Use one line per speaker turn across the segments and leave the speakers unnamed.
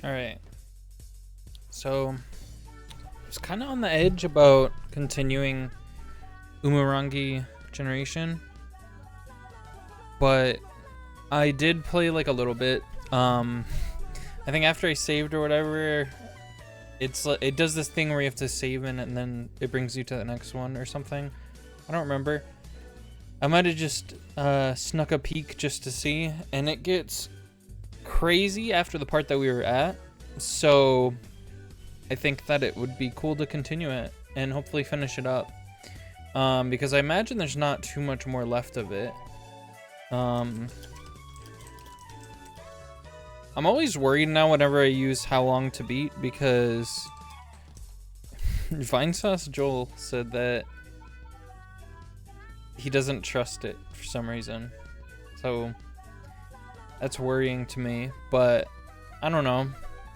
Alright. So, I was kind of on the edge about continuing Umurangi Generation. But I did play like a little bit. I think after I saved or whatever, it does this thing where you have to save in and then it brings you to the next one or something. I don't remember. I might have just snuck a peek just to see, and it gets crazy after the part that we were at, so I think that it would be cool to continue it and hopefully finish it up, because I imagine there's not too much more left of it. I'm always worried now whenever I use how long to beat, because Vinesauce Joel said that he doesn't trust it for some reason, so that's worrying to me. But I don't know.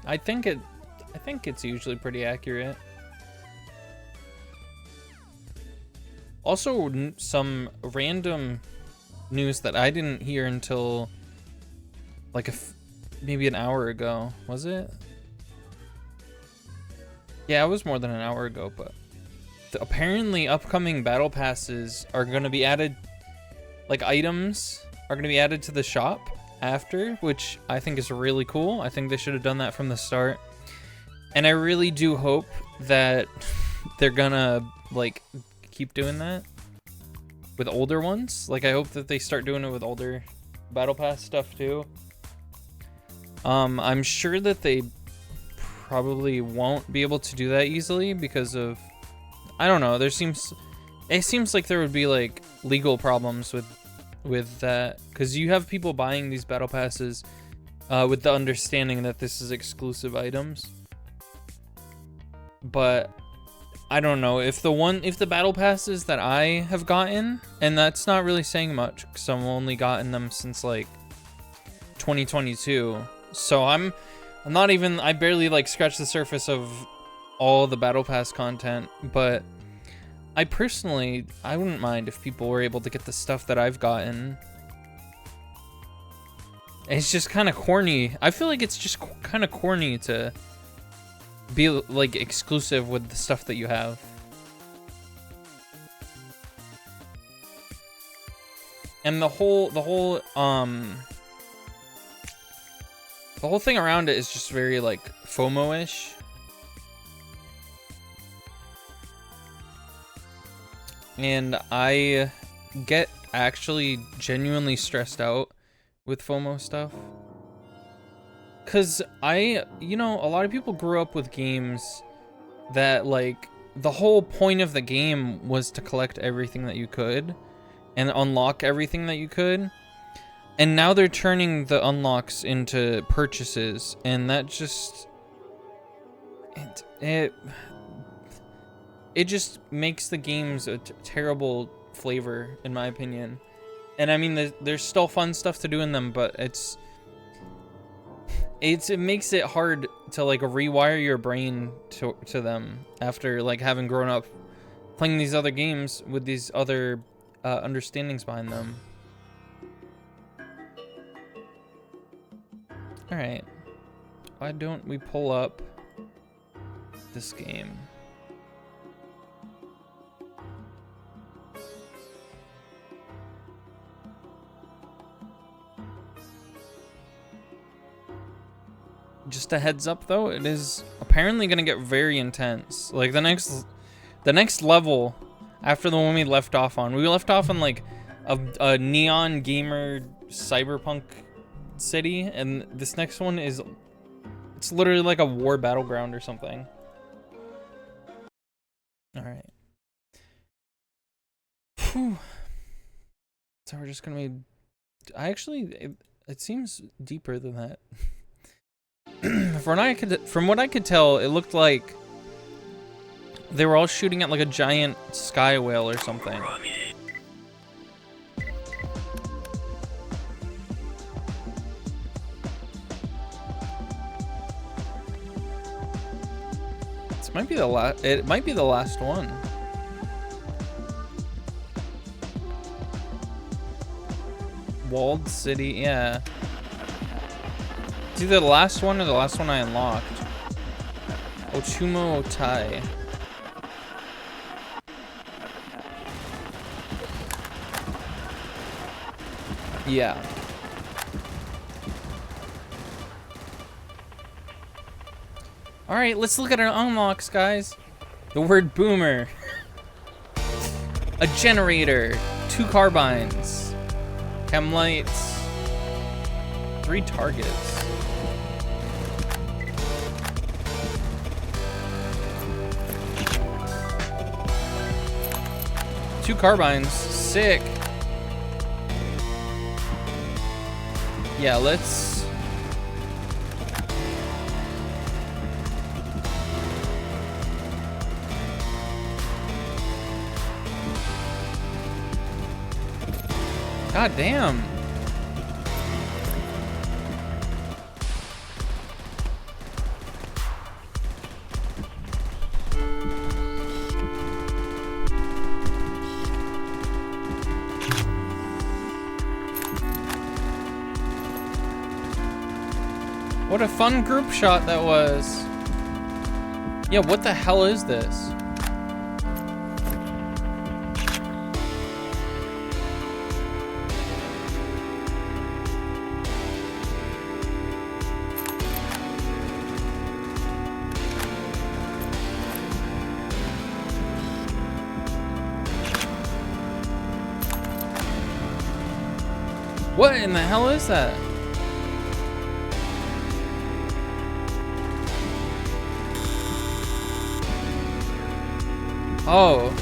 I think it's usually pretty accurate. Also, some random news that I didn't hear until like maybe an hour ago. Was it? Yeah, it was more than an hour ago, but apparently upcoming battle passes are going to be added, like items are going to be added to the shop after, which I think is really cool. I think they should have done that from the start, and I really do hope that they're gonna like keep doing that with older ones. Like, I hope that they start doing it with older battle pass stuff too. I'm sure that they probably won't be able to do that easily because of, I don't know, it seems like there would be like legal problems with that, because you have people buying these battle passes with the understanding that this is exclusive items. But I don't know if the battle passes that I have gotten, and that's not really saying much because I've only gotten them since like 2022, so I'm not even, I barely like scratched the surface of all the battle pass content. But I personally, I wouldn't mind if people were able to get the stuff that I've gotten. It's just kind of corny. I feel like it's just kind of corny to be like exclusive with the stuff that you have. And the whole thing around it is just very like FOMO-ish. And I get actually genuinely stressed out with FOMO stuff. Cause you know, a lot of people grew up with games that like the whole point of the game was to collect everything that you could and unlock everything that you could. And now they're turning the unlocks into purchases, and that just it just makes the games a terrible flavor, in my opinion. And I mean, there's still fun stuff to do in them, but it makes it hard to like rewire your brain to them after like having grown up playing these other games with these other understandings behind them. All right, why don't we pull up this game? Just a heads up though, it is apparently gonna get very intense. Like the next level after the one we left off on. We left off on like a neon gamer cyberpunk city, and this next one it's literally like a war battleground or something. All right. Whew. So we're just gonna be, it seems deeper than that. From what I could tell, it looked like They were all shooting at like a giant sky whale or something. This might be the last. It might be the last one. Walled city, yeah. It's either the last one or the last one I unlocked. Ochumo Otai. Yeah. Alright, let's look at our unlocks, guys. The word boomer. A generator. 2 carbines. Chem lights. 3 targets. Two carbines. Sick. Yeah, let's... God damn. What a fun group shot that was. Yeah, what the hell is this? What in the hell is that? Oh.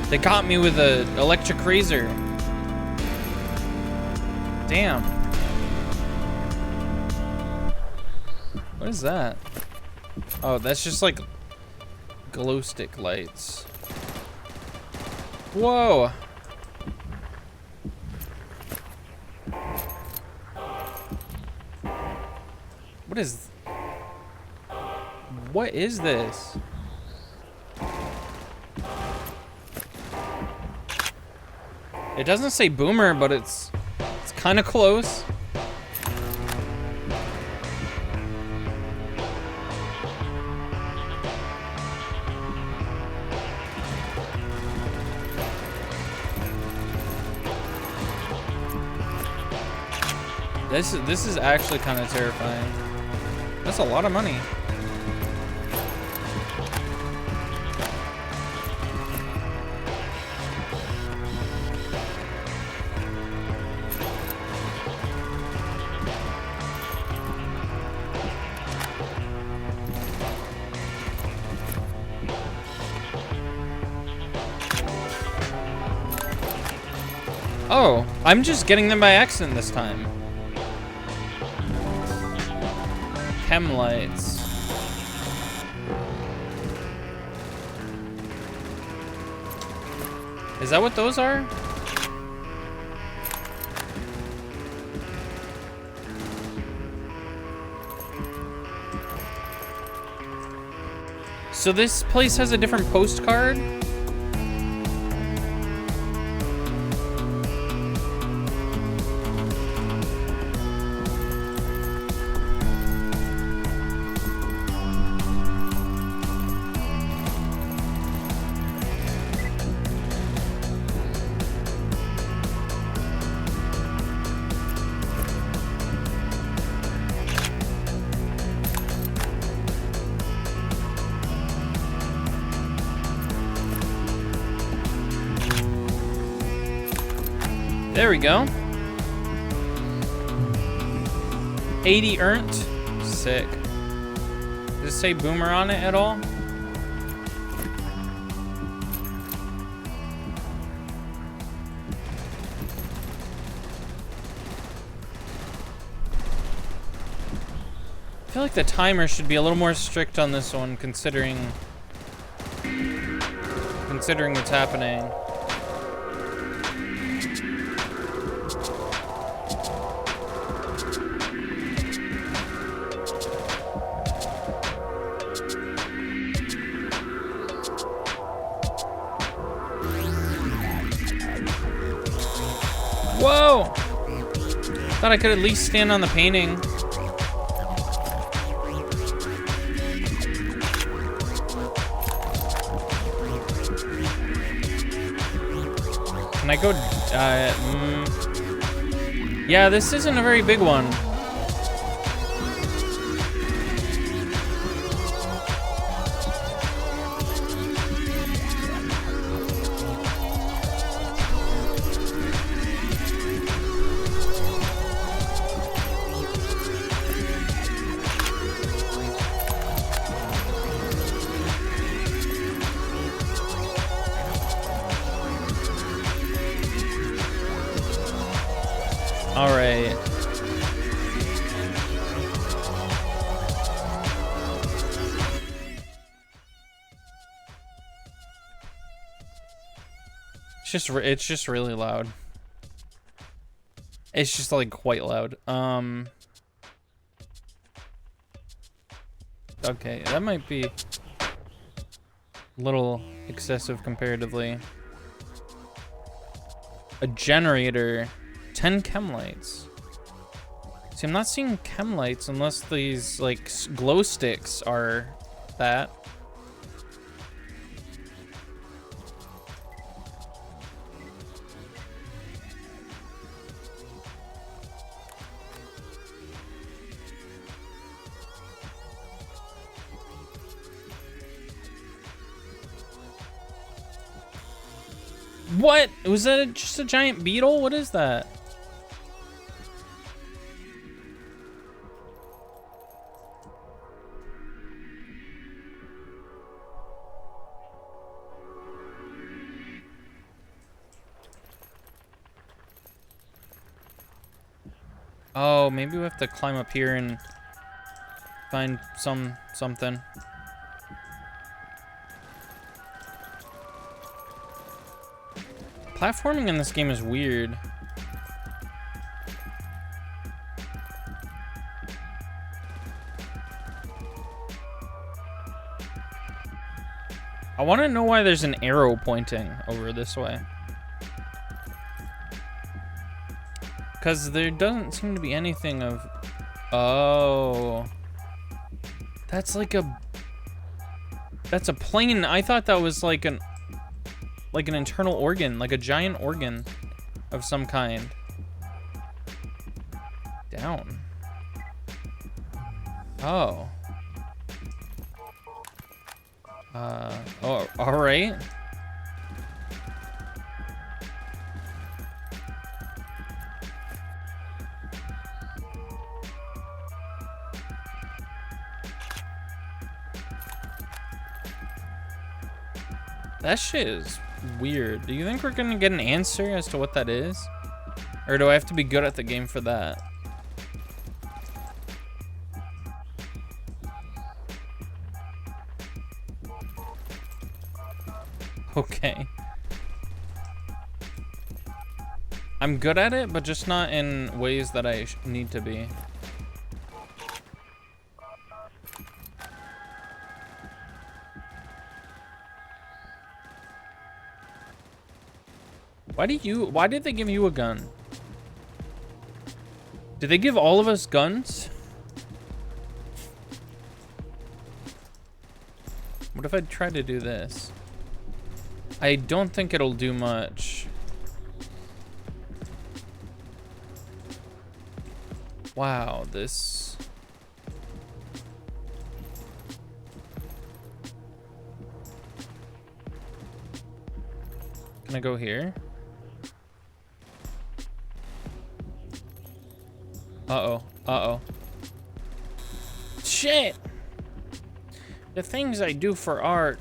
They got me with an electric razor. Damn. What is that? Oh, that's just like glow stick lights. Whoa. What is this? It doesn't say boomer, but it's kind of close. This is actually kind of terrifying. That's a lot of money. Oh, I'm just getting them by accident this time. Chem lights. Is that what those are? So this place has a different postcard? There we go. 80 earned. Sick. Does it say boomer on it at all? I feel like the timer should be a little more strict on this one, considering Considering what's happening. Whoa! Thought I could at least stand on the painting. Can I go, yeah, this isn't a very big one. All right. It's just really loud. It's just like quite loud. Okay, that might be a little excessive comparatively. A generator. 10 chem lights. See, I'm not seeing chem lights unless these like glow sticks are that. What? Was that just a giant beetle? What is that? Oh, maybe we have to climb up here and find something. Platforming in this game is weird. I want to know why there's an arrow pointing over this way. Because there doesn't seem to be anything of... Oh. That's like a... That's a plane. I thought that was like an internal organ. Like a giant organ of some kind. Down. Oh. Oh, alright. That shit is weird. Do you think we're gonna get an answer as to what that is? Or do I have to be good at the game for that? Okay. I'm good at it, but just not in ways that I need to be. Why did they give you a gun? Did they give all of us guns? What if I try to do this? I don't think it'll do much. Wow, this... Can I go here? Uh-oh. Uh-oh. Shit! The things I do for art.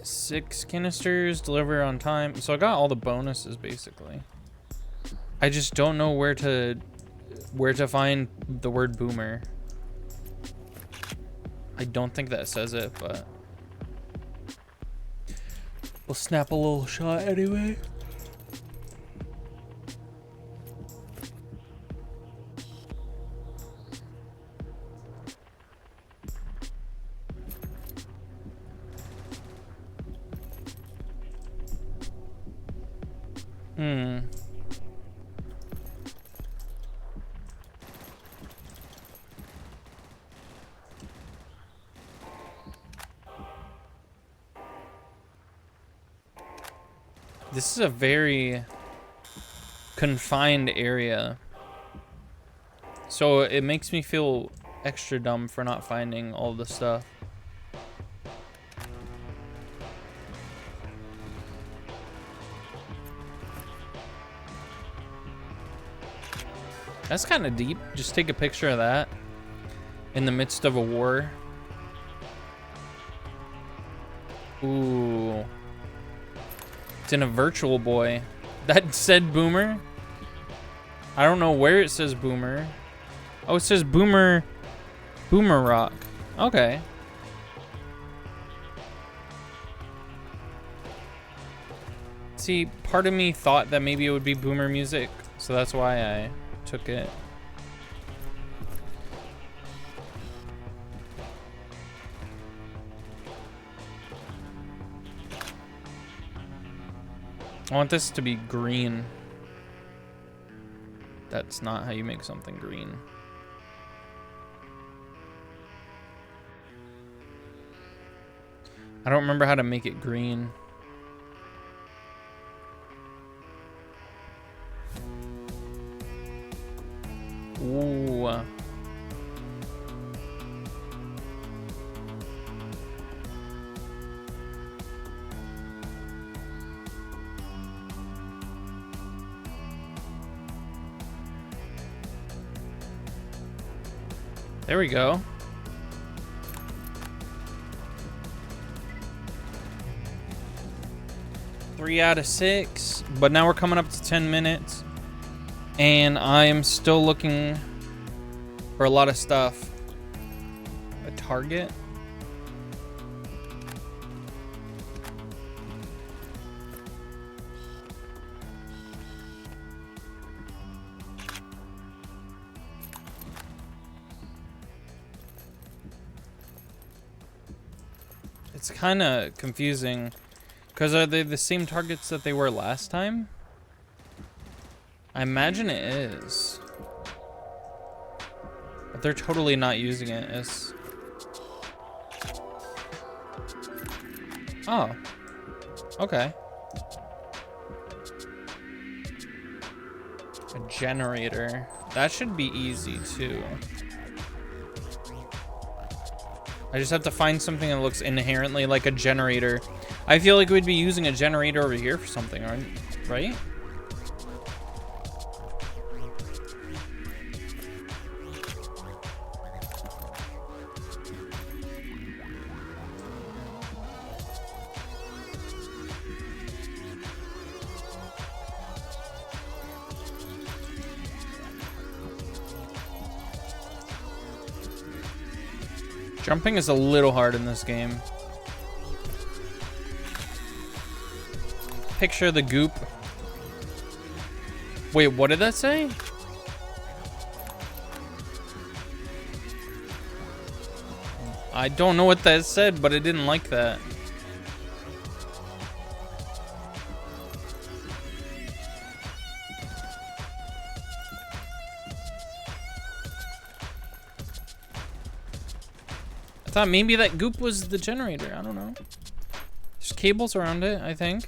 Six canisters, deliver on time. So I got all the bonuses, basically. I just don't know where to where to find the word boomer. I don't think that says it, but we'll snap a little shot anyway. This is a very confined area, so it makes me feel extra dumb for not finding all the stuff. That's kind of deep. Just take a picture of that in the midst of a war. Ooh. It's in a Virtual Boy. That said boomer. I don't know where it says boomer. Oh, it says boomer rock. Okay. See, part of me thought that maybe it would be boomer music, so that's why I took it. I want this to be green. That's not how you make something green. I don't remember how to make it green. Ooh. There we go. Three out of 6, but now we're coming up to 10 minutes, and I am still looking for a lot of stuff. A target? It's kind of confusing, because are they the same targets that they were last time? I imagine it is. But they're totally not using it as... Oh. Okay. A generator. That should be easy, too. I just have to find something that looks inherently like a generator. I feel like we'd be using a generator over here for something, right? Jumping is a little hard in this game. Picture the goop. Wait, what did that say? I don't know what that said, but it didn't like that. I thought maybe that goop was the generator. I don't know. There's cables around it, I think.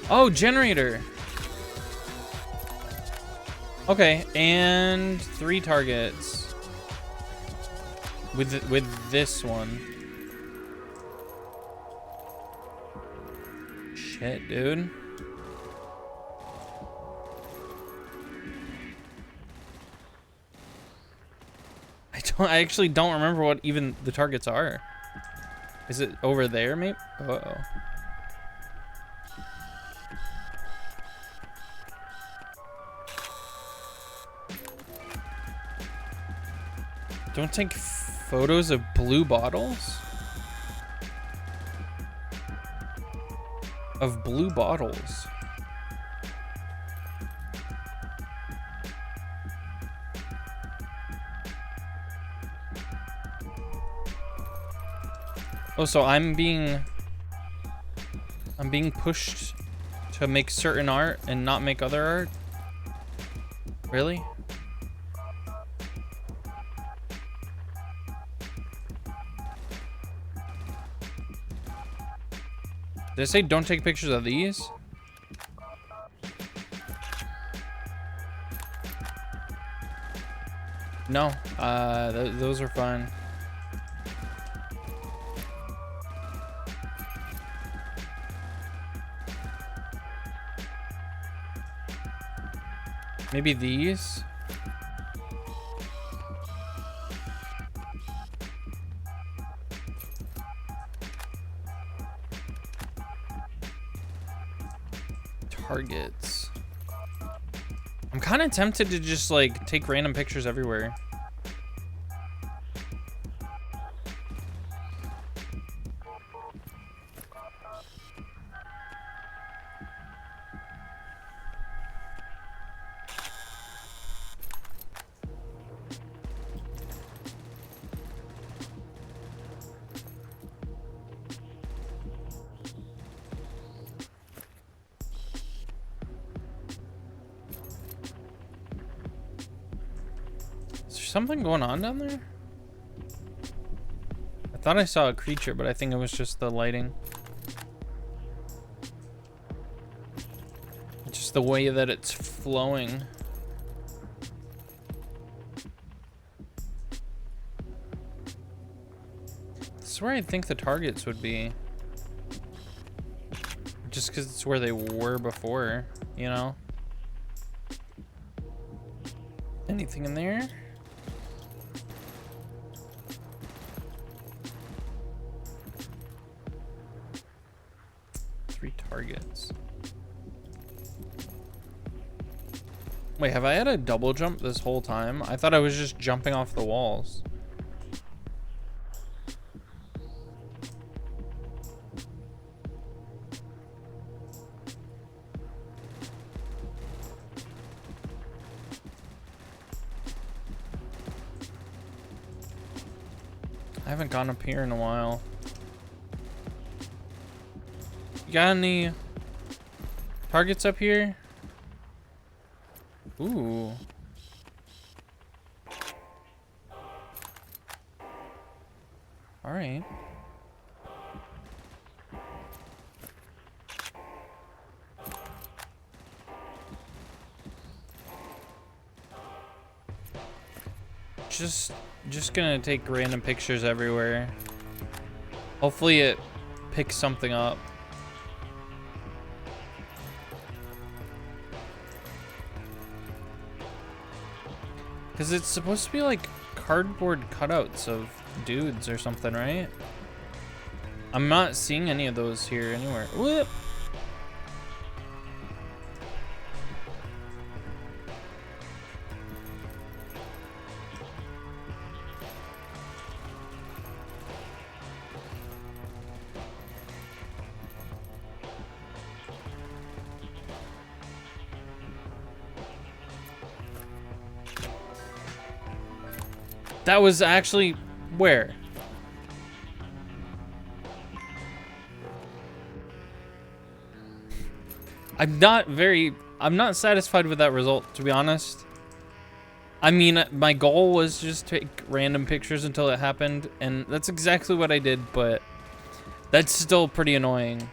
Oh, generator. Okay, and 3 targets with this one. Shit, dude. I actually don't remember what even the targets are. Is it over there, maybe? Uh-oh. Don't take photos of blue bottles? Of blue bottles. Oh, so I'm being pushed to make certain art and not make other art? Really? Did I say don't take pictures of these? No, those are fine. Maybe these? Targets. I'm kind of tempted to just like take random pictures everywhere. Something going on down there? I thought I saw a creature, but I think it was just the lighting. Just the way that it's flowing. This is where I think the targets would be. Just because it's where they were before, you know? Anything in there? Targets. Wait, have I had a double jump this whole time? I thought I was just jumping off the walls. I haven't gone up here in a while. You got any targets up here? Ooh. All right. Just gonna take random pictures everywhere. Hopefully it picks something up. Because it's supposed to be like cardboard cutouts of dudes or something, right? I'm not seeing any of those here anywhere. Whoop. That was actually where? I'm not satisfied with that result, to be honest. I mean, my goal was just take random pictures until it happened, and that's exactly what I did, but that's still pretty annoying.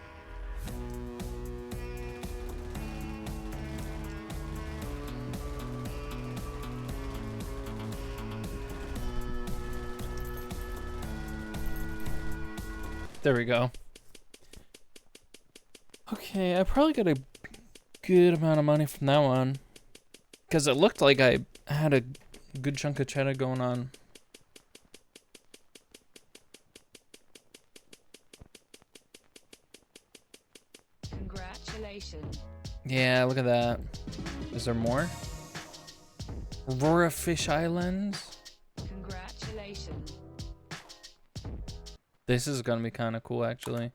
There we go. Okay, I probably got a good amount of money from that one. Because it looked like I had a good chunk of cheddar going on.
Congratulations.
Yeah, look at that. Is there more? Aurora Fish Islands.
Congratulations.
This is gonna be kind of cool, actually.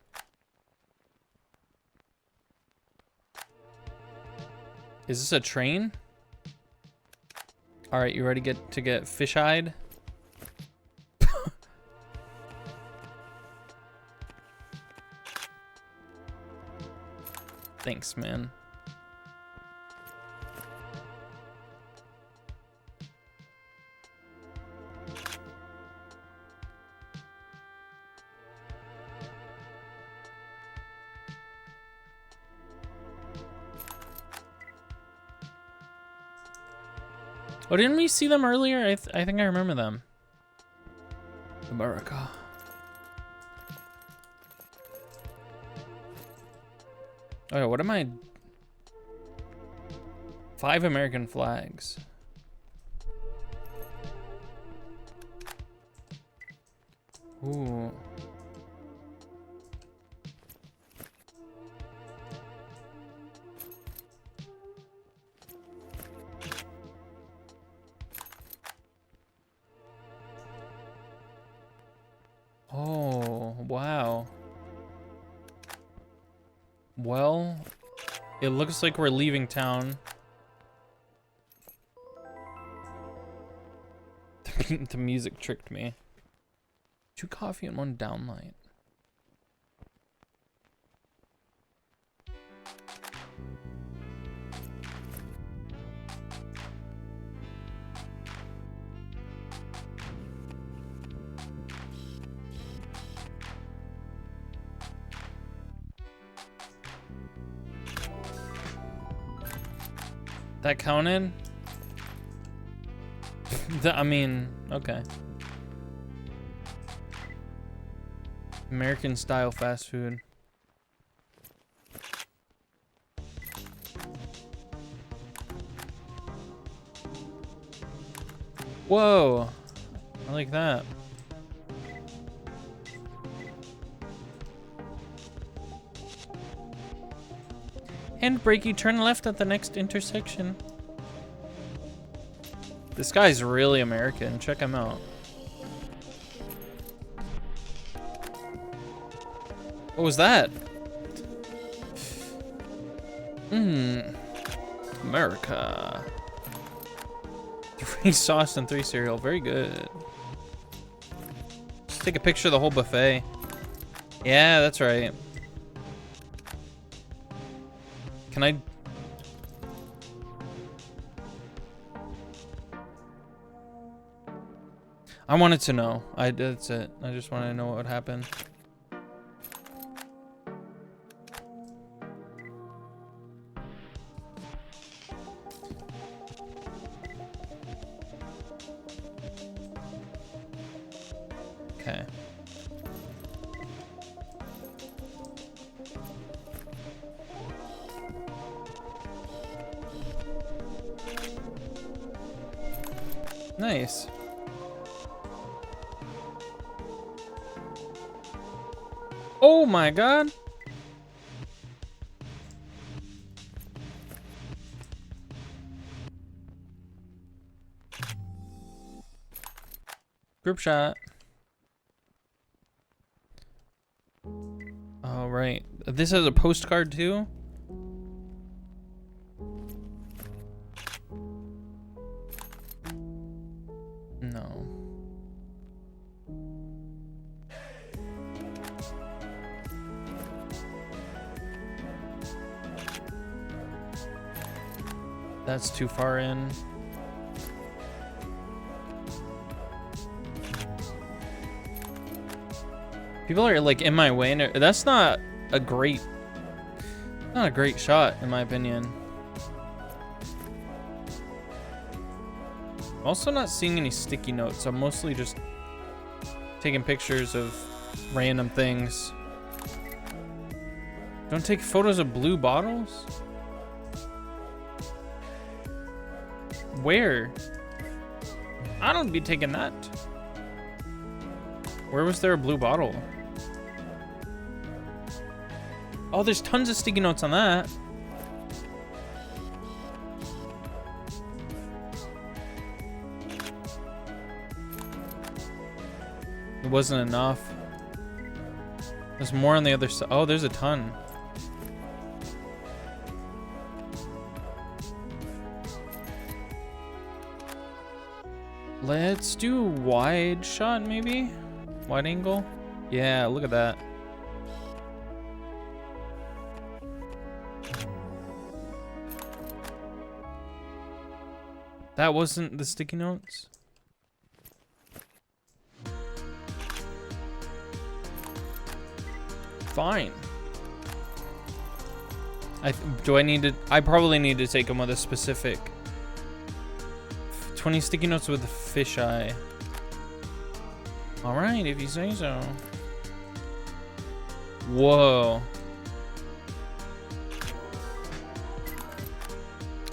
Is this a train? All right, you ready to get fish-eyed? Thanks, man. Oh, didn't we see them earlier? I think I remember them. America. Okay, what am I? 5 American flags. Ooh. Oh, wow. Well, it looks like we're leaving town. The music tricked me. 2 coffee and 1 downlight. That counted? I mean, okay. American style fast food. Whoa, I like that. Handbrake, you turn left at the next intersection. This guy's really American. Check him out. What was that? America. 3 sauce and 3 cereal. Very good. Just take a picture of the whole buffet. Yeah, that's right. Can I? I wanted to know. That's it. I just wanted to know what would happen. Okay. Nice. Oh my god. Group shot. Oh, right. This has a postcard too? No. That's too far in. People are like in my way. That's not a great shot in my opinion. I'm also not seeing any sticky notes. I'm mostly just taking pictures of random things. Don't take photos of blue bottles? Where? I don't be taking that. Where was there a blue bottle? Oh, there's tons of sticky notes on that. It wasn't enough. There's more on the other side. Oh, there's a ton. Let's do wide shot, maybe? Wide angle? Yeah, look at that. That wasn't the sticky notes? Fine. I probably need to take them with a specific 20 sticky notes with a fisheye. All right, if you say so. Whoa.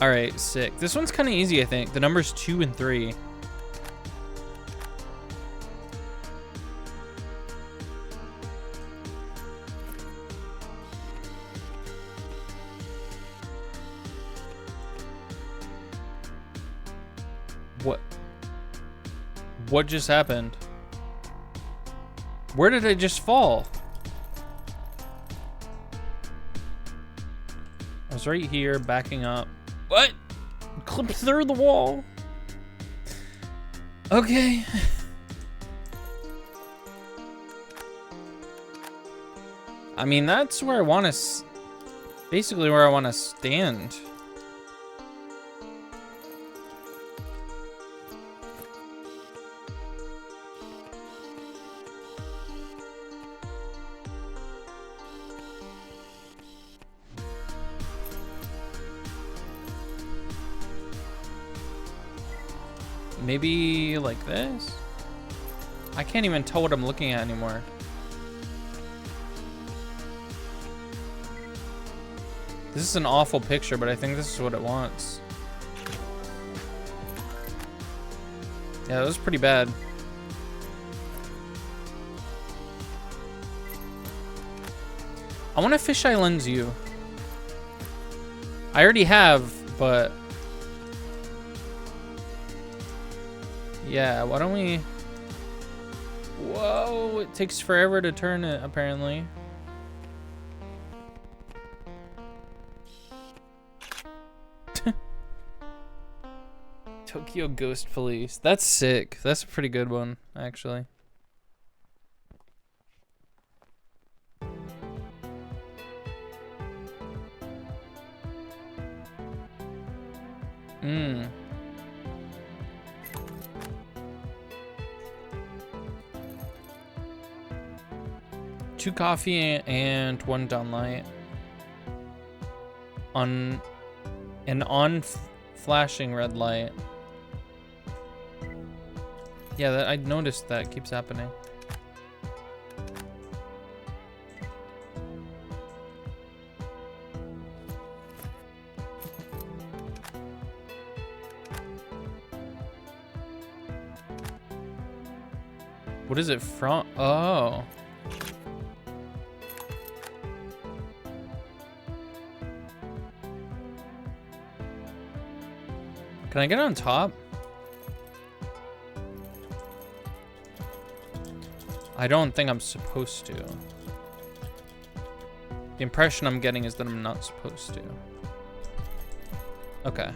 All right, sick. This one's kind of easy, I think. The numbers 2 and 3. What just happened? Where did I just fall? I was right here, backing up. What? Clipped through the wall. Okay. I mean, that's where I want to... Basically where I want to stand. Maybe like this? I can't even tell what I'm looking at anymore. This is an awful picture, but I think this is what it wants. Yeah, that was pretty bad. I want to fisheye lens you. I already have, but... Yeah, why don't we... Whoa, it takes forever to turn it, apparently. Tokyo Ghost Police. That's sick. That's a pretty good one, actually. Mmm. 2 coffee and 1 downlight. On an flashing red light. Yeah, that I noticed that keeps happening. What is it from? Oh. Can I get on top? I don't think I'm supposed to. The impression I'm getting is that I'm not supposed to. Okay.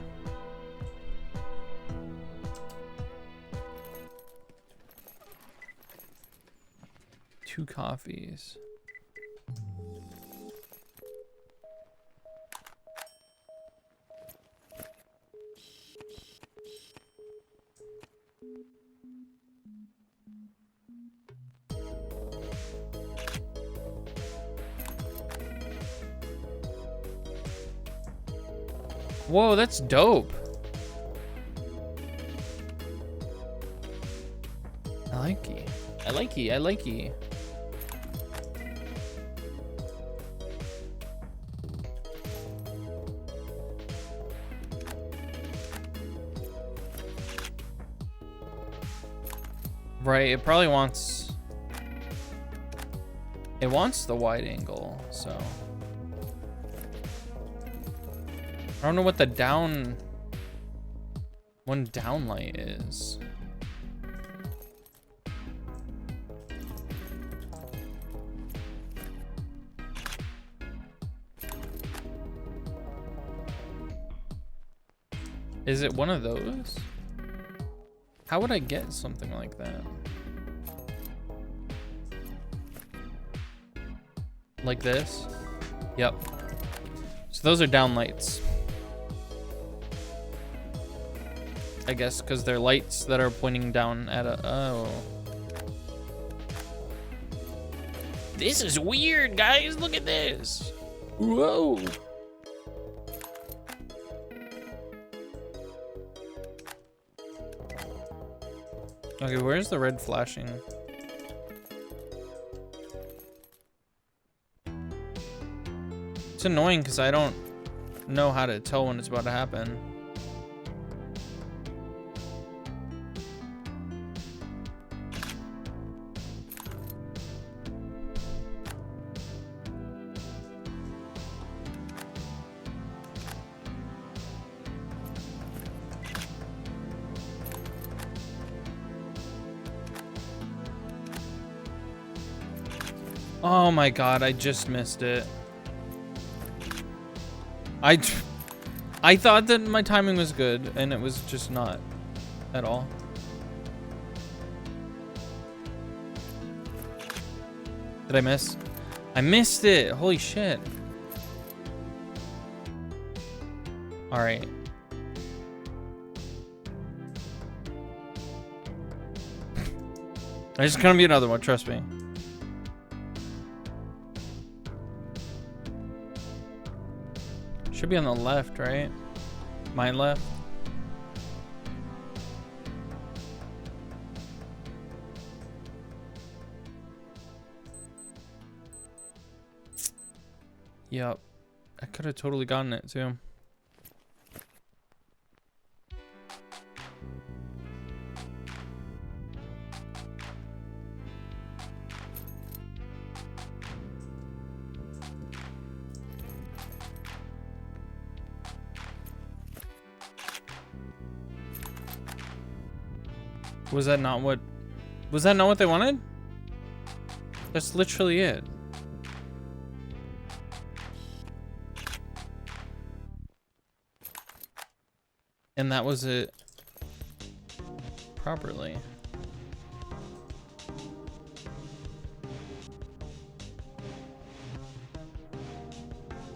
Two coffees. Whoa, that's dope. I like it. I like it. I like it. Right, it probably wants... It wants the wide angle, so... I don't know what the down... One down light is. Is it one of those? How would I get something like that? Like this? Yep. So those are down lights. I guess because they're lights that are pointing down at a... Oh. This is weird, guys. Look at this. Whoa. Okay, where's the red flashing? It's annoying because I don't know how to tell when it's about to happen. Oh my god, I just missed it. I thought that my timing was good, and it was just not at all. Did I miss? I missed it. Holy shit. All right. There's gonna be another one, trust me. Should be on the left, right? My left. Yep. I could have totally gotten it too. Was that not what they wanted? That's literally it. And that was it properly.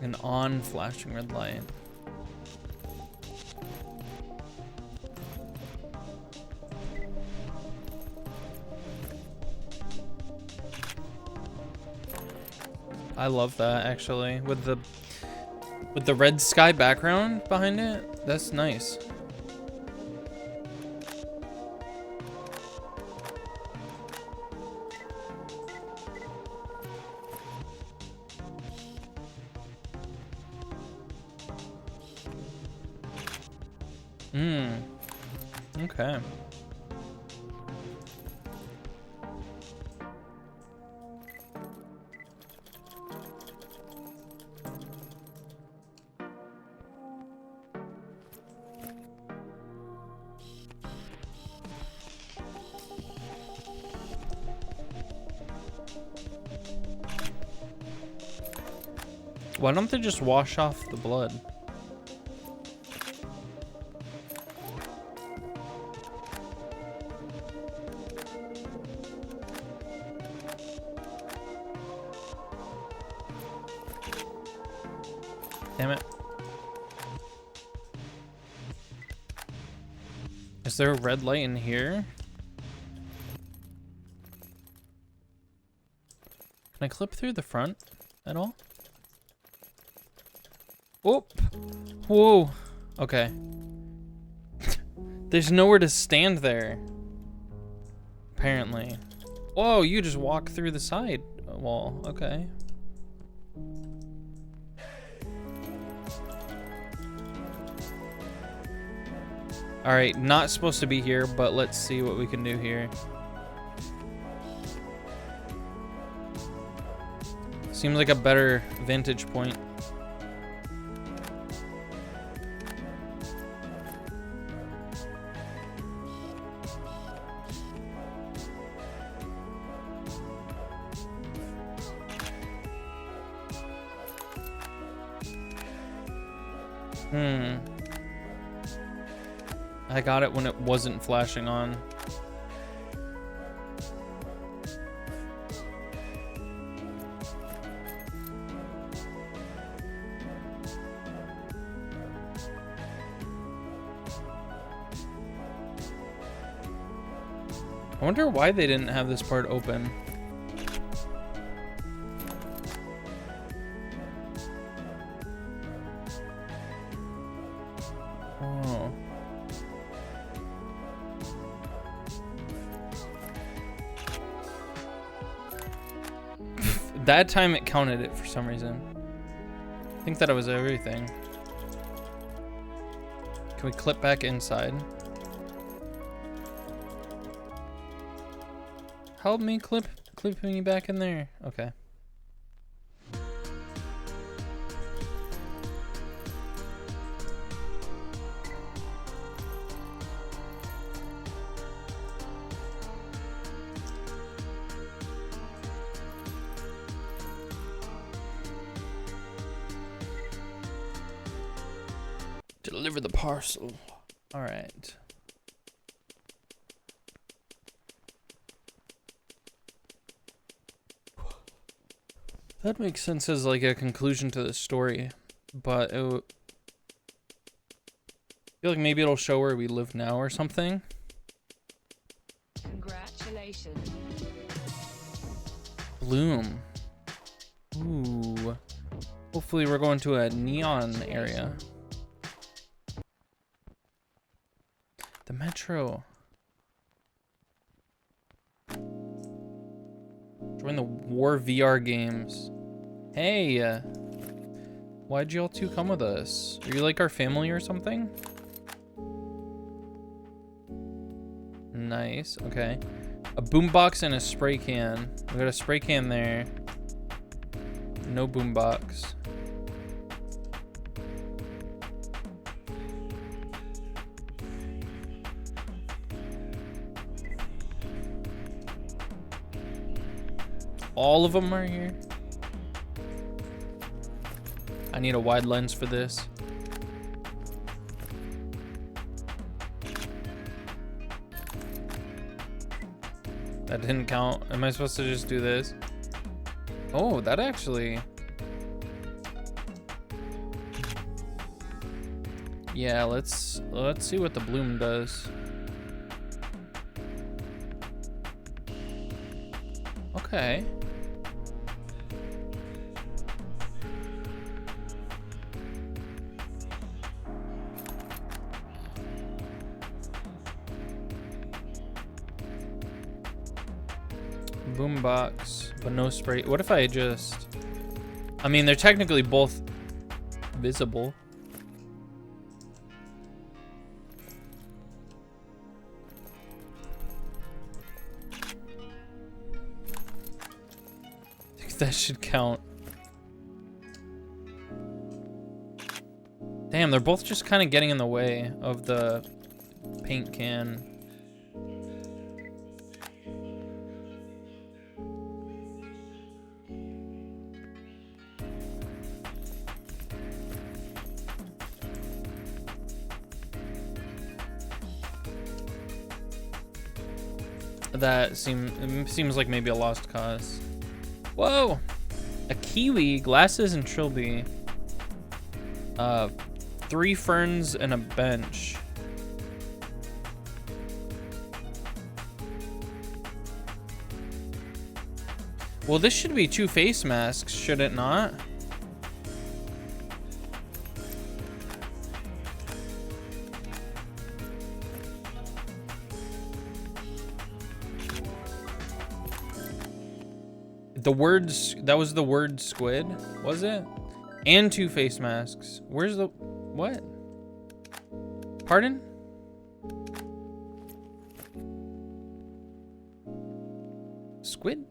An on flashing red light. I love that actually with the red sky background behind it. That's nice. Okay. Why don't they just wash off the blood? Damn it. Is there a red light in here? Can I clip through the front at all? Oh, whoa. Okay. There's nowhere to stand there. Apparently. Whoa, you just walk through the side wall. Okay. All right, not supposed to be here, but let's see what we can do here. Seems like a better vantage point. I got it when it wasn't flashing on. I wonder why they didn't have this part open. Oh. That time it counted it for some reason. I think that it was everything. Can we clip back inside? Help me clip me back in there. Okay. Deliver the parcel. All right. That makes sense as like a conclusion to the story, but I feel like maybe it'll show where we live now or something.
Congratulations.
Bloom. Ooh. Hopefully we're going to a neon area. The metro. Join the War VR games. Hey, why'd y'all two come with us? Are you like our family or something? Nice, okay. A boombox and a spray can. We got a spray can there. No boombox. All of them are here. I need a wide lens for this. That didn't count. Am I supposed to just do this? Oh, that actually... Yeah, let's see what the bloom does. Okay. Boombox, but no spray. What if I just... I mean, they're technically both visible. I think that should count. Damn, they're both just kind of getting in the way of the paint can. That seems like maybe a lost cause. Whoa! A kiwi, glasses, and trilby. 3 ferns and a bench. Well, this should be 2 face masks, should it not? The words, that was the word squid, was it? And 2 face masks. Where's the, what? Pardon? Squid?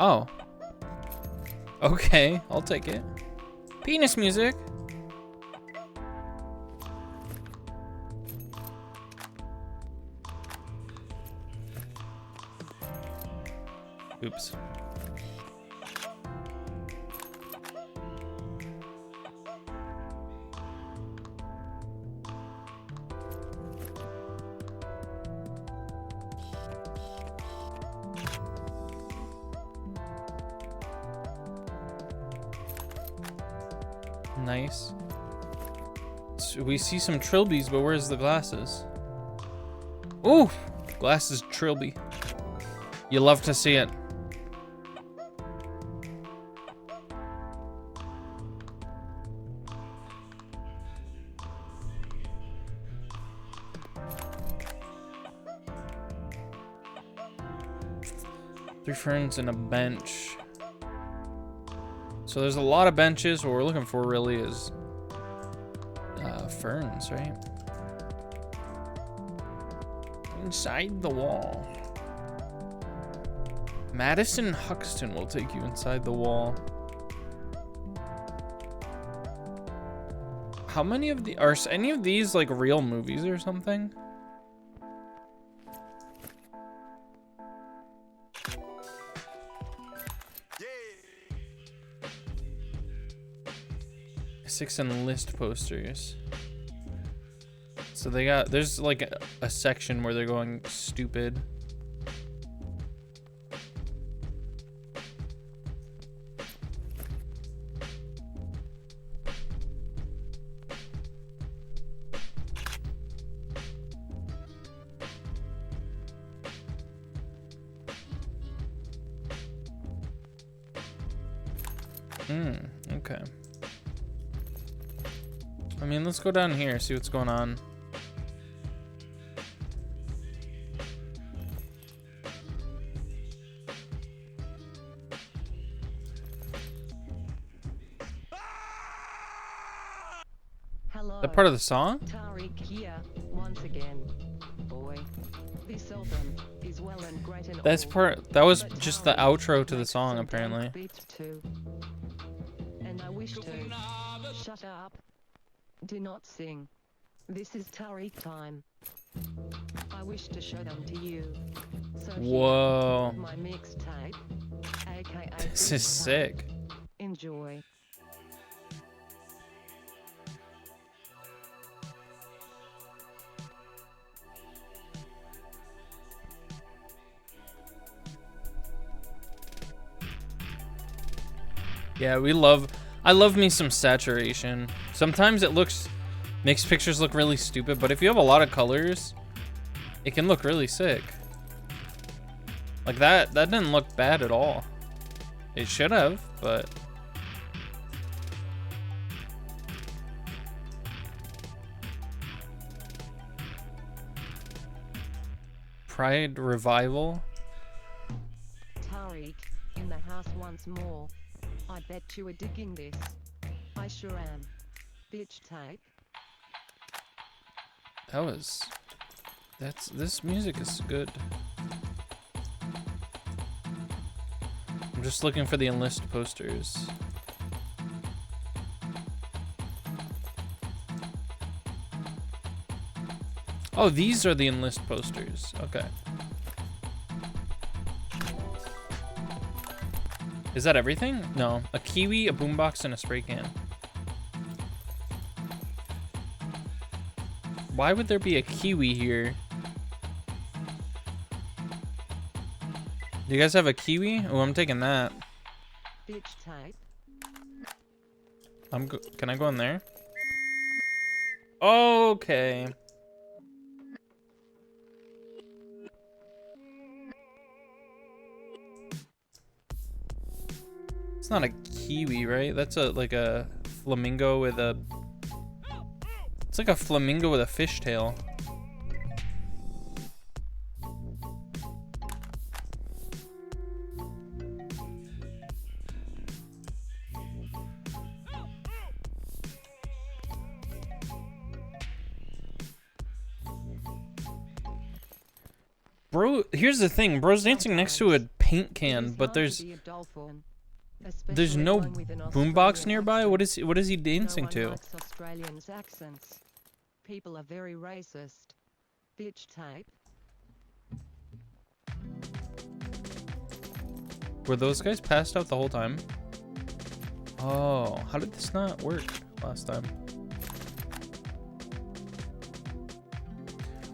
Oh. Okay, I'll take it. Penis music. Oops. Nice. So we see some trilbies, but where's the glasses? Ooh, glasses trilby. You love to see it. Three ferns and a bench. So there's a lot of benches. What we're looking for really is ferns, right? Inside the wall. Madison Huxton will take you inside the wall. How many of the are any of these like real movies or something? Six enlist posters. So they got, there's like a section where they're going stupid. Okay. I mean, let's go down here, see what's going on.
Hello.
That part of the song?
Tariq here, once again. Boy, this album is well and great and
That's
all,
part, that was
but
just the
Tariq
outro to the
makes
song,
some
apparently.
damn beats too. And I wish to. Shut up. Do not sing. This is Tariq time. I wish to show them to you. So here,
Whoa.
my mixtape, aka
This is sick.
Enjoy.
Yeah, I love me some saturation. Sometimes it makes pictures look really stupid, but if you have a lot of colors, it can look really sick. Like that didn't look bad at all. It should have, but. Pride Revival.
Tariq, in the house once more. I bet you are digging this. I sure am. Bitch tape.
This music is good. I'm just looking for the enlist posters. Oh, these are the enlist posters. Okay. Is that everything? No. A kiwi, a boombox, and a spray can. Why would there be a kiwi here? Do you guys have a kiwi? Oh, I'm taking that.
Bitch tape.
Can I go in there? Okay. It's not a kiwi, right? That's like a flamingo with a... It's like a flamingo with a fishtail. Bro, here's the thing. Bro's dancing next to a paint can, but there's no boombox nearby. What is he dancing to?
Australians' accents. People are very racist. Bitch tape.
Were those guys passed out the whole time? Oh, how did this not work last time?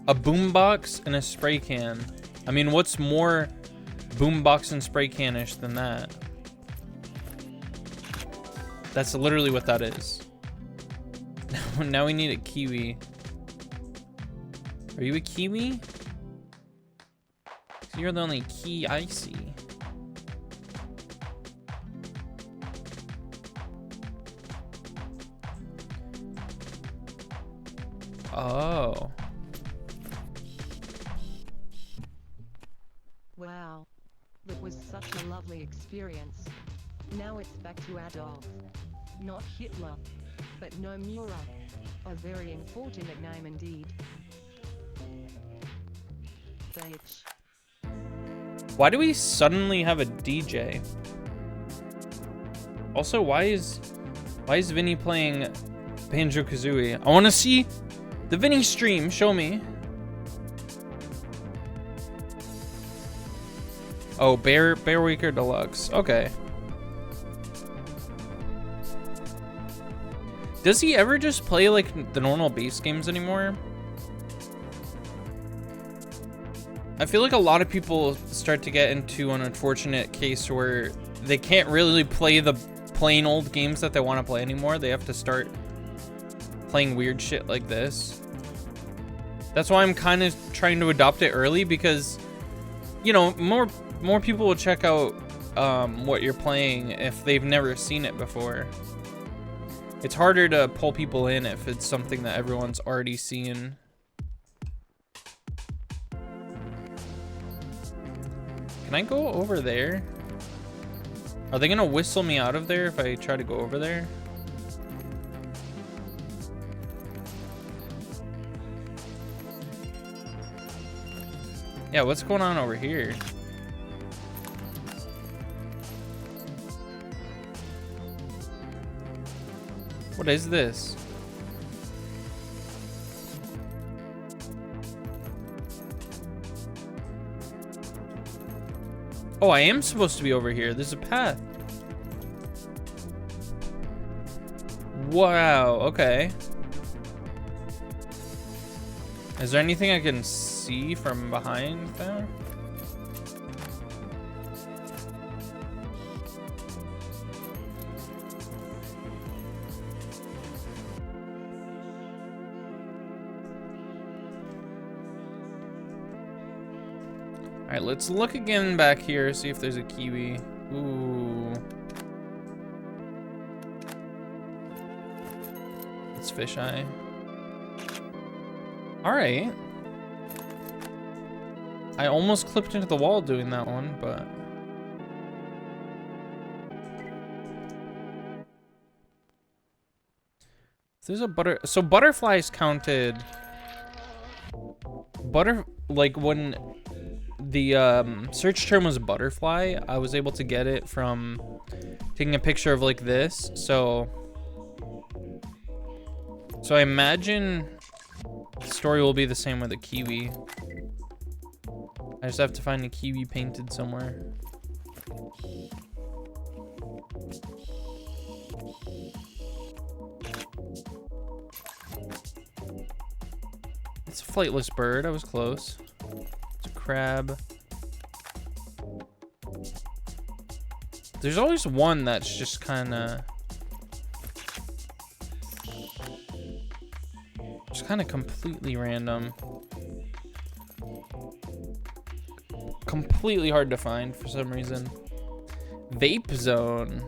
A boombox and a spray can. I mean, what's more boombox and spray canish than that? That's literally what that is. Now we need a kiwi. Are you a kiwi? You're the only key I see. Oh.
Wow. That was such a lovely experience. Now it's back to Adolf. Not Hitler. But no Mura. A very unfortunate name indeed. Bitch.
Why do we suddenly have a DJ? Also, why is Vinny playing Banjo-Kazooie? I want to see the Vinny stream. Show me. Oh, Bear Weaker Deluxe. Okay. Does he ever just play like the normal base games anymore? I feel like a lot of people start to get into an unfortunate case where they can't really play the plain old games that they want to play anymore. They have to start playing weird shit like this. That's why I'm kind of trying to adopt it early, because, you know, more people will check out what you're playing if they've never seen it before. It's harder to pull people in if it's something that everyone's already seen. Can I go over there? Are they gonna whistle me out of there if I try to go over there? Yeah, what's going on over here? What is this? Oh, I am supposed to be over here. There's a path. Wow, okay. Is there anything I can see from behind there? All right, let's look again back here, see if there's a kiwi. Ooh. It's fisheye. All right. I almost clipped into the wall doing that one, but... There's a so butterflies counted... Like when... The search term was butterfly, I was able to get it from taking a picture of like this. So I imagine the story will be the same with a kiwi. I just have to find a kiwi painted somewhere. It's a flightless bird. I was close. Crab. There's always one that's just kind of completely random, completely hard to find for some reason. Vape zone.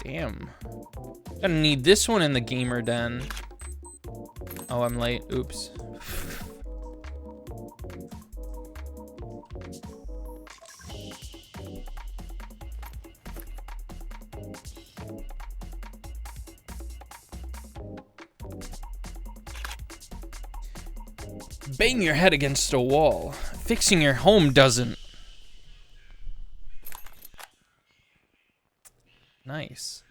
Damn, gonna need this one in the gamer den. Oh, I'm late. Oops. bang your head against a wall. Fixing your home doesn't. Nice.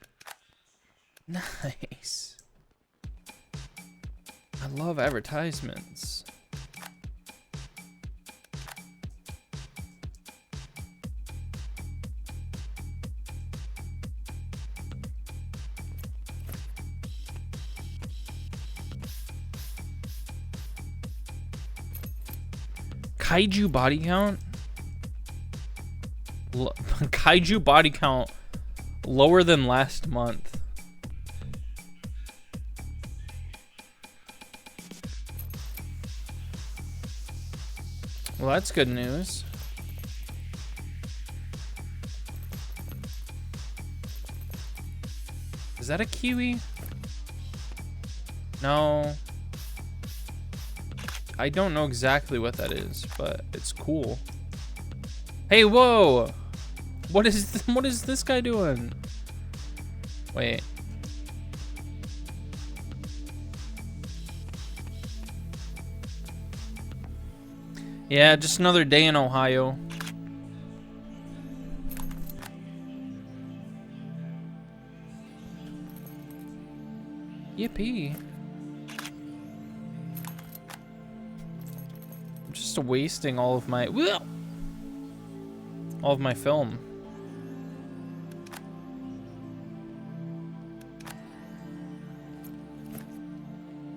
Nice. I love advertisements. Kaiju body count? Kaiju body count lower than last month. Well, that's good news. Is that a kiwi? No. I don't know exactly what that is, but it's cool. Hey, whoa! What is this guy doing? Wait. Yeah, just another day in Ohio. Yippee. I'm just wasting all of my film.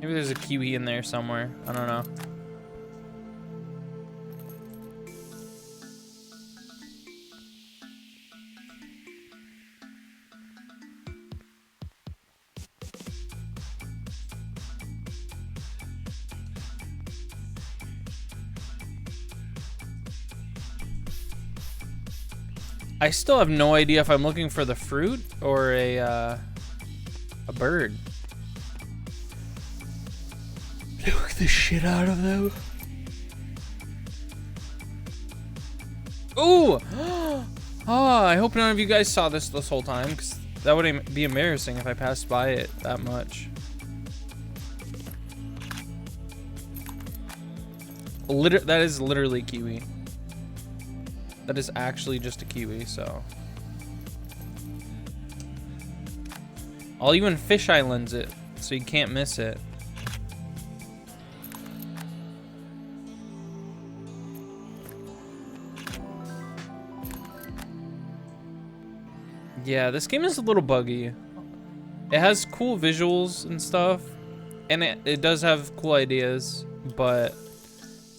Maybe there's a kiwi in there somewhere. I don't know. I still have no idea if I'm looking for the fruit or a bird. Look the shit out of them. Ooh! Oh, I hope none of you guys saw this whole time, because that would be embarrassing if I passed by it that much. That is literally kiwi. That is actually just a kiwi, so. I'll even fish islands it, so you can't miss it. Yeah, this game is a little buggy. It has cool visuals and stuff, and it does have cool ideas, but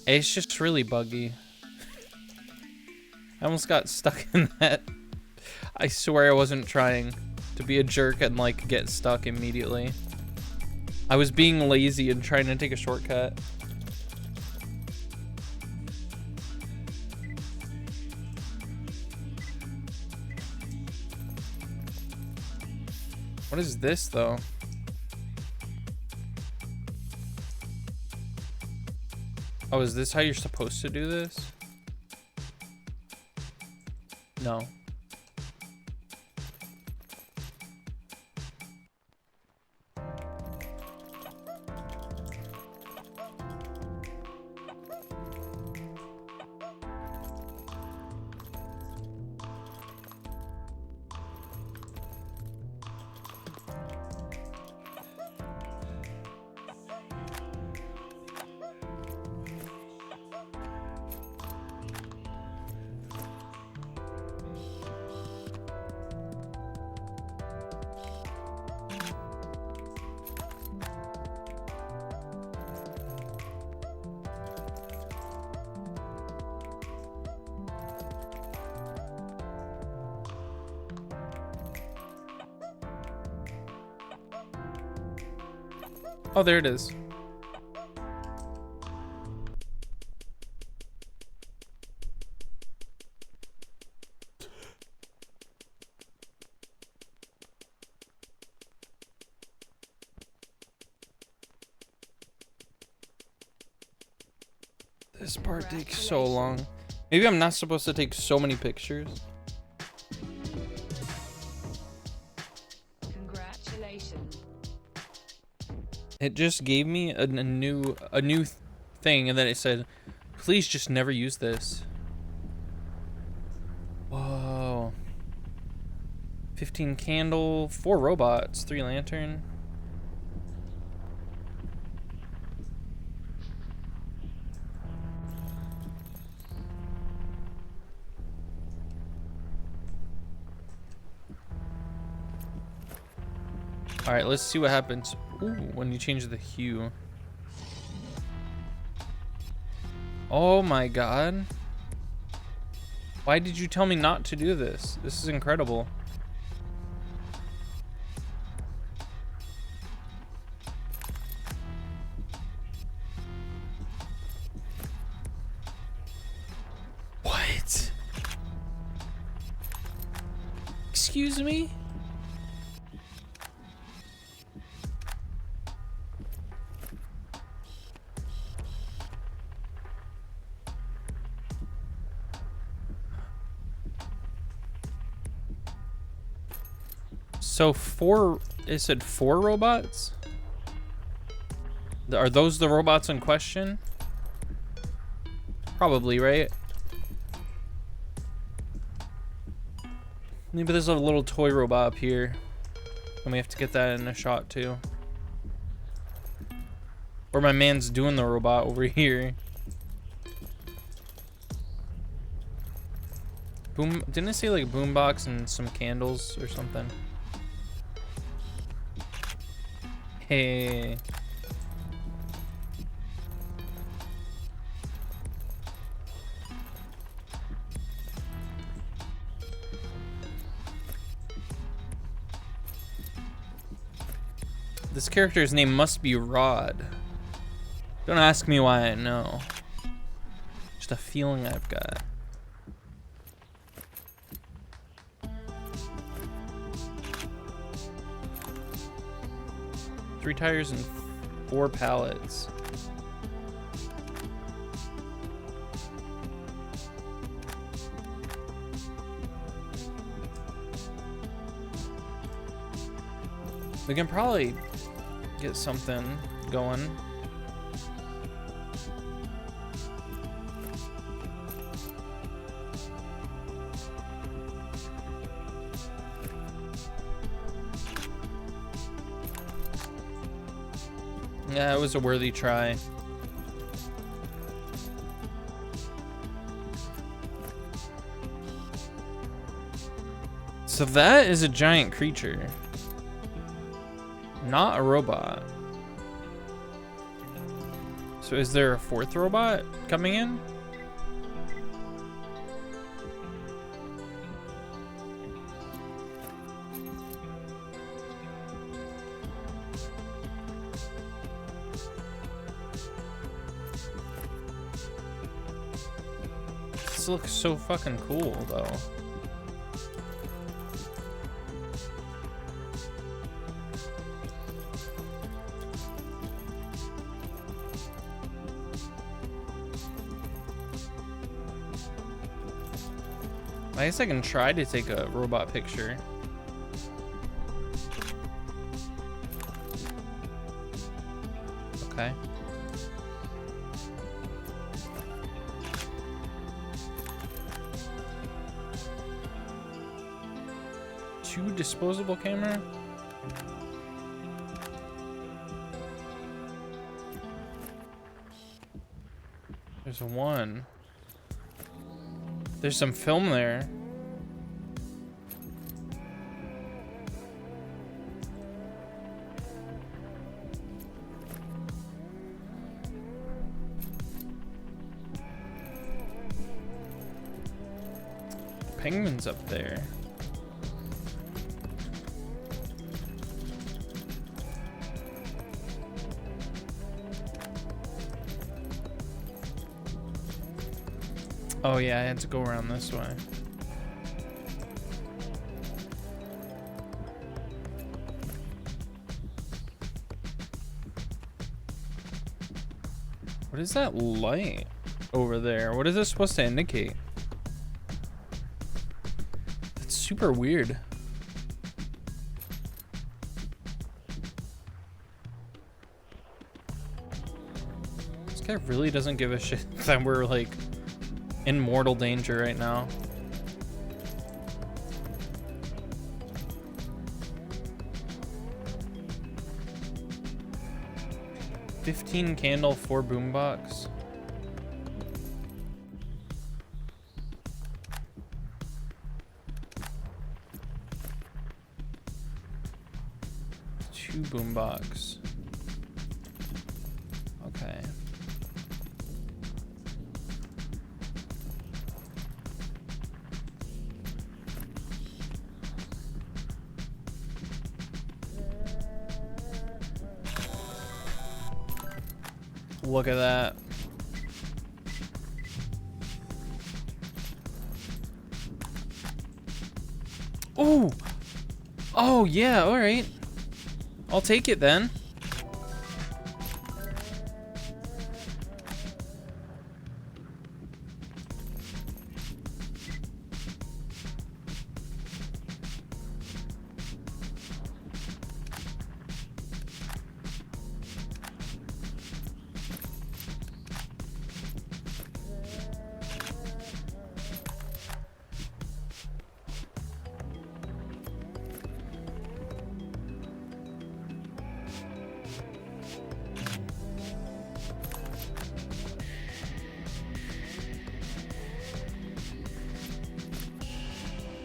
it's just really buggy. I almost got stuck in that. I swear I wasn't trying to be a jerk and like get stuck immediately. I was being lazy and trying to take a shortcut. What is this though? Oh, is this how you're supposed to do this? No. Oh, there it is. This part takes so long. Maybe I'm not supposed to take so many pictures.
Congratulations.
It just gave me a new thing, and then it said, please just never use this. Whoa. 15 candle, 4 robots, 3 lantern. All right, let's see what happens. Ooh, when you change the hue. Oh my god. Why did you tell me not to do this? This is incredible. What? Excuse me? So it said 4 robots? Are those the robots in question? Probably, right? Maybe there's a little toy robot up here. And we have to get that in a shot too. Or my man's doing the robot over here. Boom, didn't it say like boombox and some candles or something? Hey. This character's name must be Rod. Don't ask me why I know. Just a feeling I've got. Three tires and 4 pallets. We can probably get something going. Yeah, it was a worthy try. So that is a giant creature. Not a robot. So is there a 4th robot coming in? This looks so fucking cool though. I guess I can try to take a robot picture. Okay. Two disposable camera? There's one. There's some film there. Penguins up there. Oh yeah, I had to go around this way. What is that light over there? What is this supposed to indicate? It's super weird. This guy really doesn't give a shit that we're like in mortal danger right now. $15 candle, 4 boombox. Two boombox. Okay. Look at that. Ooh. Oh, yeah, all right. I'll take it then.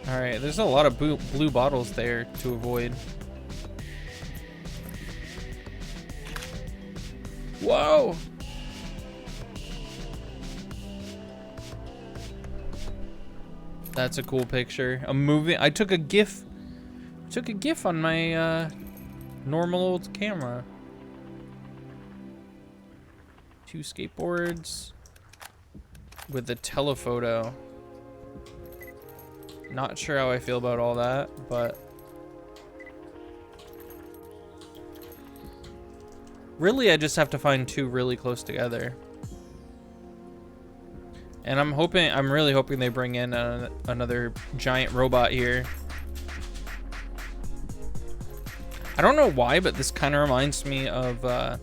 All right, there's a lot of blue bottles there to avoid. Whoa! That's a cool picture. A movie. I took a GIF. Took a GIF on my normal old camera. 2 skateboards with a telephoto. Not sure how I feel about all that, but really I just have to find 2 really close together. And I'm really hoping they bring in another giant robot here. I don't know why, but this kind of reminds me of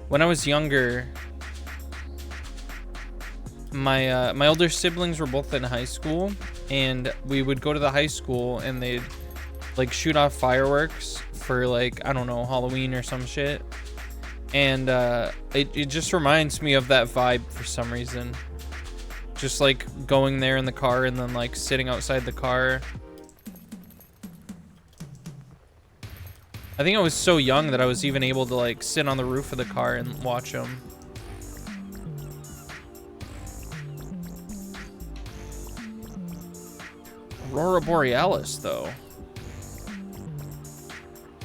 when I was younger. My older siblings were both in high school, and we would go to the high school and they'd like shoot off fireworks for like, I don't know, Halloween or some shit. And it just reminds me of that vibe for some reason. Just like going there in the car and then like sitting outside the car. I think I was so young that I was even able to like sit on the roof of the car and watch them. Aurora Borealis, though.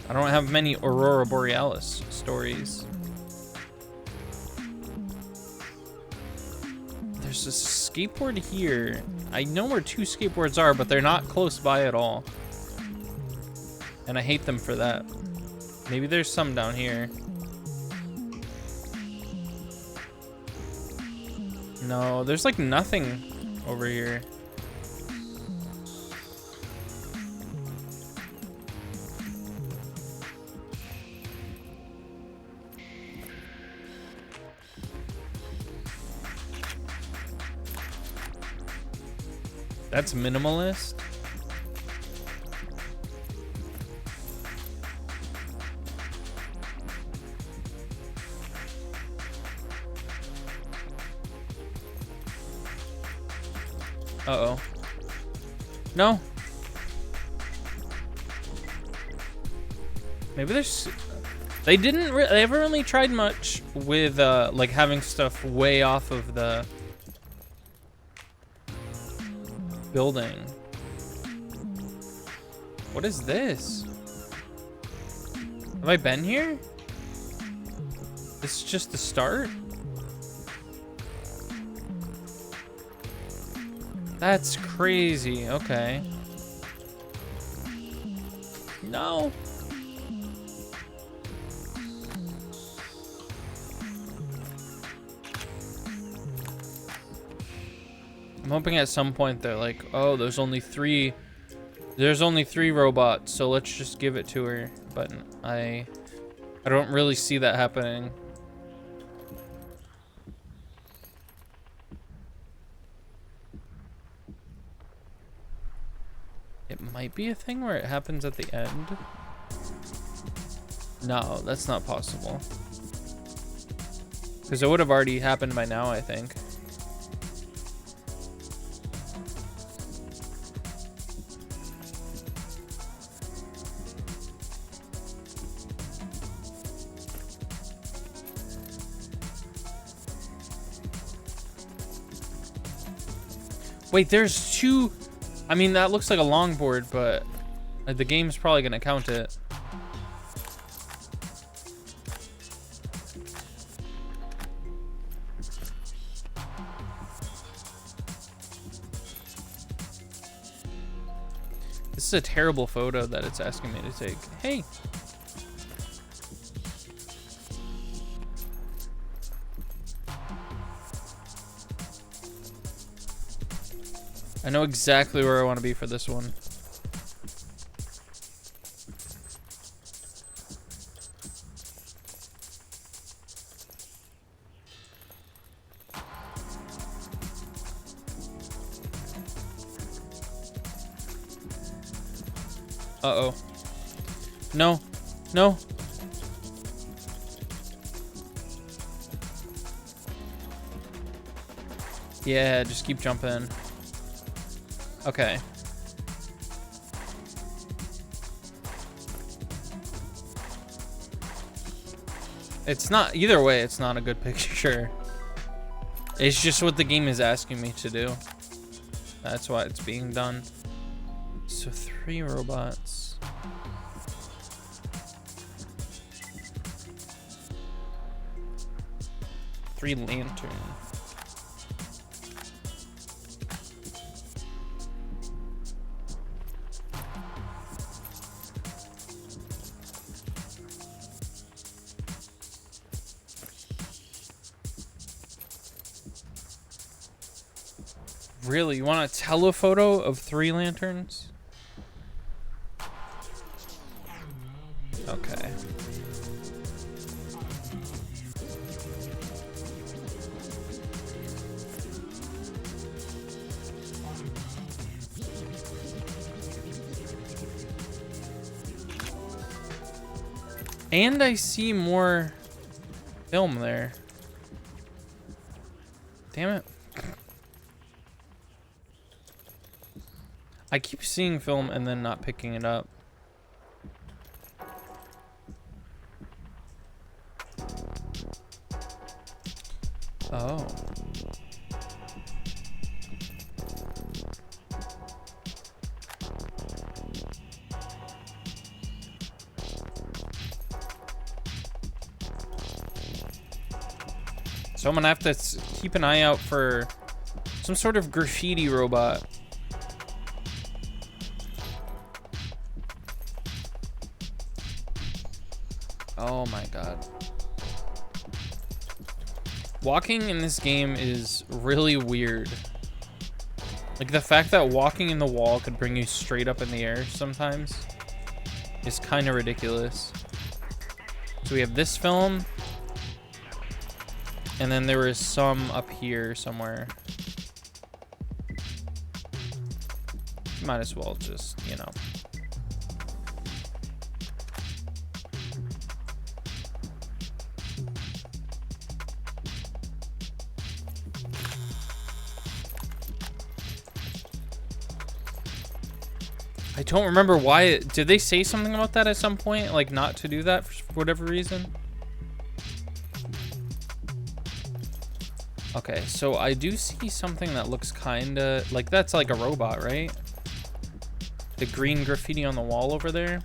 I don't have many Aurora Borealis stories. There's a skateboard here. I know where 2 skateboards are, but they're not close by at all. And I hate them for that. Maybe there's some down here. No, there's like nothing over here. That's minimalist. Uh-oh. No. Maybe there's... They haven't really tried much with, like, having stuff way off of the building. What is this? Have I been here? This is just the start? That's crazy. Okay. No. I'm hoping at some point they're like, oh, there's only three robots, so let's just give it to her. But I don't really see that happening. might be a thing where it happens at the end. No, that's not possible. Because it would have already happened by now, I think. Wait, there's two. I mean, that looks like a longboard, but the game's probably gonna count it. This is a terrible photo that it's asking me to take. Hey. I know exactly where I want to be for this one. Uh-oh. No. No. Yeah, just keep jumping. Okay. It's not, either way, it's not a good picture. It's just what the game is asking me to do. That's why it's being done. So 3 robots. Three lantern. Really? You want a telephoto of 3 lanterns? Okay. And I see more film there. Damn it. I keep seeing film and then not picking it up. Oh. So I'm gonna have to keep an eye out for some sort of graffiti robot. Oh my god. Walking in this game is really weird. Like the fact that walking in the wall could bring you straight up in the air sometimes is kind of ridiculous. So we have this film. And then there was some up here somewhere. Might as well just, you know. I don't remember why. Did they say something about that at some point? Like not to do that for whatever reason? Okay, so I do see something that looks kinda like that's like a robot, right? The green graffiti on the wall over there.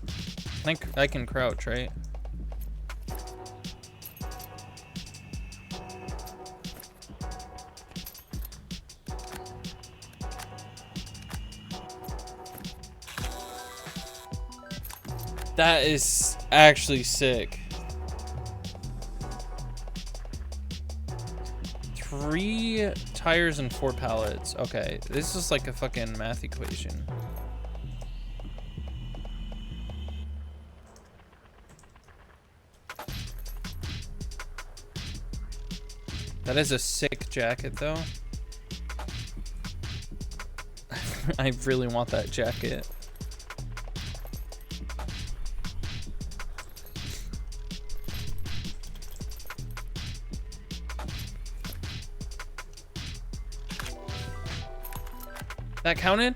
I think I can crouch, right? That is actually sick. 3 tires and 4 pallets. Okay, this is like a fucking math equation. That is a sick jacket, though. I really want that jacket. That counted?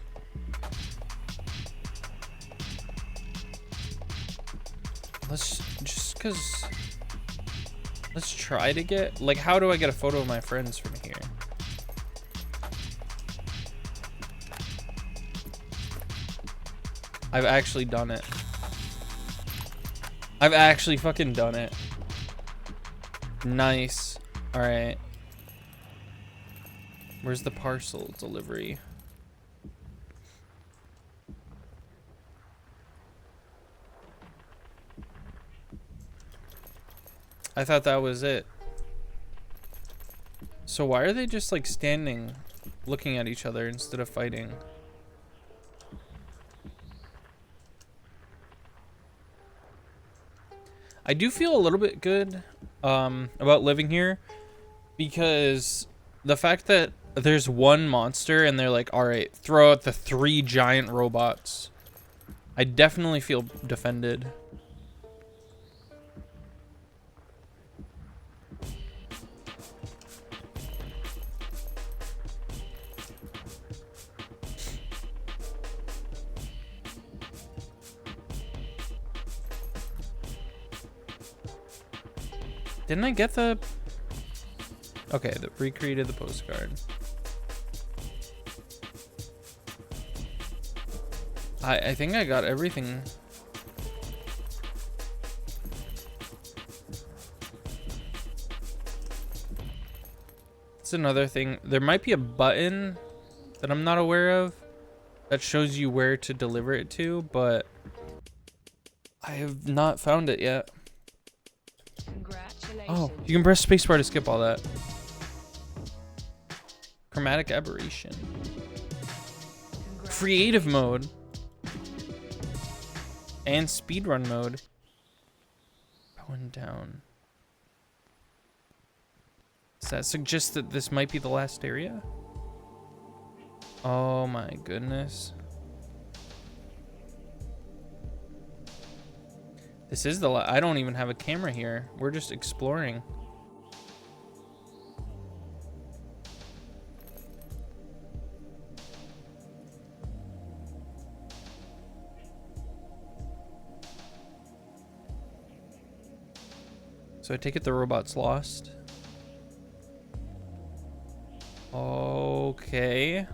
Let's try to get, like, how do I get a photo of my friends from here? I've actually done it. I've actually fucking done it. Nice. All right. Where's the parcel delivery? I thought that was it. So why are they just like standing, looking at each other instead of fighting? I do feel a little bit good about living here because the fact that there's one monster and they're like, all right, throw out the 3 giant robots. I definitely feel defended. Didn't I get the... Okay, the recreated the postcard. I think I got everything. It's another thing. There might be a button that I'm not aware of that shows you where to deliver it to, but I have not found it yet. Oh, you can press spacebar to skip all that. Chromatic aberration. Creative mode. And speedrun mode. Going down. Does that suggest that this might be the last area? Oh my goodness. This is the I don't even have a camera here. We're just exploring. So I take it the robot's lost. Okay.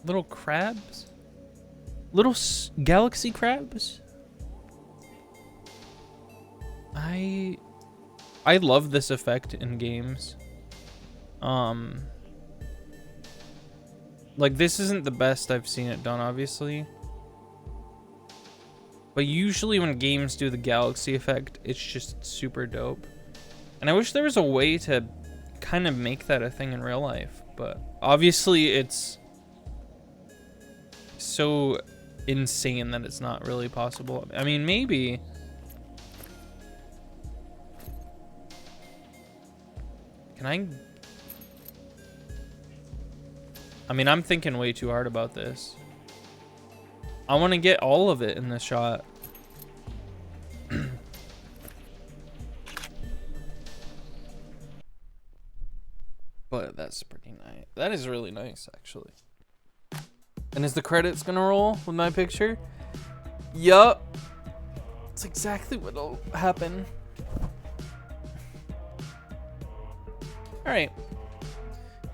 Little crabs? Little galaxy crabs? I love this effect in games. Like, this isn't the best I've seen it done, obviously. But usually when games do the galaxy effect, it's just super dope. And I wish there was a way to kind of make that a thing in real life. But obviously it's so insane that it's not really possible. I mean, maybe. Can I mean, I'm thinking way too hard about this. I want to get all of it in this shot. But that's pretty nice. That is really nice, actually. And is the credits gonna roll with my picture? Yup. That's exactly what'll happen. Alright.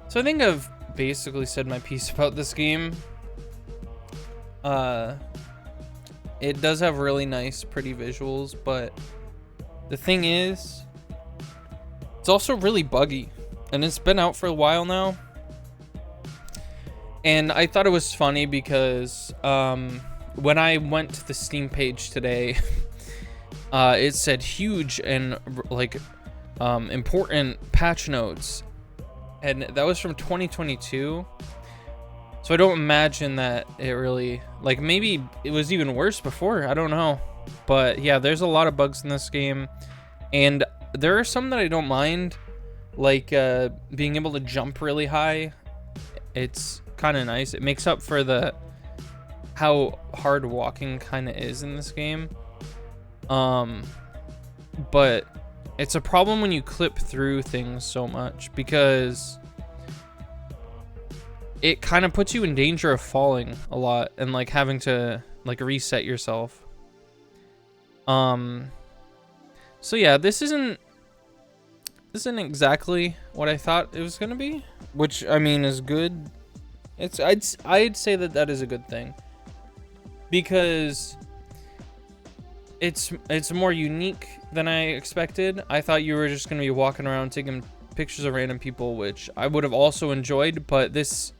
So I think I've basically said my piece about this game. It does have really nice, pretty visuals, but the thing is, it's also really buggy. And it's been out for a while now. And I thought it was funny because when I went to the Steam page today, it said huge and like important patch notes. And that was from 2022. So I don't imagine that it really, like, maybe it was even worse before. I don't know. But yeah, there's a lot of bugs in this game. And there are some that I don't mind, like being able to jump really high. It's kind of nice. It makes up for how hard walking kind of is in this game. But it's a problem when you clip through things so much, because it kind of puts you in danger of falling a lot and like having to like reset yourself. So yeah, this isn't exactly what I thought it was gonna be, which I mean is good. I'd say that is a good thing, because it's more unique than I expected. I thought you were just gonna be walking around taking pictures of random people, which I would have also enjoyed, but this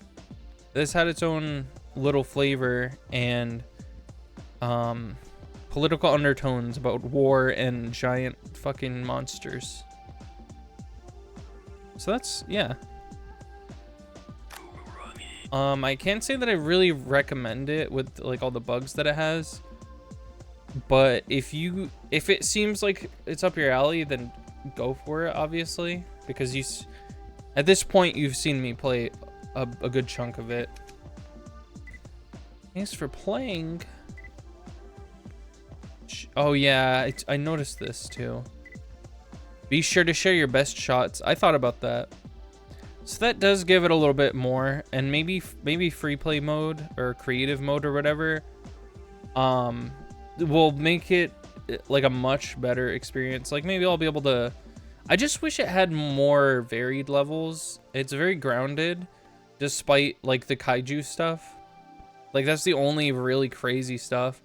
had its own little flavor and political undertones about war and giant fucking monsters. So that's, yeah. I can't say that I really recommend it with like all the bugs that it has, but if it seems like it's up your alley, then go for it, obviously, because at this point you've seen me play a good chunk of it. Thanks for playing. Oh yeah, I noticed this too. Be sure to share your best shots. I thought about that. So that does give it a little bit more, and maybe free play mode or creative mode or whatever will make it like a much better experience. Like maybe I'll be able to, I just wish it had more varied levels. It's very grounded despite like the kaiju stuff. Like that's the only really crazy stuff.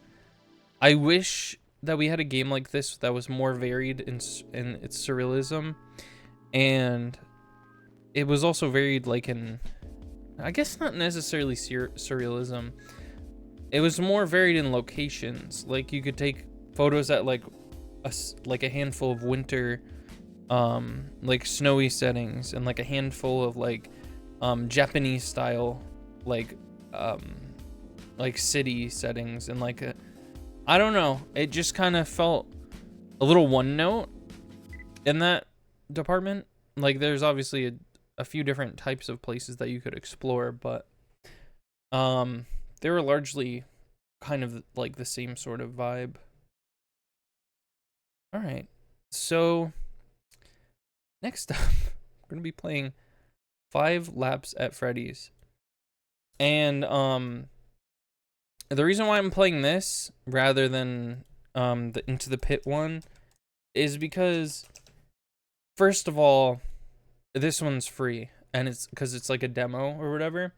I wish that we had a game like this that was more varied in its surrealism, and it was also varied like in, I guess not necessarily surrealism. It was more varied in locations. Like you could take photos at like a handful of winter, like snowy settings, and like a handful of like Japanese style like city settings, and like I don't know, it just kind of felt a little one note in that department. Like there's obviously a few different types of places that you could explore, but they were largely kind of like the same sort of vibe. All right, so next up we're gonna be playing 5 Laps at Freddy's, and the reason why I'm playing this rather than the Into the Pit one is because, first of all, this one's free, and it's because it's like a demo or whatever.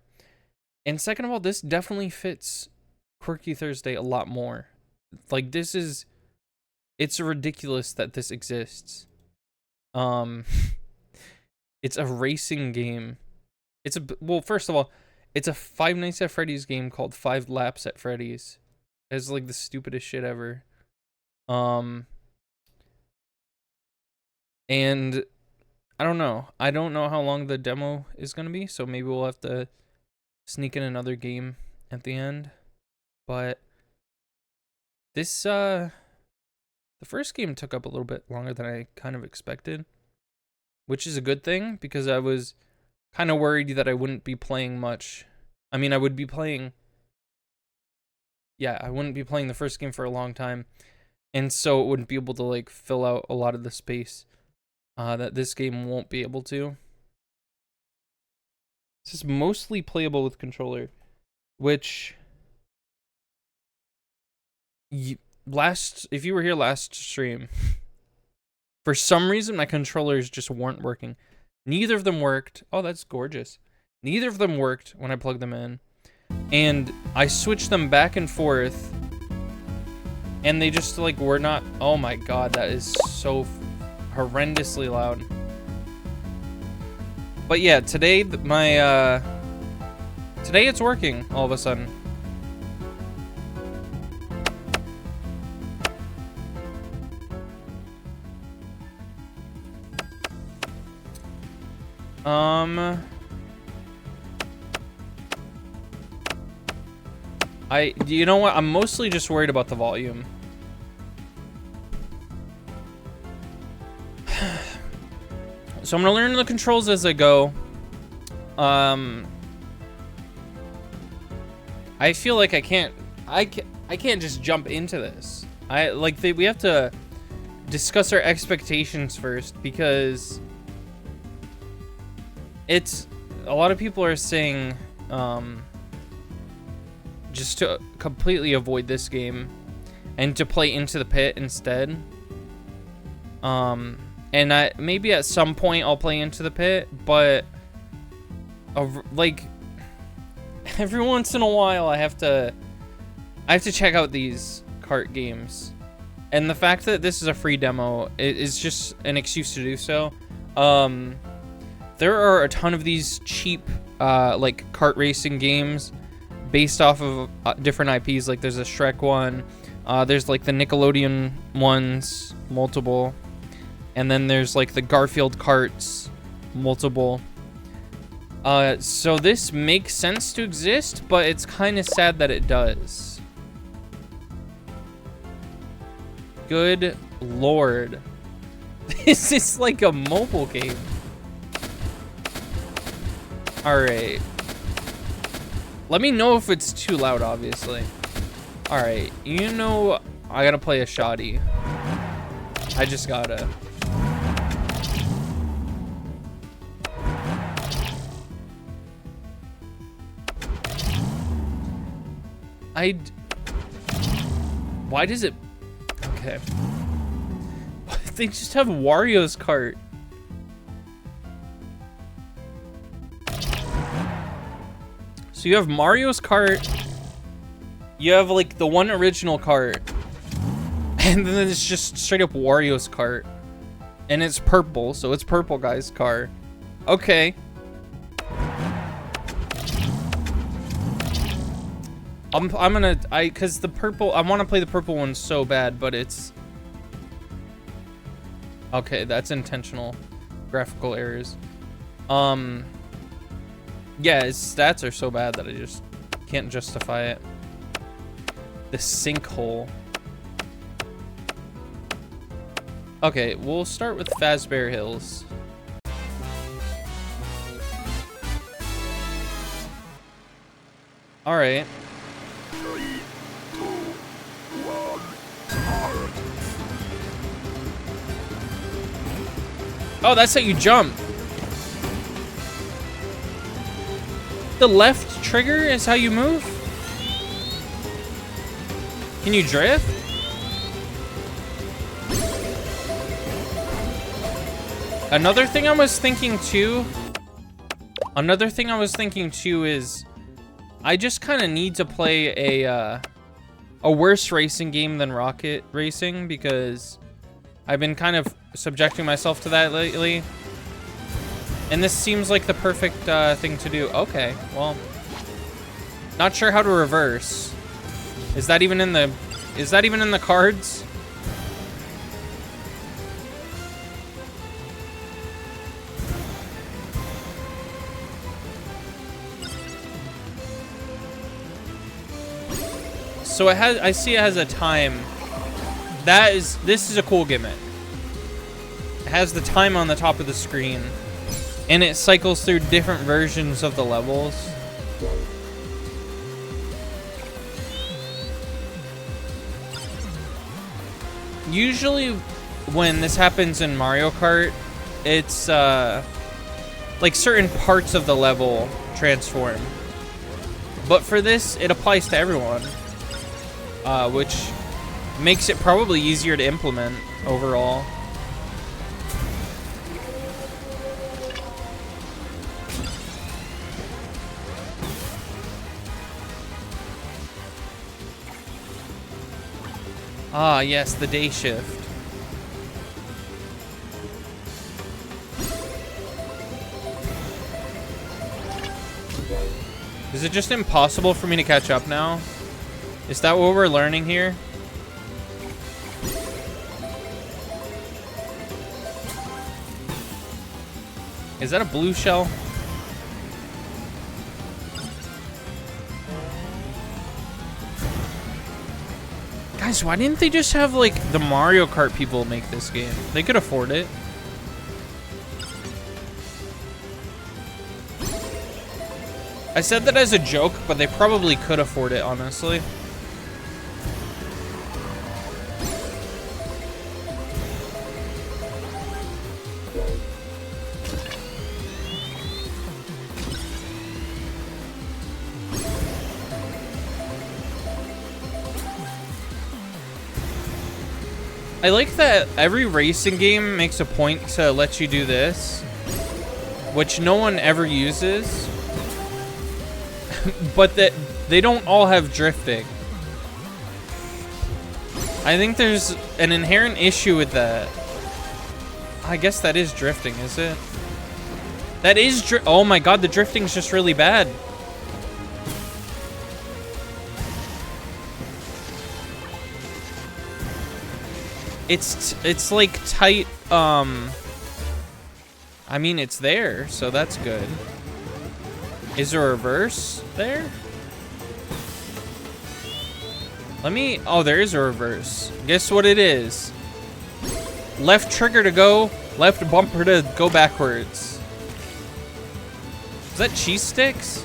And second of all, this definitely fits Quirky Thursday a lot more. Like it's ridiculous that this exists. It's a racing game. Well, first of all, it's a Five Nights at Freddy's game called 5 Laps at Freddy's. It's like the stupidest shit ever. And I don't know how long the demo is gonna be, so maybe we'll have to sneak in another game at the end. But this the first game took up a little bit longer than I kind of expected, which is a good thing, because I was kind of worried that I wouldn't be playing much. I mean, I wouldn't be playing the first game for a long time, and so it wouldn't be able to like fill out a lot of the space that this game won't be able to. This is mostly playable with controller, which if you were here last stream, for some reason my controllers just weren't working. Neither of them worked. Oh, that's gorgeous. Neither of them worked when I plugged them in, and I switched them back and forth, and they just like were not. Oh my god, that is so horrendously loud. But yeah, today today it's working all of a sudden. You know what? I'm mostly just worried about the volume. So I'm gonna learn the controls as I go. I feel like I can't just jump into this. We have to discuss our expectations first, because it's a lot of people are saying just to completely avoid this game and to play Into the Pit instead. And maybe at some point I'll play Into the Pit, but like every once in a while I have to check out these kart games. And the fact that this is a free demo is just an excuse to do so. There are a ton of these cheap like kart racing games based off of different IPs. Like there's a Shrek one, there's like the Nickelodeon ones, multiple, and then there's like the Garfield karts, multiple. So this makes sense to exist, but it's kind of sad that it does. Good lord. This is like a mobile game. Alright. Let me know if it's too loud, obviously. Alright, you know I gotta play a shoddy. I just gotta. Why does it... Okay. They just have Wario's cart. So you have Mario's cart. You have like the one original cart. And then it's just straight up Wario's cart. And it's purple, so it's purple guy's car. Okay. Cause the purple, I want to play the purple one so bad, but it's... Okay, that's intentional. Graphical errors. Yeah, his stats are so bad that I just can't justify it. The sinkhole. Okay, we'll start with Fazbear Hills. Alright. Oh, that's how you jump. The left trigger is how you move? Can you drift? Another thing I was thinking too is I just kind of need to play a worse racing game than Rocket Racing, because I've been kind of subjecting myself to that lately. And this seems like the perfect thing to do. Okay, well, not sure how to reverse. Is that even in the cards? So I see it has a time. This is a cool gimmick. It has the time on the top of the screen, and it cycles through different versions of the levels. Usually when this happens in Mario Kart, it's like certain parts of the level transform. But for this, it applies to everyone, which makes it probably easier to implement overall. Ah, yes, the day shift. Is it just impossible for me to catch up now? Is that what we're learning here? Is that a blue shell? Guys, why didn't they just have like the Mario Kart people make this game? They could afford it. I said that as a joke, but they probably could afford it, honestly. I like that every racing game makes a point to let you do this, which no one ever uses, but that they don't all have drifting. I think there's an inherent issue with that. I guess that is drifting, is it? That is oh my god, the drifting's just really bad. It's like tight, I mean, it's there, so that's good. Is there a reverse there? Oh, there is a reverse. Guess what it is? Left trigger to go, left bumper to go backwards. Is that cheese sticks?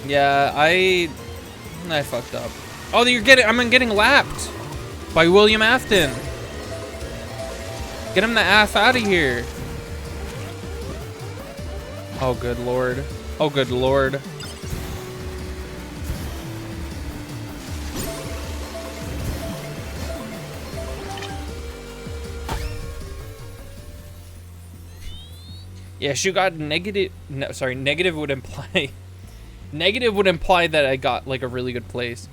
Yeah, I fucked up. Oh, I'm getting lapped by William Afton. Get him the F out of here. Oh, good lord. Oh, good lord. Yeah, she got negative. No, sorry, negative would imply. Negative would imply that I got like a really good place.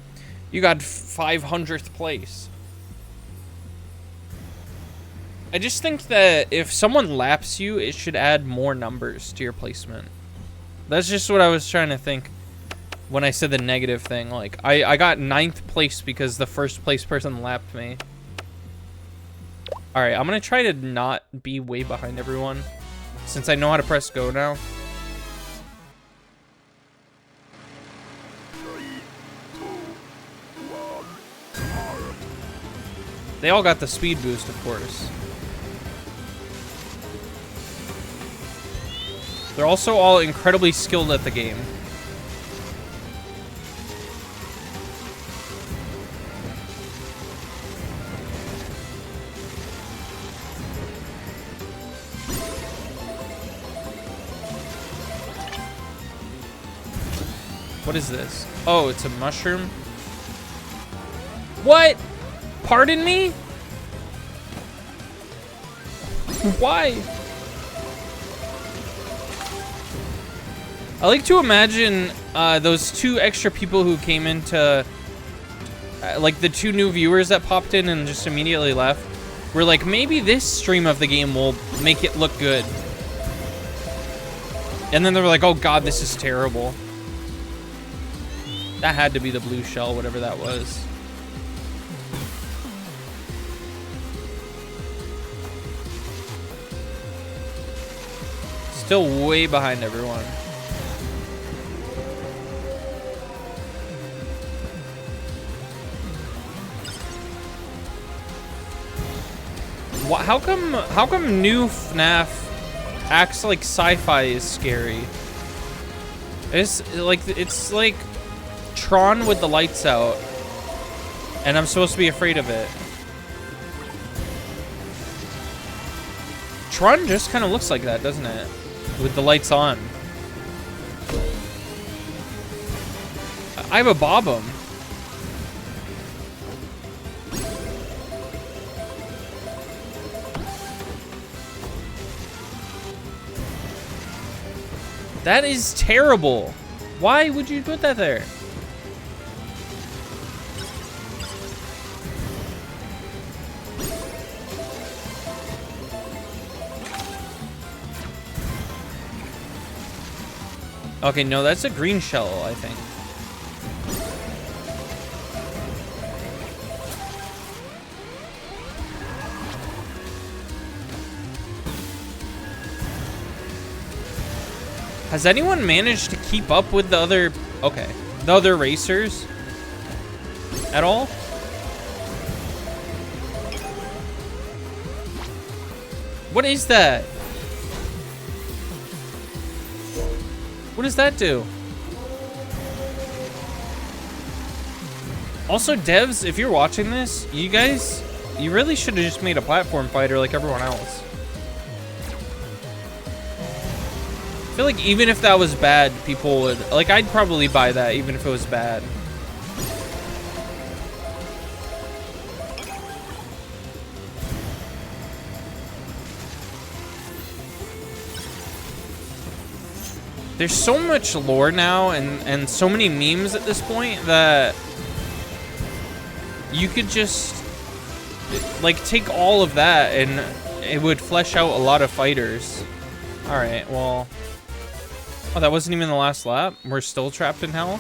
You got 500th place. I just think that if someone laps you, it should add more numbers to your placement. That's just what I was trying to think when I said the negative thing. Like, I got 9th place because the first place person lapped me. Alright, I'm gonna try to not be way behind everyone, since I know how to press go now. They all got the speed boost, of course. They're also all incredibly skilled at the game. What is this? Oh, it's a mushroom. What? Pardon me? Why? I like to imagine those 2 extra people who came into, like the 2 new viewers that popped in and just immediately left, were like, maybe this stream of the game will make it look good. And then they were like, oh god, this is terrible. That had to be the blue shell, whatever that was. Still way behind everyone. How come new FNAF acts like sci-fi is scary? It's like Tron with the lights out, and I'm supposed to be afraid of it. Tron just kind of looks like that, doesn't it? With the lights on. I have a Bob-'em. That is terrible. Why would you put that there? Okay, no, that's a green shell, I think. Has anyone managed to keep up with the other... Okay. The other racers? At all? What is that? What does that do? Also, devs, if you're watching this, you guys, you really should have just made a platform fighter like everyone else. I feel like even if that was bad, people would, like, I'd probably buy that even if it was bad. There's so much lore now and so many memes at this point that you could just like take all of that and it would flesh out a lot of fighters. All right, well, oh, that wasn't even the last lap. We're still trapped in hell.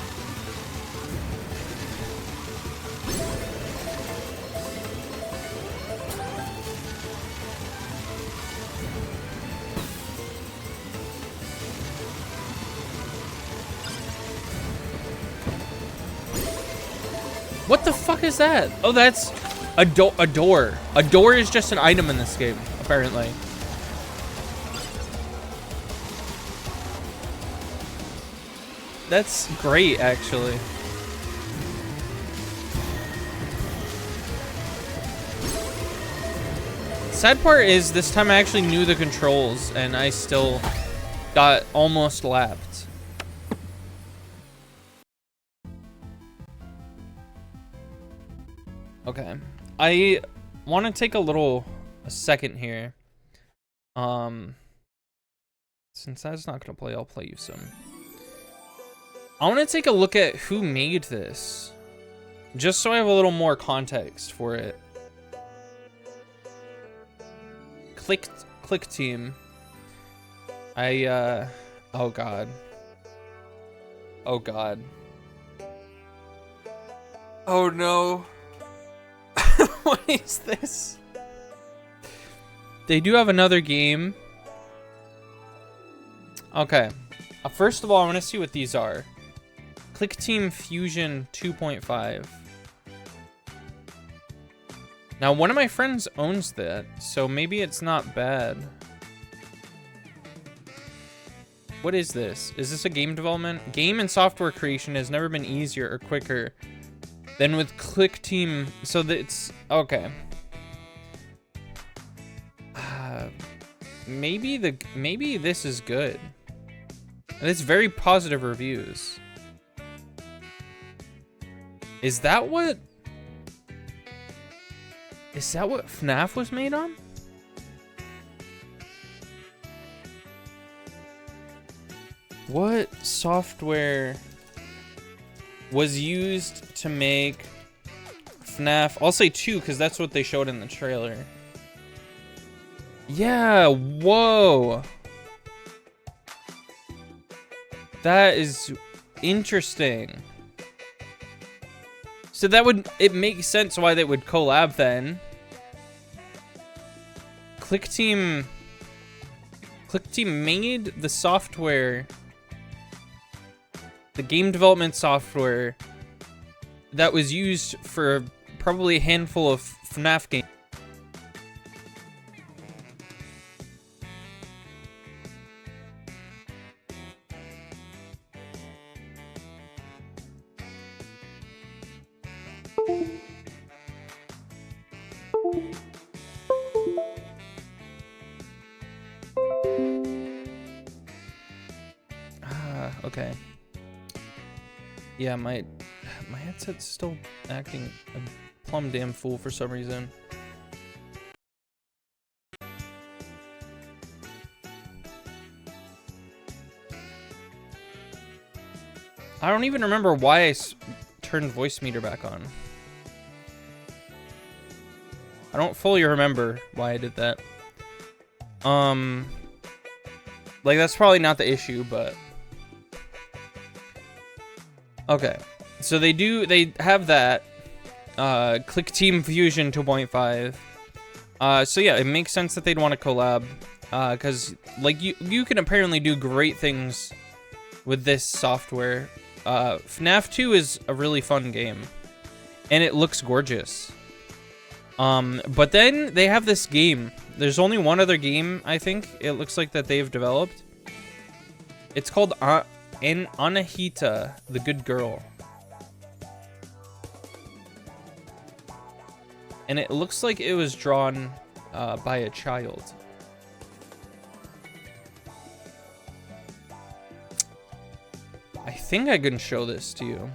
What the fuck is that? Oh, that's a door. A door is just an item in this game, apparently. That's great, actually. Sad part is this time I actually knew the controls and I still got almost lapped. Okay, I want to take a second here. Since that's not gonna play, I'll play you some. I want to take a look at who made this, just so I have a little more context for it. Click team. Oh god. Oh god. Oh no. What is this? They do have another game. Okay. First of all, I want to see what these are. Click Team Fusion 2.5. Now, one of my friends owns that, so maybe it's not bad. What is this? Is this a game development? Game and software creation has never been easier or quicker than with Click Team. So it's okay. Maybe this is good. It's very positive reviews. Is that what FNAF was made on? What software was used to make FNAF? I'll say 2 because that's what they showed in the trailer. Yeah, whoa. That is interesting. So it makes sense why they would collab then. Click Team made the software, the game development software that was used for probably a handful of FNAF games. Okay. Yeah, my headset's still acting a plumb damn fool for some reason. I don't even remember why I turned voice meter back on. I don't fully remember why I did that. Like, that's probably not the issue, but okay. So they have that Click Team Fusion 2.5. So yeah, it makes sense that they'd want to collab, because like you can apparently do great things with this software. FNAF 2 is a really fun game, and it looks gorgeous. But then they have this game. There's only one other game, I think, it looks like that they've developed. It's called Anahita, the Good Girl. And it looks like it was drawn by a child. I think I can show this to you.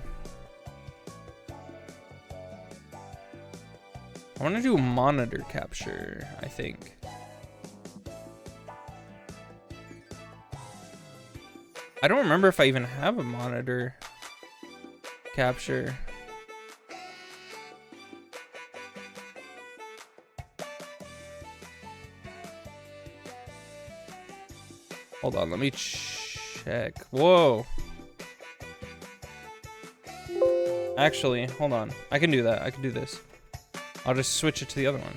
I want to do monitor capture, I think. I don't remember if I even have a monitor capture. Hold on, let me check. Whoa. Actually, hold on. I can do that. I can do this. I'll just switch it to the other one.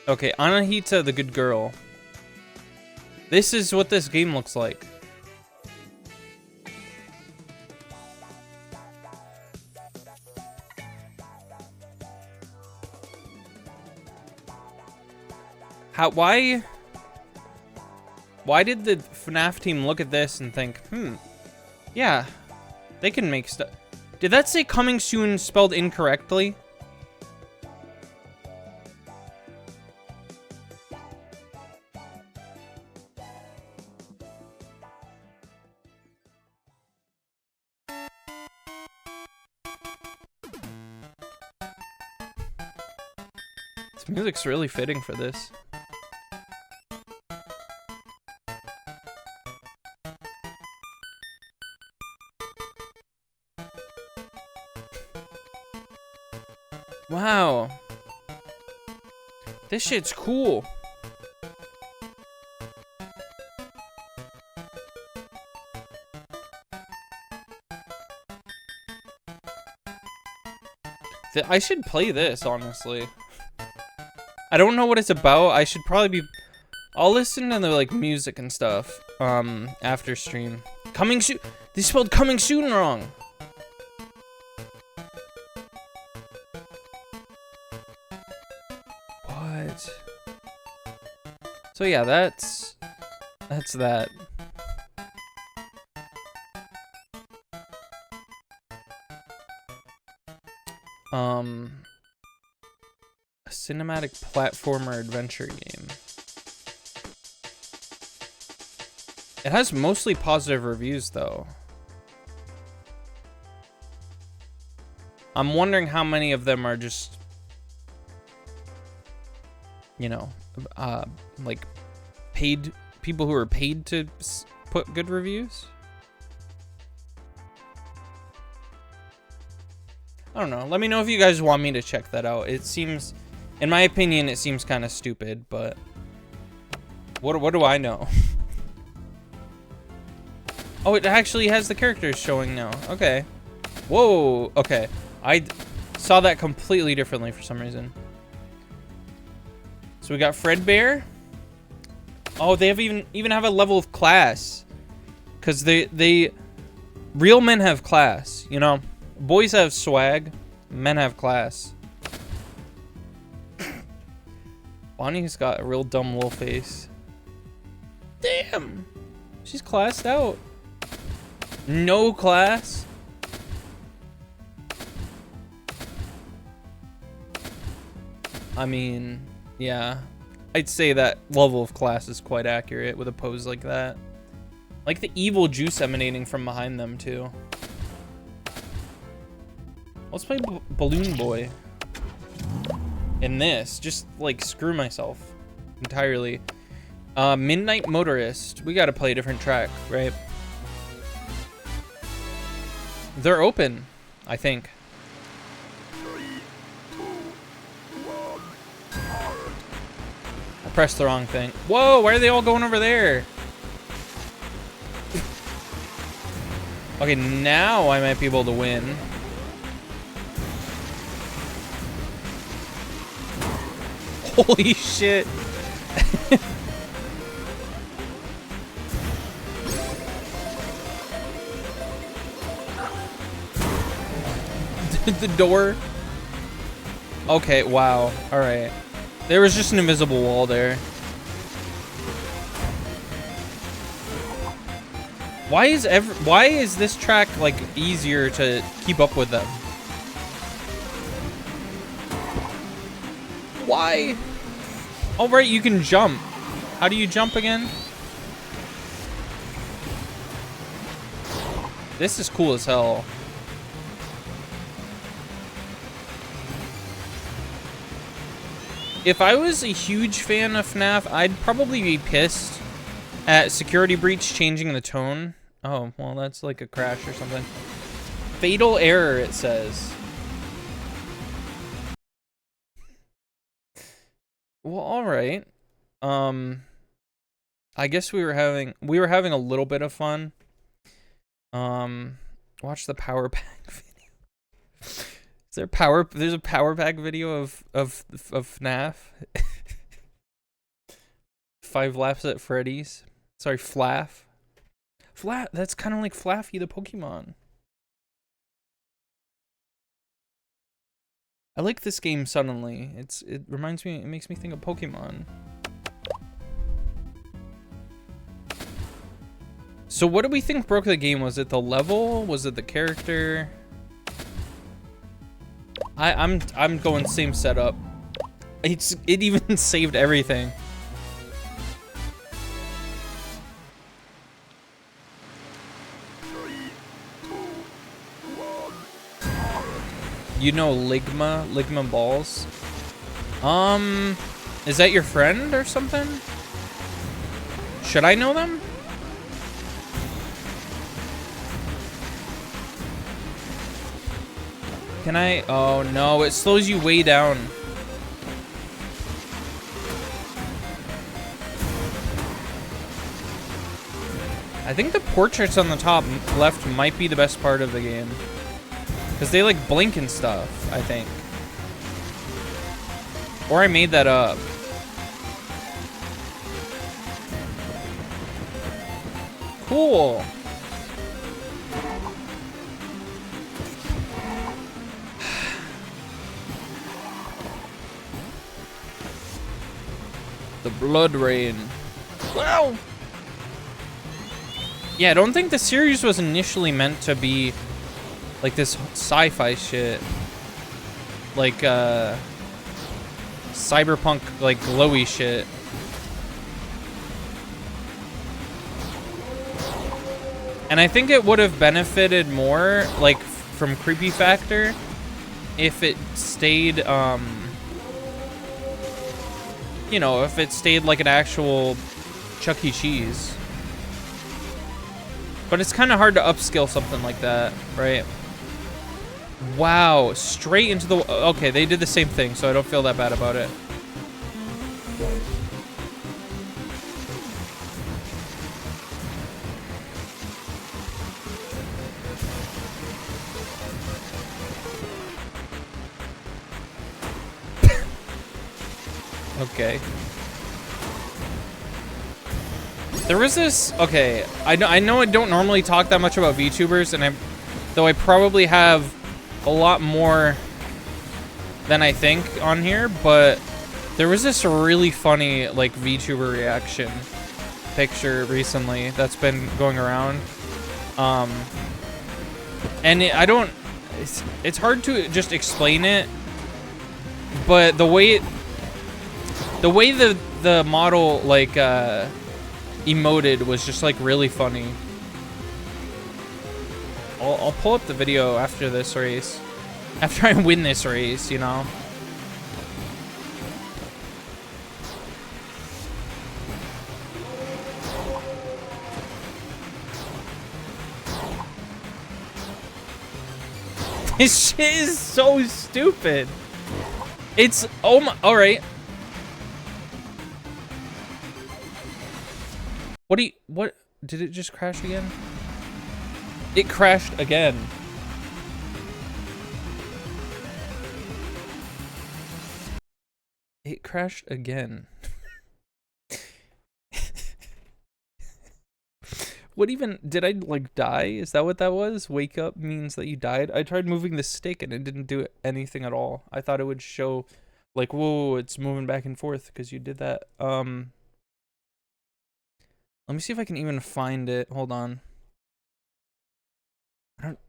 Okay, Anahita, the Good Girl. This is what this game looks like. Why did the FNAF team look at this and think, yeah, they can make stuff. Did that say coming soon spelled incorrectly? This music's really fitting for this. Wow. This shit's cool. I should play this, honestly. I don't know what it's about. I should probably be... I'll listen to the, like, music and stuff, after stream. Coming soon... They spelled coming soon wrong. What? So yeah, that's that. A cinematic platformer adventure game. It has mostly positive reviews, though. I'm wondering how many of them are just, you know, like paid people who are paid to put good reviews. I don't know. Let me know if you guys want me to check that out. It seems, in my opinion, it seems kind of stupid, but what do I know? Oh, it actually has the characters showing now. Okay. Whoa. Okay. I saw that completely differently for some reason. So we got Fredbear. Oh, they have even have a level of class. Cause they real men have class, you know? Boys have swag, men have class. Bonnie's got a real dumb little face. Damn. She's classed out. No class. I mean, yeah. I'd say that level of class is quite accurate with a pose like that. Like the evil juice emanating from behind them, too. Let's play Balloon Boy. In this, just like screw myself entirely. Midnight Motorist. We gotta play a different track, right? They're open, I think.
3, 2, 1.
I pressed the wrong thing. Whoa, why are they all going over there? Okay, now I might be able to win. Holy shit. The door. Okay, wow. Alright. There was just an invisible wall there. Why is this track like easier to keep up with them? Why? Oh right, you can jump. How do you jump again? This is cool as hell. If I was a huge fan of FNAF, I'd probably be pissed at Security Breach changing the tone. Oh, well, that's like a crash or something. Fatal error, it says. Well, all right. I guess we were having a little bit of fun. Watch the power pack video. There's a power pack video of FNAF. 5 laps at Freddy's. Sorry, Flaff. That's kind of like Flaffy the Pokemon. I like this game suddenly. It reminds me, it makes me think of Pokemon. So what do we think broke the game? Was it the level? Was it the character? I'm going same setup. It even saved everything. You know Ligma balls? Is that your friend or something? Should I know them? Can I? Oh no, it slows you way down. I think the portraits on the top left might be the best part of the game. Because they like blink and stuff, I think. Or I made that up. Cool. The blood rain. Wow. Yeah, I don't think the series was initially meant to be like this sci-fi shit. Like, cyberpunk, like, glowy shit. And I think it would have benefited more, like, from creepy factor if it stayed, you know, if it stayed like an actual Chuck E. Cheese. But it's kind of hard to upskill something like that, right? Wow, straight into the... Okay, they did the same thing, so I don't feel that bad about it. Okay. There was this... Okay, I know I don't normally talk that much about VTubers, and though I probably have a lot more than I think on here, but there was this really funny, like, VTuber reaction picture recently that's been going around. And it's hard to just explain it, but the way the model, like, emoted was just, like, really funny. I'll pull up the video after this race. After I win this race, you know? This shit is so stupid. It's... Oh my... Alright. What? Did it just crash again? It crashed again. It crashed again. What even, did I like die? Is that what that was? Wake up means that you died? I tried moving the stick and it didn't do anything at all. I thought it would show like, whoa, it's moving back and forth because you did that. Let me see if I can even find it. Hold on.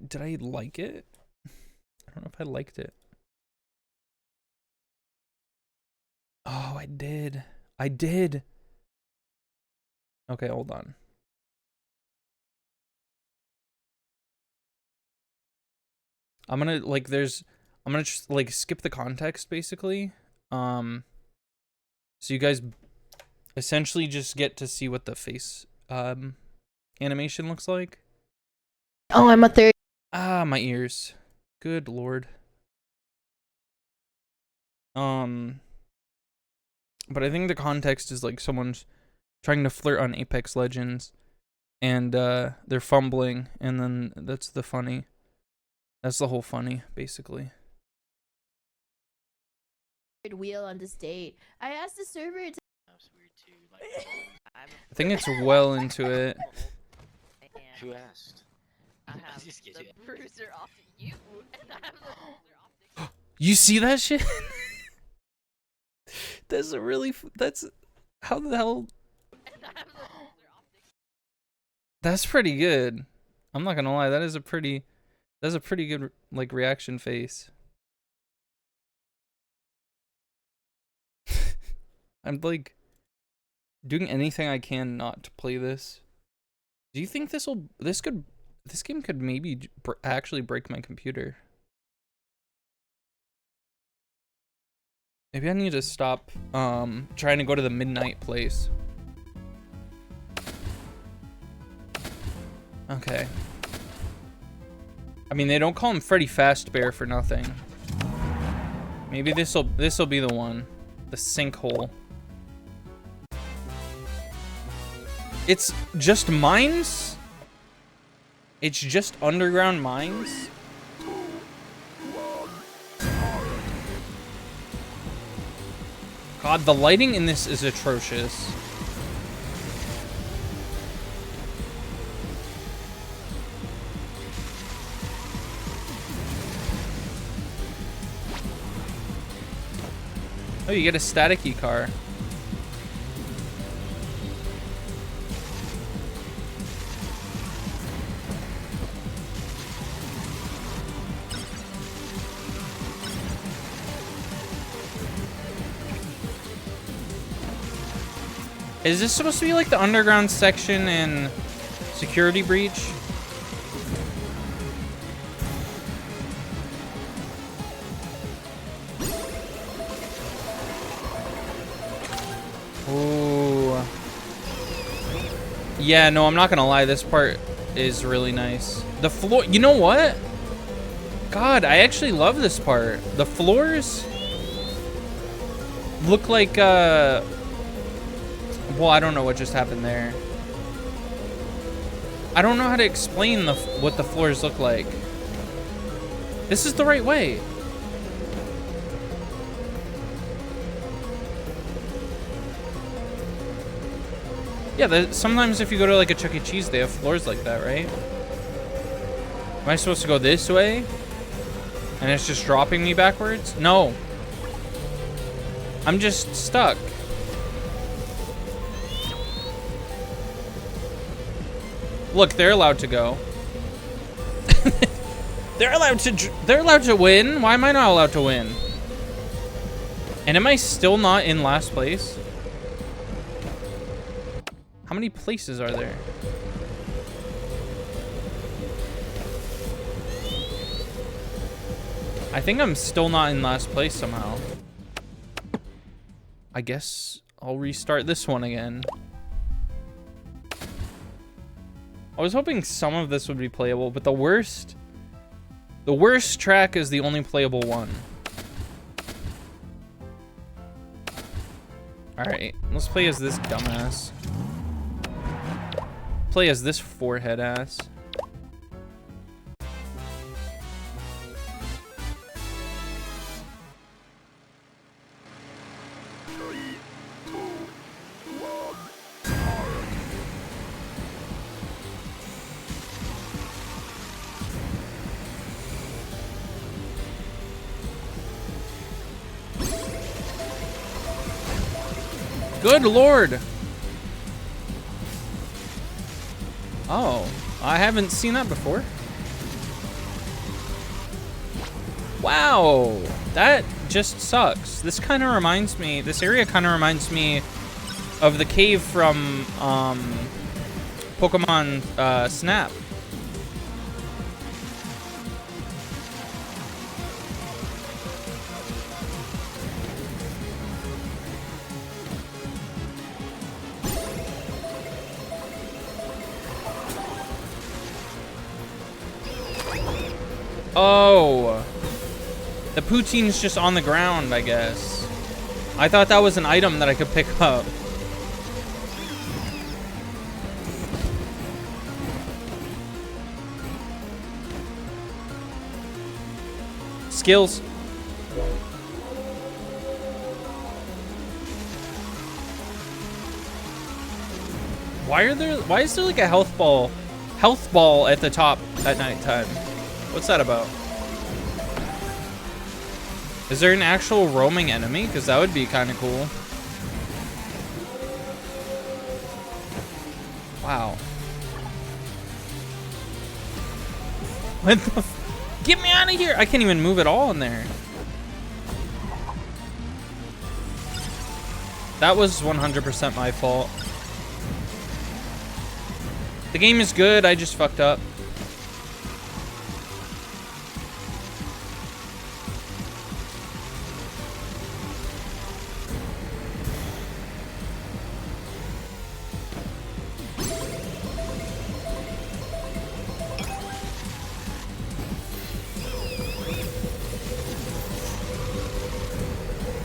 Did I like it? I don't know if I liked it. Oh, I did. I did. Okay, hold on. I'm gonna just like skip the context basically. So you guys essentially just get to see what the face animation looks like.
Oh, I'm a third.
Ah, my ears. Good lord. But I think the context is like someone's trying to flirt on Apex Legends and they're fumbling, and then that's the funny. That's the whole funny, basically.
Wheel on this date. I asked the server to.
I think it's well into it.
Who asked?
I have the bruiser off you, and I have the bruiser off
You see that shit? That's a really. That's how the hell. That's pretty good. I'm not gonna lie. That is a pretty. That's a pretty good like reaction face. I'm like doing anything I can not to play this. Do you think this game could maybe actually break my computer? Maybe I need to stop trying to go to the midnight place. Okay. I mean, they don't call him Freddy Fazbear for nothing. Maybe this'll be the one. The sinkhole. It's just mines? It's just underground mines? God, the lighting in this is atrocious. Oh, you get a staticky car. Is this supposed to be like the underground section in Security Breach? Ooh. Yeah, no, I'm not gonna lie. This part is really nice. The floor, you know what? God, I actually love this part. The floors look like, well, I don't know what just happened there. I don't know how to explain what the floors look like. This is the right way. Yeah, sometimes if you go to like a Chuck E. Cheese, they have floors like that, right? Am I supposed to go this way? And it's just dropping me backwards? No. I'm just stuck. Look, they're allowed to go. They're allowed to win. Why am I not allowed to win? And am I still not in last place? How many places are there? I think I'm still not in last place somehow. I guess I'll restart this one again. I was hoping some of this would be playable, but the worst track is the only playable one. Alright, let's play as this dumbass. Play as this forehead ass. Good lord. Oh, I haven't seen that before. Wow, that just sucks. This kind of reminds me, this area kind of reminds me of the cave from Pokemon Snap. Oh, the poutine's just on the ground, I guess. I thought that was an item that I could pick up. Skills. Why is there like a health ball at the top at nighttime? What's that about? Is there an actual roaming enemy? Because that would be kind of cool. Wow. What the get me out of here! I can't even move at all in there. That was 100% my fault. The game is good, I just fucked up.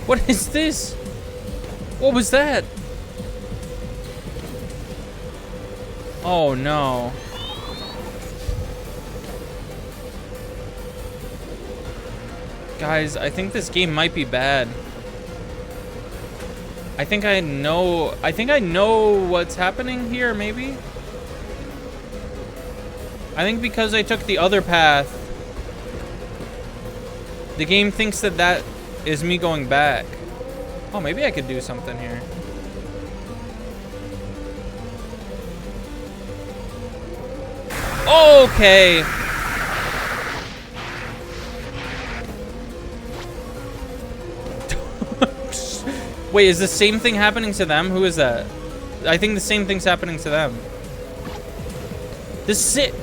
What is this? What was that? Oh no. Guys, I think this game might be bad. I think I know what's happening here, maybe? I think because I took the other path, the game thinks that that is me going back. Oh, maybe I could do something here. Okay. Wait, is the same thing happening to them? Who is that? I think the same thing's happening to them. This is it.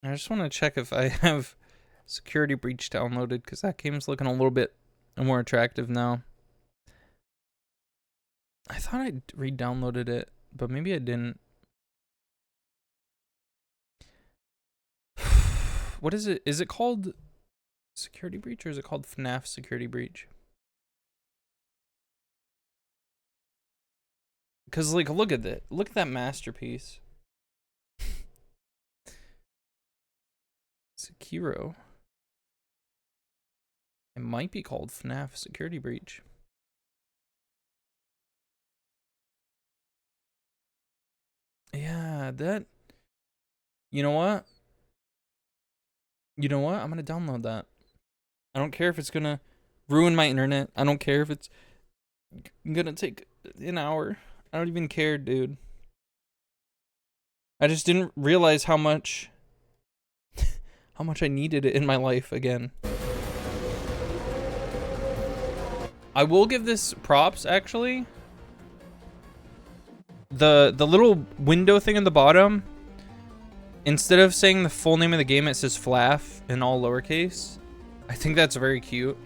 I just want to check if I have Security Breach downloaded, because that game's looking a little bit more attractive now. I thought I re-downloaded it, but maybe I didn't. What is it? Is it called Security Breach, or is it called FNAF Security Breach? Because, like, look at that. Look at that masterpiece. Sekiro. It might be called FNAF Security Breach. Yeah, that... You know what? You know what? I'm gonna download that. I don't care if it's gonna ruin my internet. I don't care if it's gonna take an hour. I don't even care, dude. I just didn't realize how much I needed it in my life again. I will give this props, actually. The little window thing at the bottom, instead of saying the full name of the game, it says FLAF in all lowercase. I think that's very cute.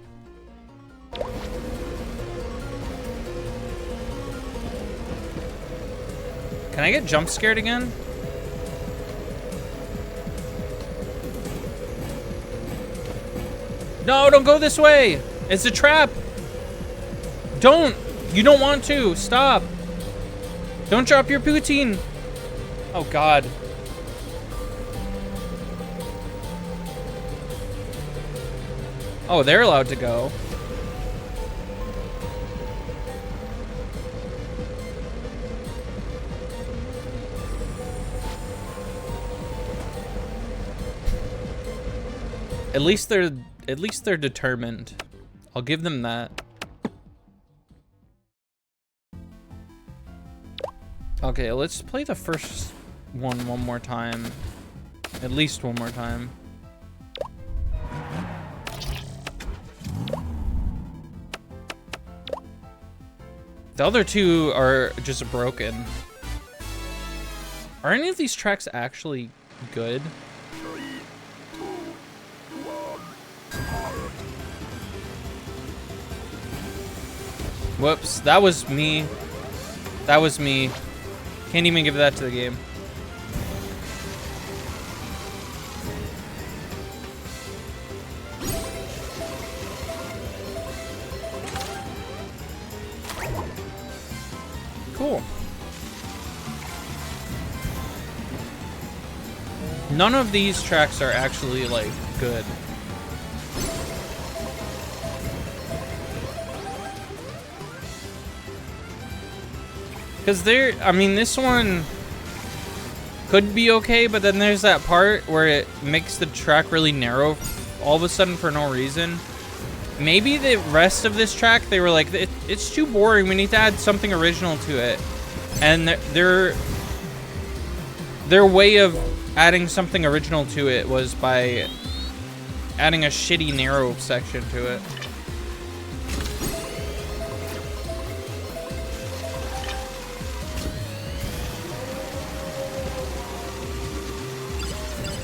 Can I get jump scared again? No, don't go this way. It's a trap. Don't. You don't want to. Stop. Don't drop your poutine. Oh, God. Oh, they're allowed to go. At least they're determined. I'll give them that. Okay, let's play the first one more time. At least one more time. The other two are just broken. Are any of these tracks actually good?
3, 2, 1,
Whoops, that was me. That was me. Can't even give that to the game. Cool. None of these tracks are actually, like, good. Because I mean, this one could be okay, but then there's that part where it makes the track really narrow all of a sudden for no reason. Maybe the rest of this track, they were like, it's too boring, we need to add something original to it. And their way of adding something original to it was by adding a shitty narrow section to it.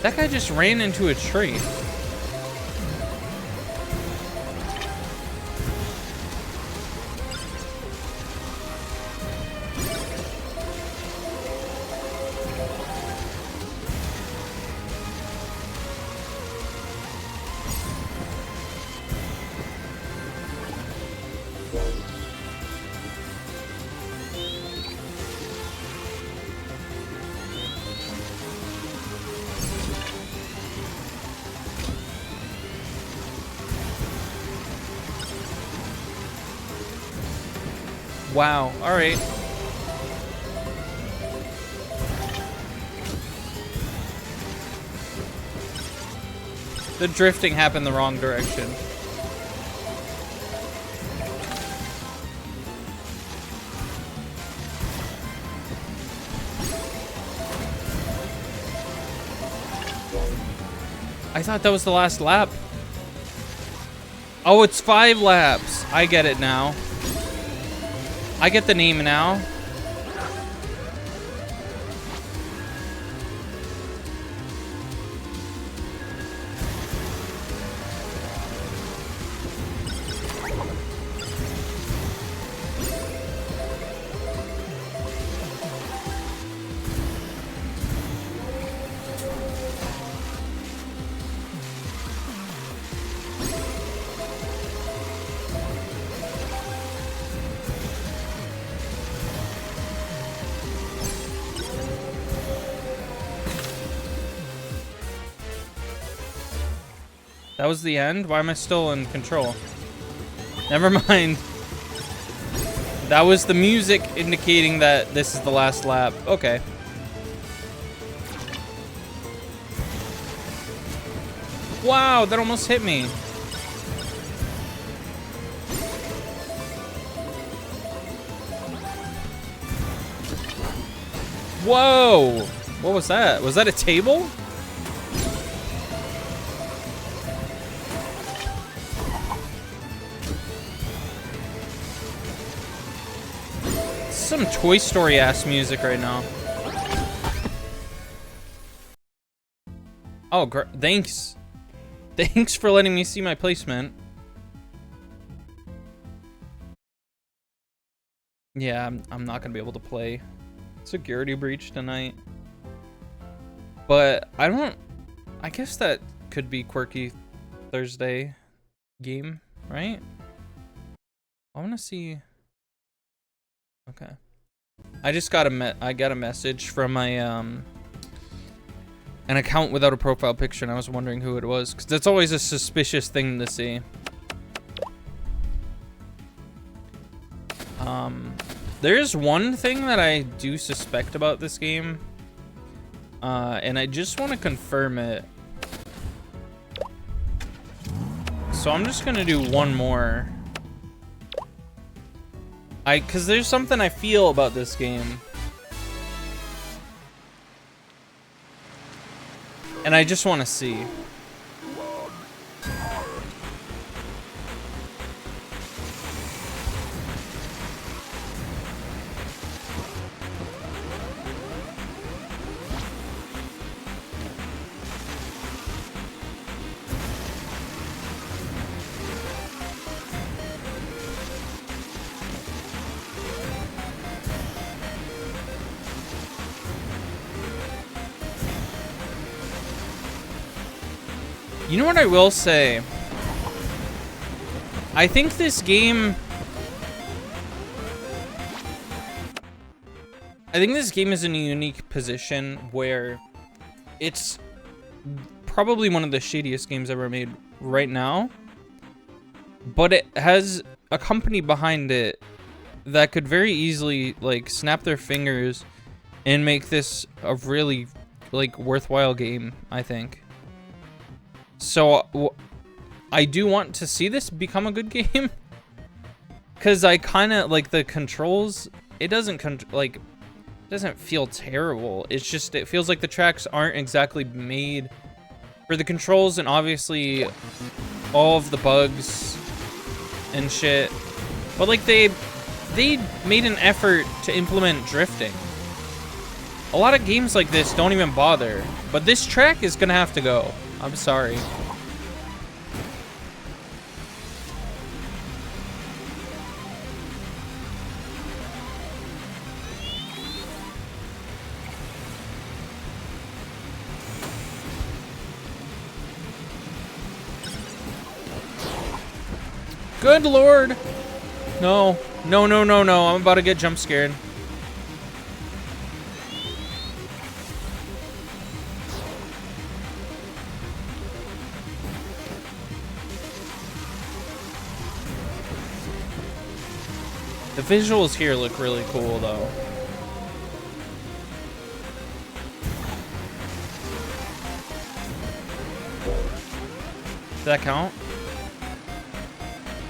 That guy just ran into a tree. Wow, alright. The drifting happened the wrong direction. I thought that was the last lap. Oh, it's 5 laps. I get it now. I get the name now. That was the end? Why am I still in control? Never mind. That was the music indicating that this is the last lap. Okay. Wow, that almost hit me. Whoa! What was that? Was that a table? Some Toy Story ass music right now. Oh, thanks. Thanks for letting me see my placement. Yeah, I'm not gonna be able to play Security Breach tonight. But I guess that could be Quirky Thursday game, right? I wanna see. Okay. I just got a message from my an account without a profile picture, and I was wondering who it was, because that's always a suspicious thing to see. There is one thing that I do suspect about this game, and I just want to confirm it. So I'm just gonna do one more. Cause there's something I feel about this game. And I just want to see. You know what I will say? I think this game... is in a unique position where it's probably one of the shadiest games ever made right now. But it has a company behind it that could very easily, like, snap their fingers and make this a really, like, worthwhile game, I think. So, I do want to see this become a good game. Because I kind of, like, the controls, it doesn't feel terrible. It's just, it feels like the tracks aren't exactly made for the controls, and obviously all of the bugs and shit. But, like, they made an effort to implement drifting. A lot of games like this don't even bother. But this track is gonna have to go. I'm sorry. Good lord. No. No, no, no, no. I'm about to get jump scared. The visuals here look really cool, though. Did that count?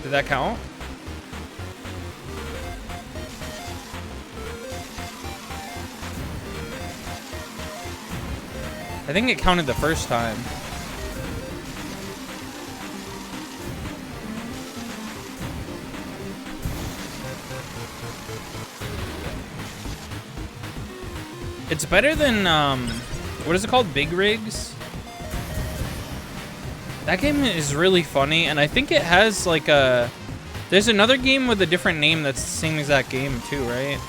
Did that count? I think it counted the first time. It's better than, what is it called? Big Rigs? That game is really funny, and I think it has, like, a... There's another game with a different name that's the same exact game, too, right?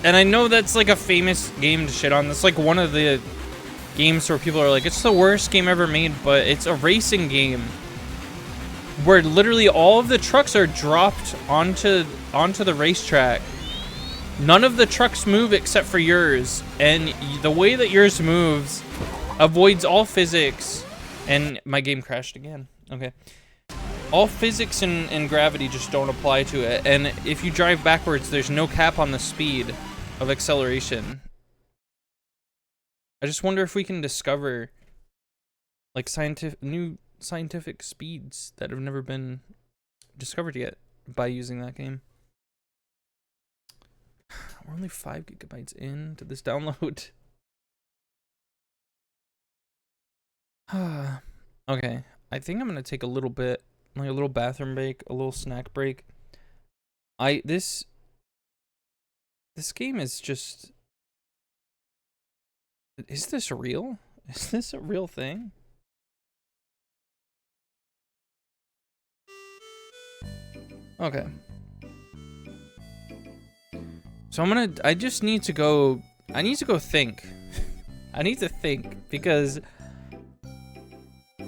And I know that's, like, a famous game to shit on. That's, like, one of the games where people are like, it's the worst game ever made, but it's a racing game where literally all of the trucks are dropped onto the racetrack. None of the trucks move except for yours, and the way that yours moves avoids all physics. And my game crashed again. Okay. All physics and gravity just don't apply to it, and if you drive backwards, there's no cap on the speed of acceleration. I just wonder if we can discover, like, new scientific speeds that have never been discovered yet by using that game. We're only 5 gigabytes into this download. Okay, I think I'm gonna take a little bit, like a little bathroom break, a little snack break. This game is just... Is this real? Is this a real thing? Okay. So I just need to go, I need to go think. I need to think, because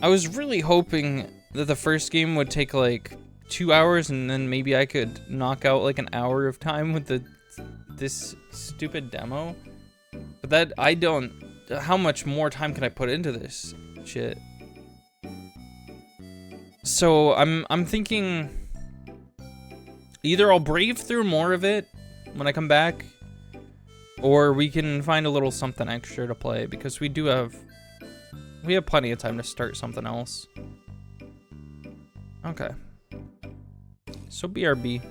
I was really hoping that the first game would take like 2 hours, and then maybe I could knock out like an hour of time with this stupid demo. But that, I don't, how much more time can I put into this shit? So I'm thinking either I'll brave through more of it when I come back, Or we can find a little something extra to play because we have plenty of time to start something else. Okay. So BRB.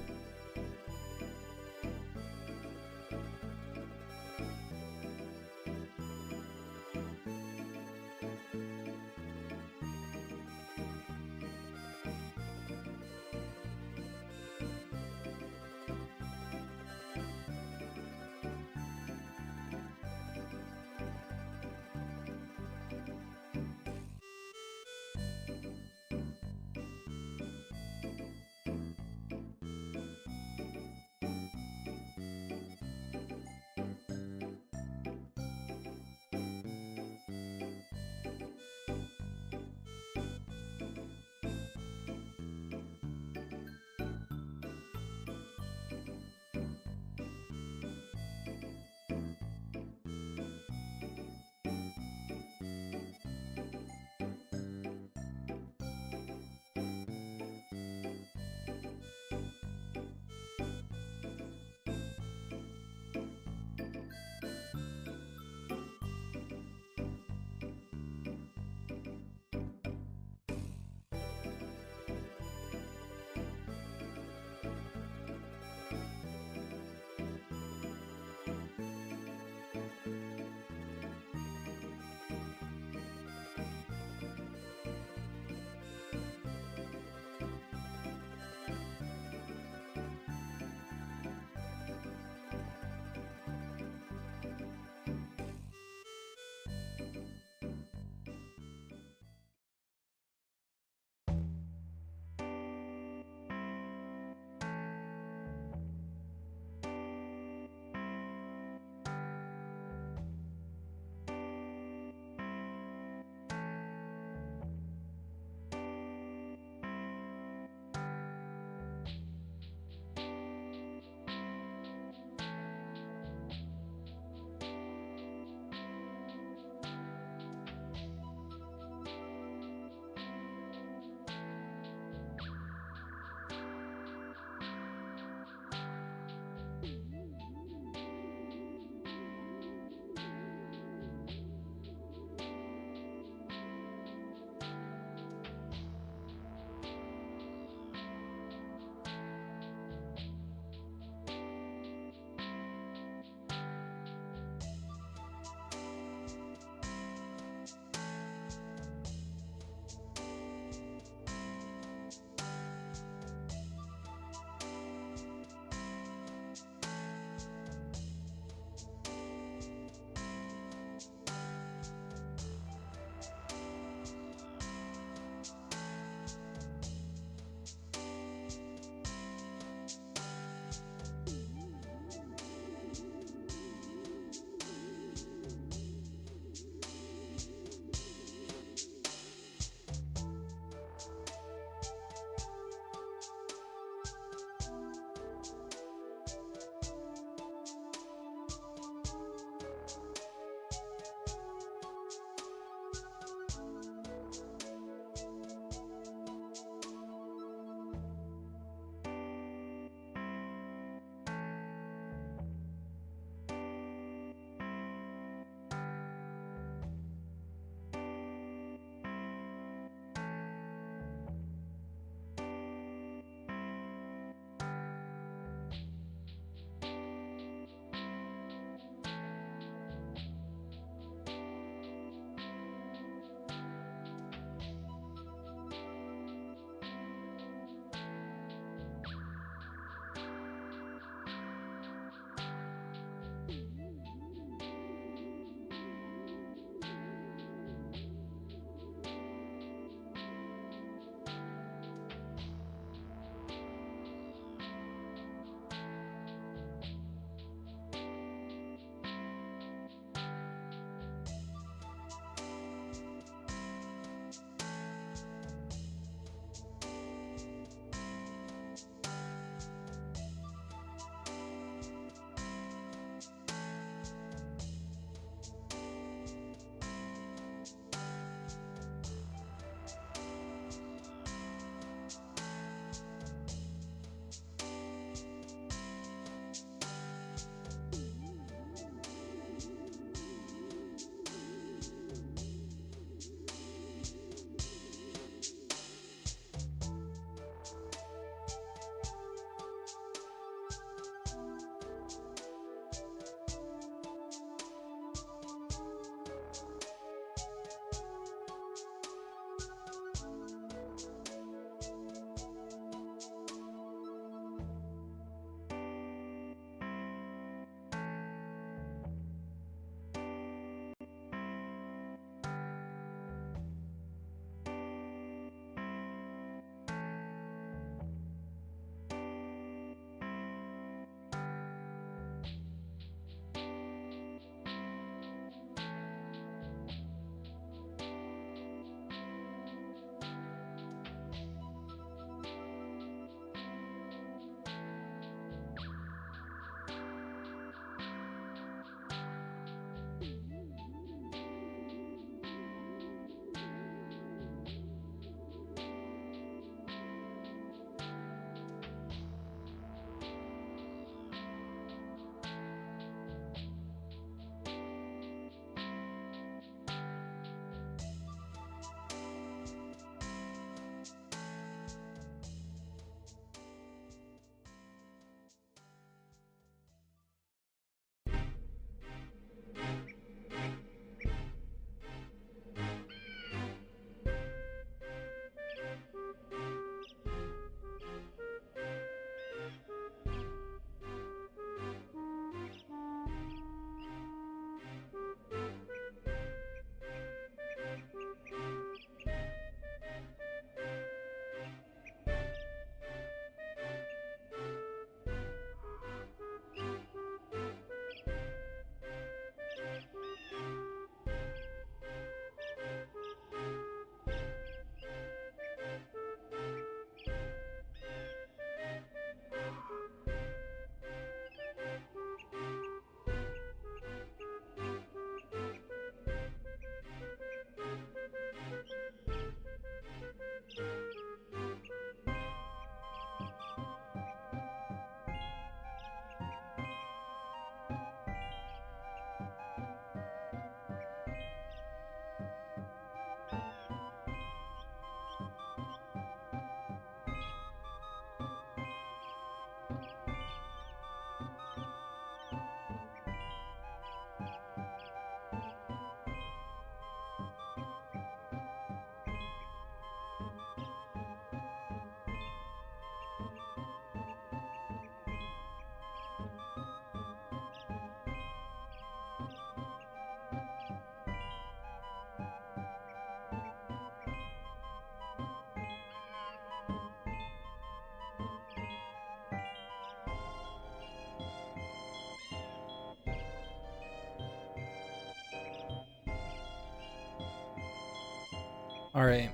All right.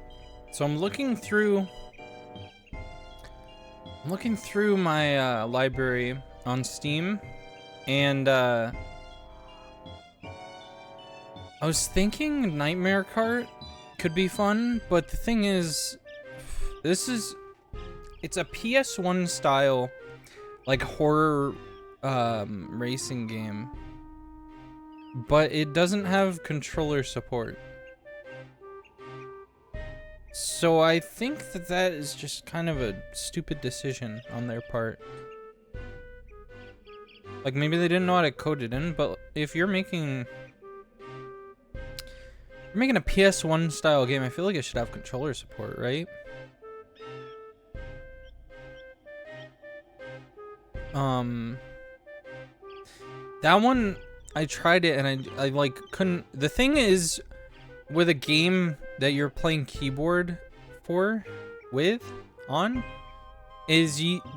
So I'm looking through my library on Steam, and I was thinking Nightmare Cart could be fun, but the thing is, it's a PS1 style, like, horror racing game, but it doesn't have controller support. So I think that is just kind of a stupid decision on their part. Like, maybe they didn't know how to code it in, but if you're making a PS1 style game, I feel like it should have controller support, right? That one, I tried it and I like couldn't. The thing is, with a game that you're playing keyboard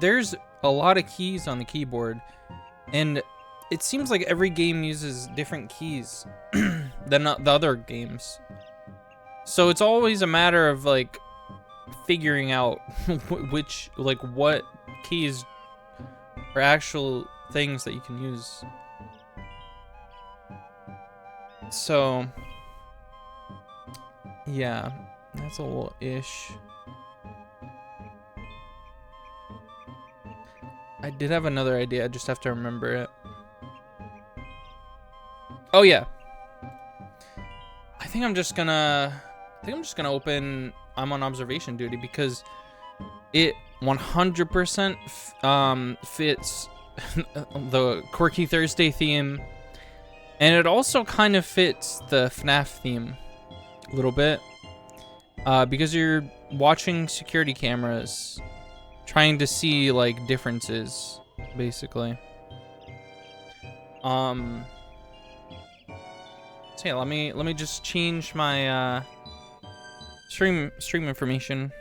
there's a lot of keys on the keyboard, and it seems like every game uses different keys than the other games. So it's always a matter of like figuring out what keys are actual things that you can use. So yeah, that's a little ish. I did have another idea, I just have to remember it. Oh yeah. I think I'm just gonna open I'm on observation duty because it 100% fits the Quirky Thursday theme, and it also kind of fits the FNAF theme a little bit, because you're watching security cameras, trying to see like differences, basically. So yeah, let me just change my stream information.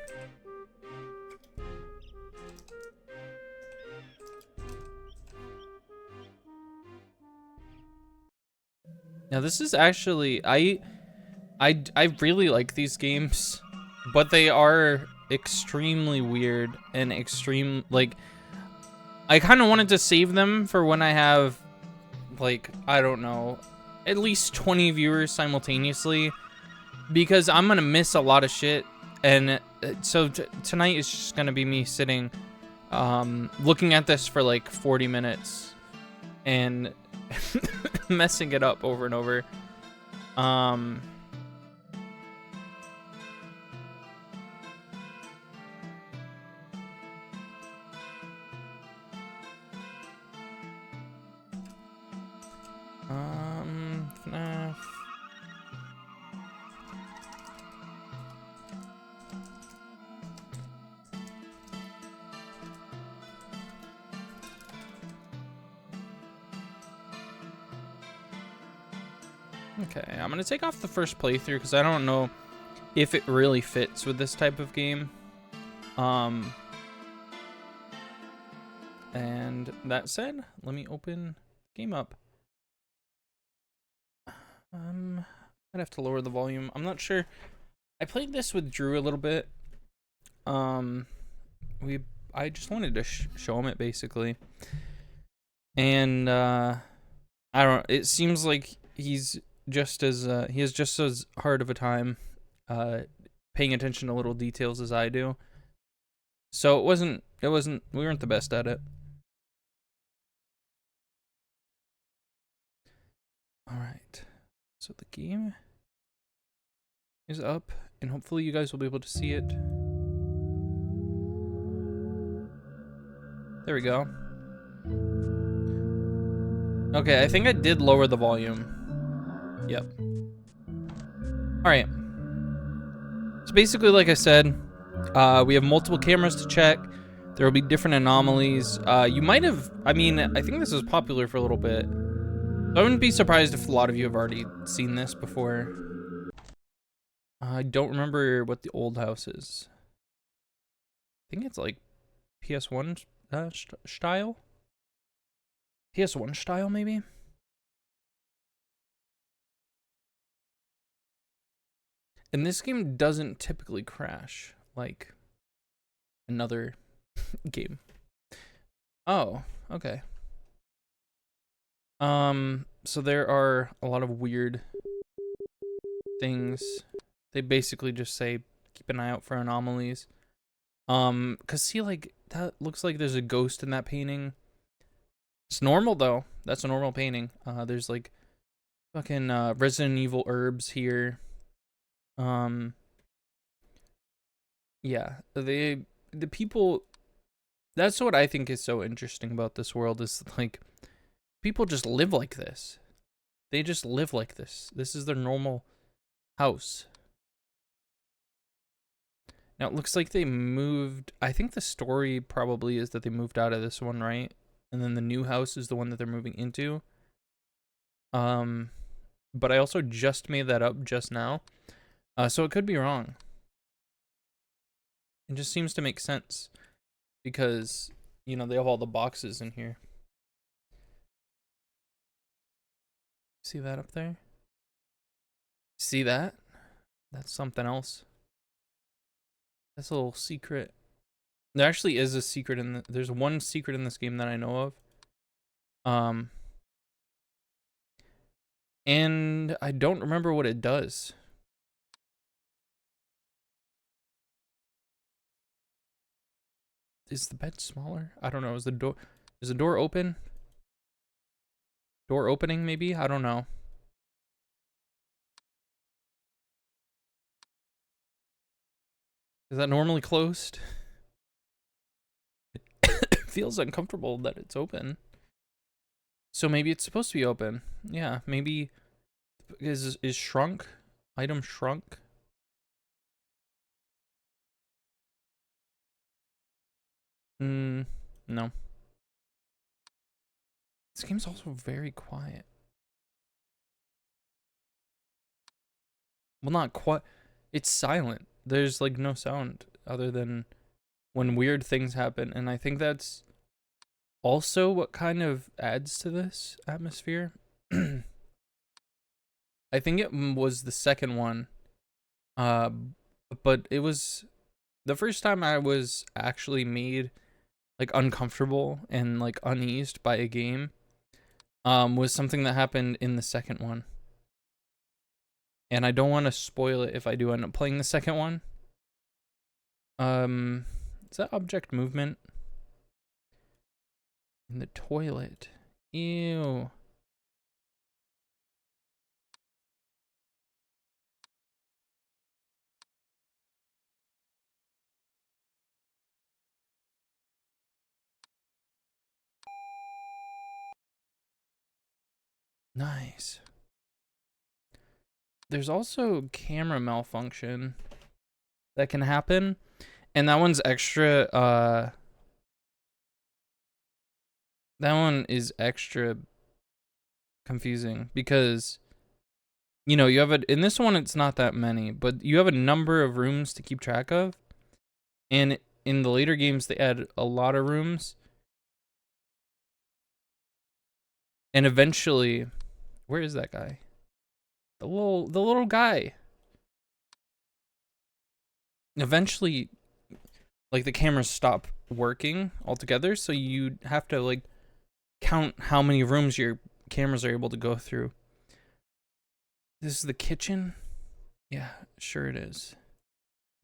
Now this is actually I really like these games, but they are extremely weird and extreme. Like, I kind of wanted to save them for when I have, like, I don't know, at least 20 viewers simultaneously, because I'm gonna miss a lot of shit. And so tonight is just gonna be me sitting, looking at this for like 40 minutes and messing it up over and over. FNAF. Okay, I'm gonna take off the first playthrough because I don't know if it really fits with this type of game. And that said, let me open the game up. I'd have to lower the volume. I'm not sure. I played this with Drew a little bit. I just wanted to show him it basically. And it seems like he has just as hard of a time paying attention to little details as I do. So we weren't the best at it. All right. So the game is up, and hopefully you guys will be able to see it. There we go. Okay, I think I did lower the volume. Yep. Alright. So basically, like I said, we have multiple cameras to check. There will be different anomalies. You might have, I think this was popular for a little bit. I wouldn't be surprised if a lot of you have already seen this before. I don't remember what the old house is. I think it's like PS1 style? PS1 style, maybe? And this game doesn't typically crash like another game. Oh, okay. So there are a lot of weird things. They basically just say keep an eye out for anomalies. Cause see, like, that looks like there's a ghost in that painting. It's normal though. That's a normal painting. There's like fucking Resident Evil herbs here. Yeah, the people. That's what I think is so interesting about this world is like people just live like this. They just live like this. This is their normal house. Now it looks like they moved. I think the story probably is that they moved out of this one, right? And then the new house is the one that they're moving into. But I also just made that up just now. So it could be wrong. It just seems to make sense because, you know, they have all the boxes in here. See that up there? See that? That's something else. That's a little secret. There actually is a secret in there's one secret in this game that I know of. And I don't remember what it does. Is the bed smaller? I don't know. Is the door open? Door opening maybe? I don't know. Is that normally closed? It feels uncomfortable that it's open. So maybe it's supposed to be open. Yeah, maybe is shrunk? Item shrunk? No. This game's also very quiet. Well, not quite. It's silent. There's like no sound other than when weird things happen, and I think that's also what kind of adds to this atmosphere. I think it was the second one, but it was the first time I was actually made like uncomfortable and like uneased by a game. Was something that happened in the second one, and I don't want to spoil it if I do end up playing the second one. Is that object movement? In the toilet. Ew. Nice. There's also camera malfunction that can happen, and that one's extra that one is extra confusing because, you know, you have in this one it's not that many, but you have a number of rooms to keep track of, and in the later games they add a lot of rooms, and eventually, where is that guy? The little guy. Eventually, like, the cameras stop working altogether, so you have to like count how many rooms your cameras are able to go through. This is the kitchen? Yeah, sure it is.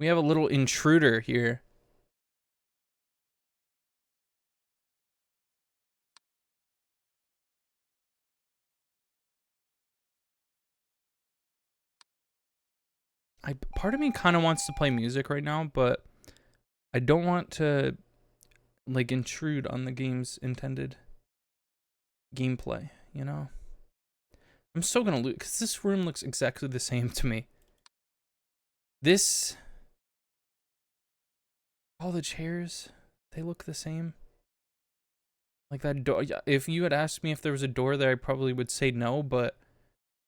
We have a little intruder here. Part of me kind of wants to play music right now, but I don't want to like intrude on the game's intended gameplay, you know? I'm still gonna lose because this room looks exactly the same to me. All the chairs, they look the same. Like that door. If you had asked me if there was a door there, I probably would say no, but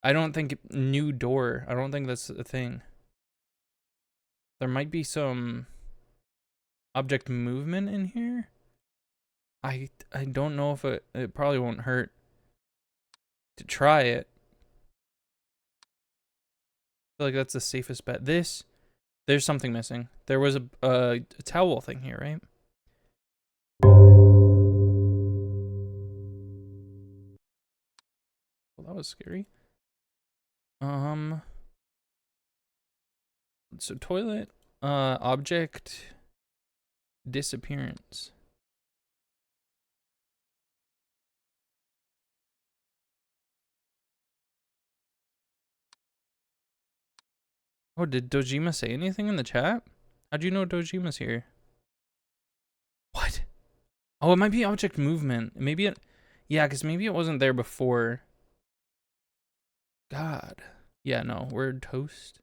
I don't think new door. I don't think that's a thing. There might be some object movement in here. I don't know if it probably won't hurt to try it. feel like that's the safest bet. This, there's something missing. There was a towel thing here, right? Well, that was scary. So toilet, object, disappearance. Oh, did Dojima say anything in the chat? How'd you know Dojima's here? What? Oh, it might be object movement. Maybe it, yeah, because maybe it wasn't there before. God. Yeah, no, we're toast.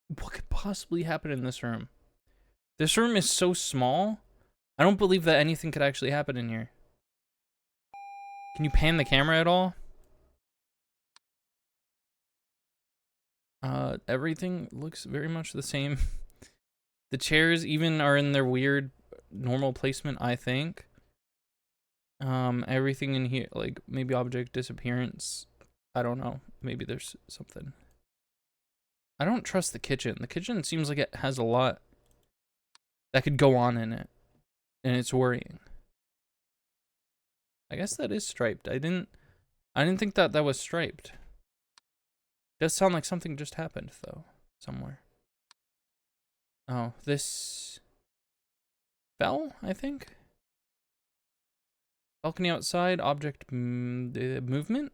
What could possibly happen in this room? This room is so small. I don't believe that anything could actually happen in here. Can you pan the camera at all? Everything looks very much the same. The chairs even are in their weird normal placement, I think. Everything in here, like maybe object disappearance. I don't know. Maybe there's something. I don't trust the kitchen. The kitchen seems like it has a lot that could go on in it, and it's worrying. I guess that is striped. I didn't think that was striped. Does sound like something just happened though, somewhere. Oh, this fell, I think. Balcony outside, object movement.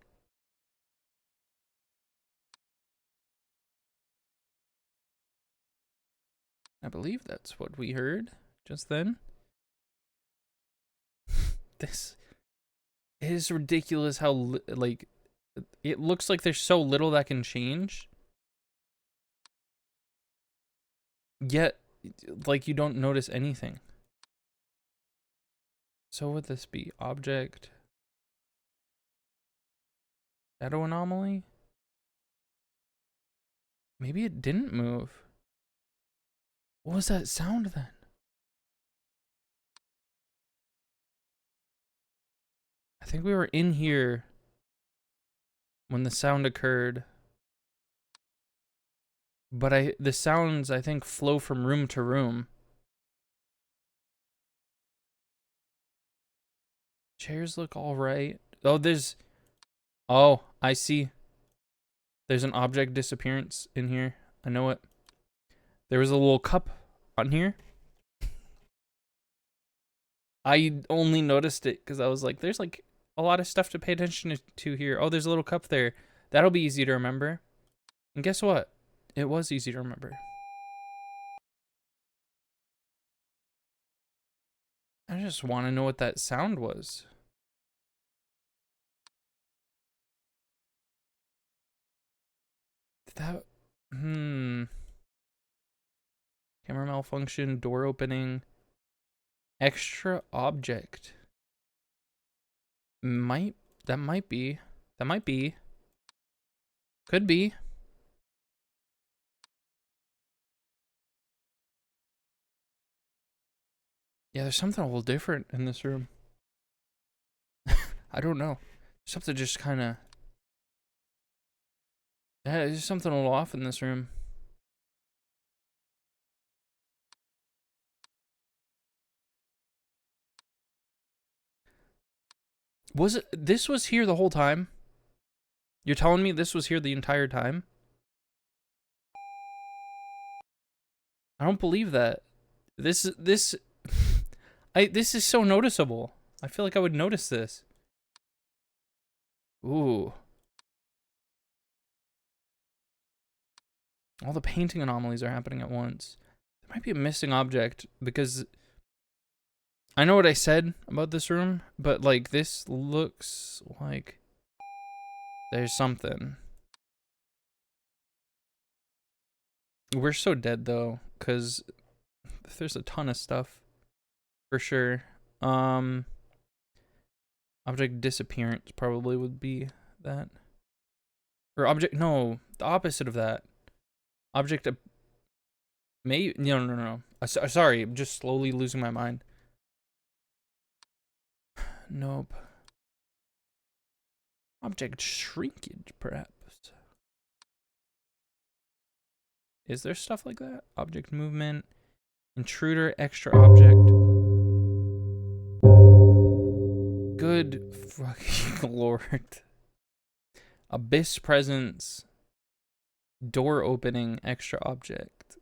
I believe that's what we heard just then. This is ridiculous how like it looks like there's so little that can change. Yet like you don't notice anything. So would this be object shadow anomaly? Maybe it didn't move. What was that sound then? I think we were in here when the sound occurred. But the sounds I think flow from room to room. Chairs look all right. Oh, I see. There's an object disappearance in here. I know it. There was a little cup on here. I only noticed it because I was like, there's like a lot of stuff to pay attention to here. Oh, there's a little cup there. That'll be easy to remember. And guess what? It was easy to remember. I just want to know what that sound was. Camera malfunction, door opening, extra object. That might be. Could be. Yeah, there's something a little different in this room. I don't know. Something just kind of... Yeah, there's something a little off in this room. This was here the whole time? You're telling me this was here the entire time? I don't believe that. This is so noticeable. I feel like I would notice this. Ooh. All the painting anomalies are happening at once. There might be a missing object because I know what I said about this room, but like this looks like there's something. We're so dead though, because there's a ton of stuff for sure. Object disappearance probably would be that. Or object, no, the opposite of that. Object, no. Sorry, I'm just slowly losing my mind. Nope. Object shrinkage, perhaps. Is there stuff like that? Object movement, intruder, extra object. Good fucking lord. Abyss presence. Door opening, extra object.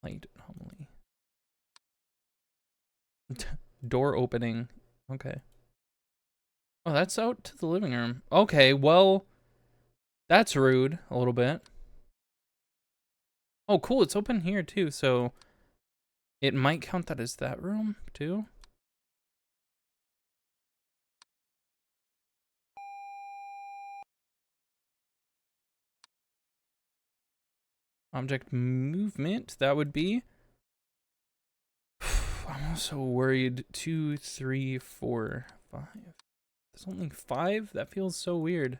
Light anomaly. Door opening. Okay. Oh, that's out to the living room. Okay, well, that's rude a little bit. Oh, cool. It's open here too, so it might count that as that room too. Object movement, that would be. I'm also worried. 2, 3, 4, 5. There's only 5? That feels so weird.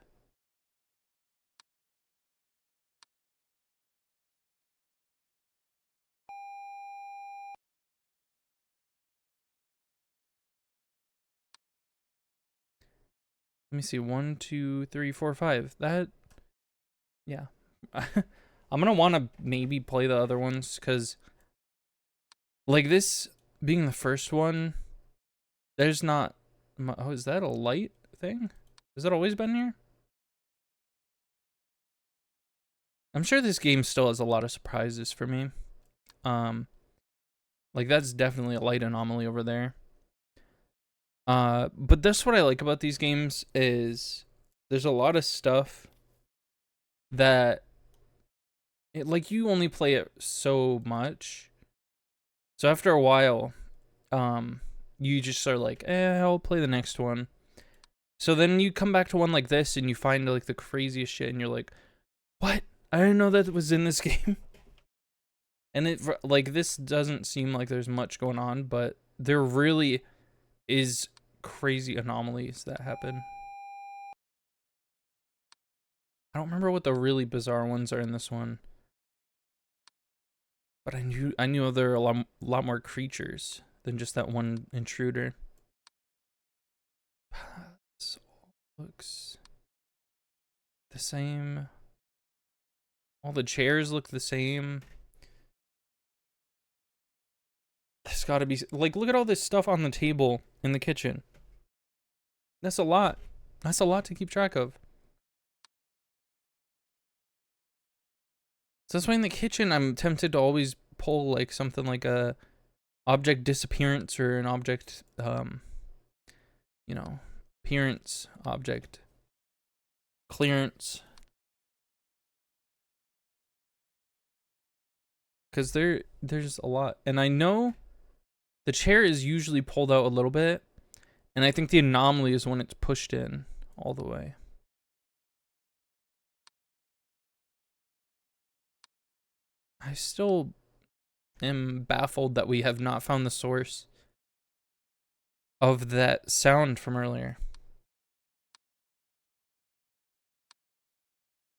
Let me see. 1, 2, 3, 4, 5. That, yeah. I'm gonna want to maybe play the other ones because, like, this being the first one, there's not. Oh, is that a light thing? Has that always been here? I'm sure this game still has a lot of surprises for me. Like, that's definitely a light anomaly over there. But that's what I like about these games is there's a lot of stuff that like you only play it so much. So after a while, you just are like, I'll play the next one. So then you come back to one like this and you find like the craziest shit and you're like, what? I didn't know that was in this game. And it like this doesn't seem like there's much going on, but there really is crazy anomalies that happen. I don't remember what the really bizarre ones are in this one. But I knew there are a lot more creatures than just that one intruder. This all looks the same. All the chairs look the same. There's gotta be, like, look at all this stuff on the table in the kitchen. That's a lot. That's a lot to keep track of. So that's why in the kitchen I'm tempted to always pull like something like a object disappearance or an object, you know, appearance, object clearance. Because there's a lot. And I know the chair is usually pulled out a little bit. And I think the anomaly is when it's pushed in all the way. I still am baffled that we have not found the source of that sound from earlier.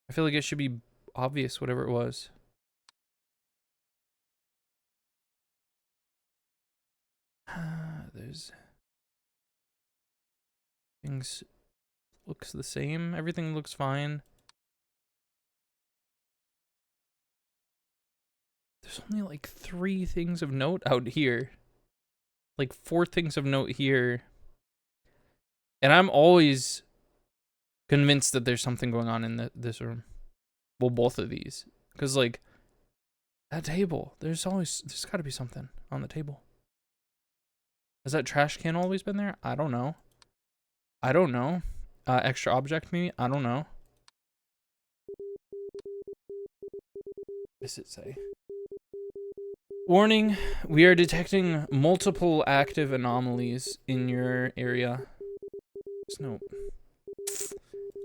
I feel like it should be obvious, whatever it was. There's things looks the same. Everything looks fine. There's only like 3 things of note out here. Like 4 things of note here. And I'm always convinced that there's something going on in this room. Well, both of these. Because, like, that table, there's got to be something on the table. Has that trash can always been there? I don't know. I don't know. Extra object maybe? I don't know. What does it say? Warning, we are detecting multiple active anomalies in your area. There's no...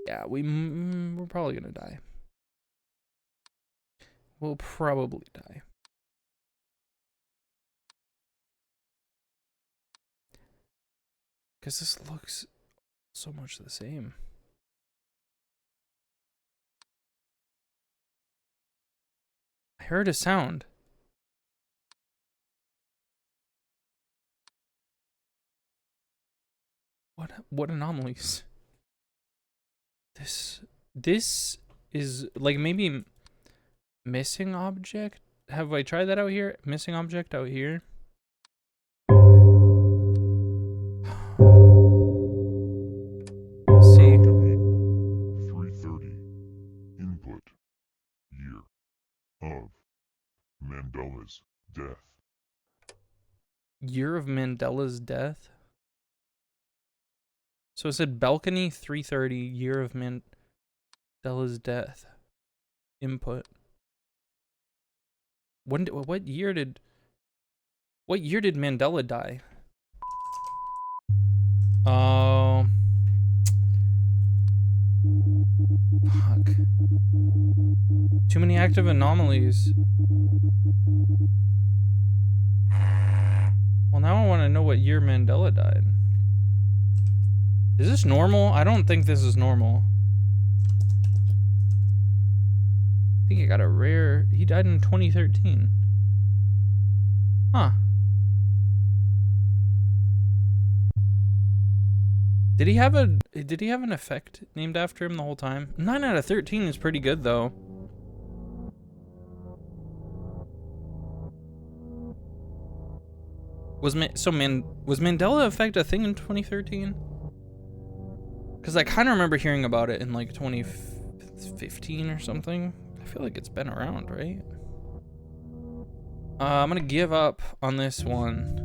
Yeah, we're probably gonna die. We'll probably die. Because this looks so much the same. I heard a sound. What anomalies? This is like maybe missing object have I tried that out here? Missing object out here. See.
330. Input. Year of Mandela's death.
Year of Mandela's death. So it said balcony 330, year of Mandela's death. Input. What year did Mandela die? Oh. Fuck. Too many active anomalies. Well, now I want to know what year Mandela died. Is this normal? I don't think this is normal. I think he got a rare... He died in 2013. Huh. Did he have an effect named after him the whole time? 9 out of 13 is pretty good though. Was Mandela effect a thing in 2013? Because I kind of remember hearing about it in like 2015 or something. I feel like it's been around, right? I'm gonna give up on this one,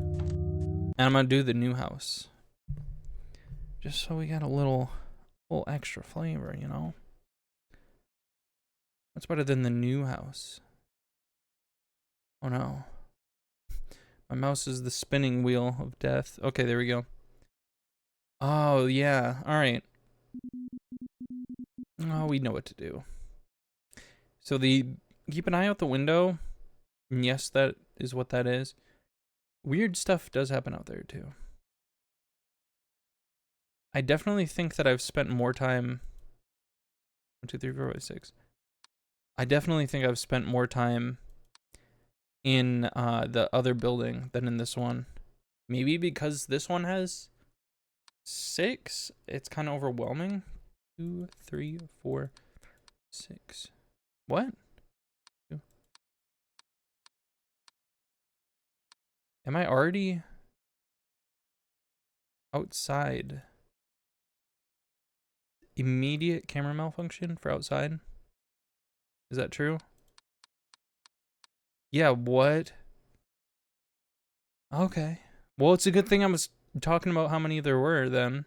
and I'm gonna do the new house. Just so we got a little extra flavor, you know? What's better than the new house? Oh no. My mouse is the spinning wheel of death. Okay, there we go. Oh, yeah. Alright. Oh, we know what to do. So keep an eye out the window. And yes, that is what that is. Weird stuff does happen out there, too. I definitely think that I've spent more time... 1, 2, 3, 4, 5, 6. I definitely think I've spent more time in the other building than in this one. Maybe because this one has 6, it's kind of overwhelming. 2, 3, 4, 6. What? 2. Am I already outside? Immediate camera malfunction for outside? Is that true? Yeah, what? Okay. Well, it's a good thing I was talking about how many there were then.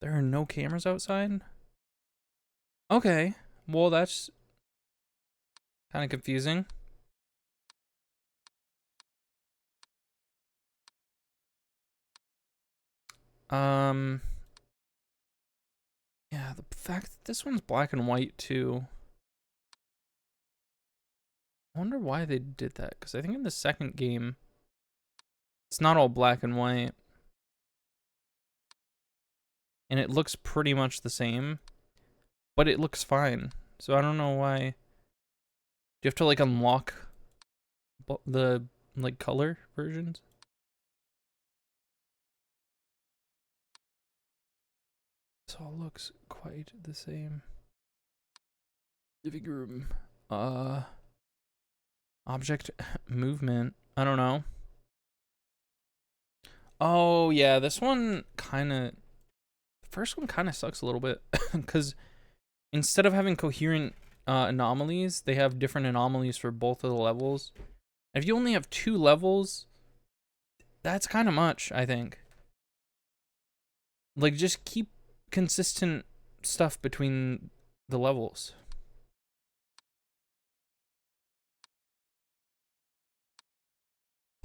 There are no cameras outside? Okay. Well, that's kind of confusing. Yeah, the fact that this one's black and white too. I wonder why they did that, because I think in the second game, it's not all black and white. And it looks pretty much the same, but it looks fine. So I don't know why. Do you have to like unlock the like color versions? This all looks quite the same. Living room. Object movement. I don't know. Oh yeah, this one kind of... The first one kind of sucks a little bit because instead of having coherent anomalies, they have different anomalies for both of the levels. If you only have 2 levels, that's kind of much, I think. Like, just keep consistent stuff between the levels.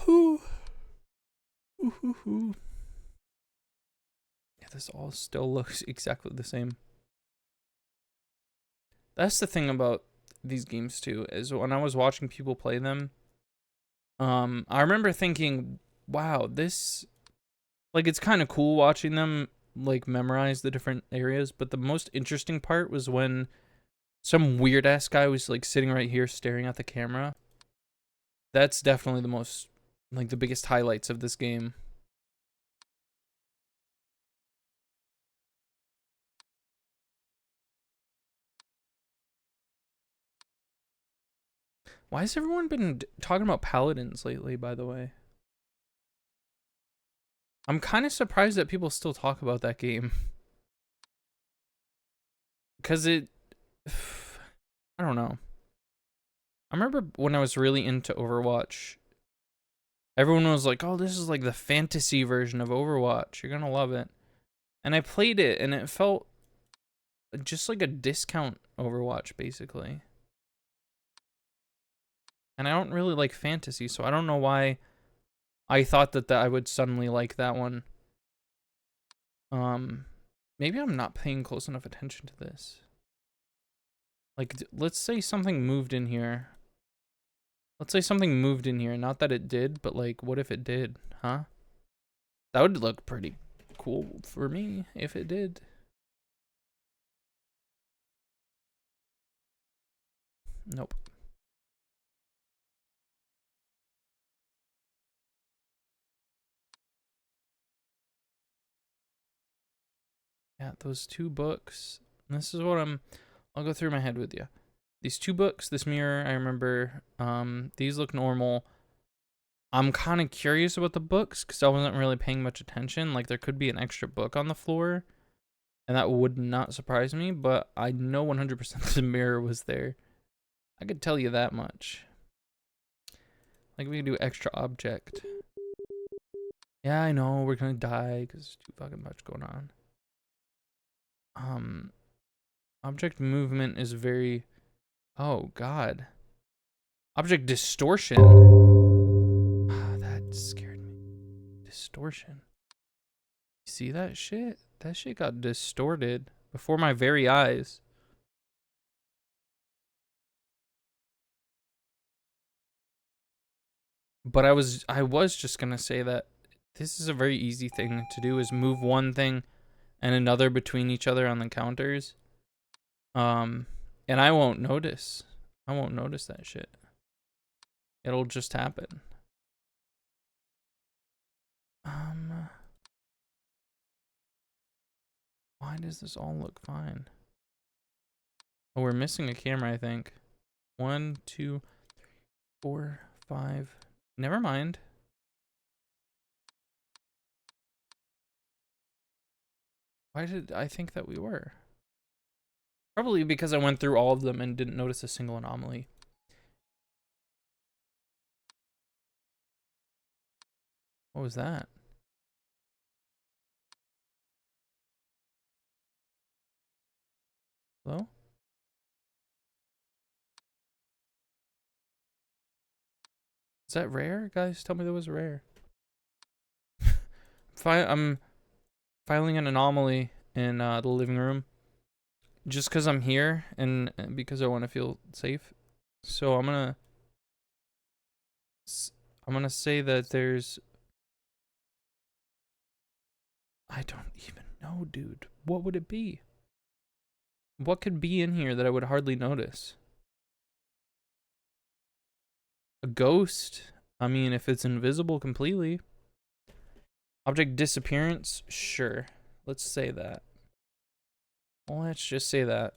Ooh. Ooh, ooh, ooh. Yeah, this all still looks exactly the same. That's the thing about these games too, is when I was watching people play them, I remember thinking, wow, this, like, it's kind of cool watching them like memorize the different areas, but the most interesting part was when some weird ass guy was like sitting right here staring at the camera. That's definitely the most, like, the biggest highlights of this game. Why has everyone been talking about paladins lately, by the way? I'm kind of surprised that people still talk about that game. Because I don't know. I remember when I was really into Overwatch, everyone was like, oh, this is like the fantasy version of Overwatch. You're gonna love it. And I played it, and it felt just like a discount Overwatch, basically. And I don't really like fantasy, so I don't know why I thought that I would suddenly like that one. Maybe I'm not paying close enough attention to this. Like, let's say something moved in here. Let's say something moved in here. Not that it did, but like, what if it did? Huh? That would look pretty cool for me if it did. Nope. Yeah, those two books. This is what I'll go through my head with you. These two books, this mirror, I remember, these look normal. I'm kind of curious about the books because I wasn't really paying much attention. Like, there could be an extra book on the floor, and that would not surprise me, but I know 100% the mirror was there. I could tell you that much. Like, we could do extra object. Yeah, I know, we're gonna die because there's too fucking much going on. Object movement is very... Oh, God. Object distortion. That scared me. Distortion. You see that shit? That shit got distorted before my very eyes. But I was just gonna say that this is a very easy thing to do, is move one thing and another between each other on the counters. And I won't notice. I won't notice that shit. It'll just happen. Why does this all look fine? Oh, we're missing a camera, I think. 1, 2, 4, 5. Never mind. Why did I think that we were? Probably because I went through all of them and didn't notice a single anomaly. What was that? Hello? Is that rare? Guys, tell me that was rare. I'm filing an anomaly in the living room. Just because I'm here and because I want to feel safe. So I'm gonna say that there's... I don't even know, dude. What would it be? What could be in here that I would hardly notice? A ghost? I mean, if it's invisible completely. Object disappearance? Sure. Let's say that. Well, let's just say that.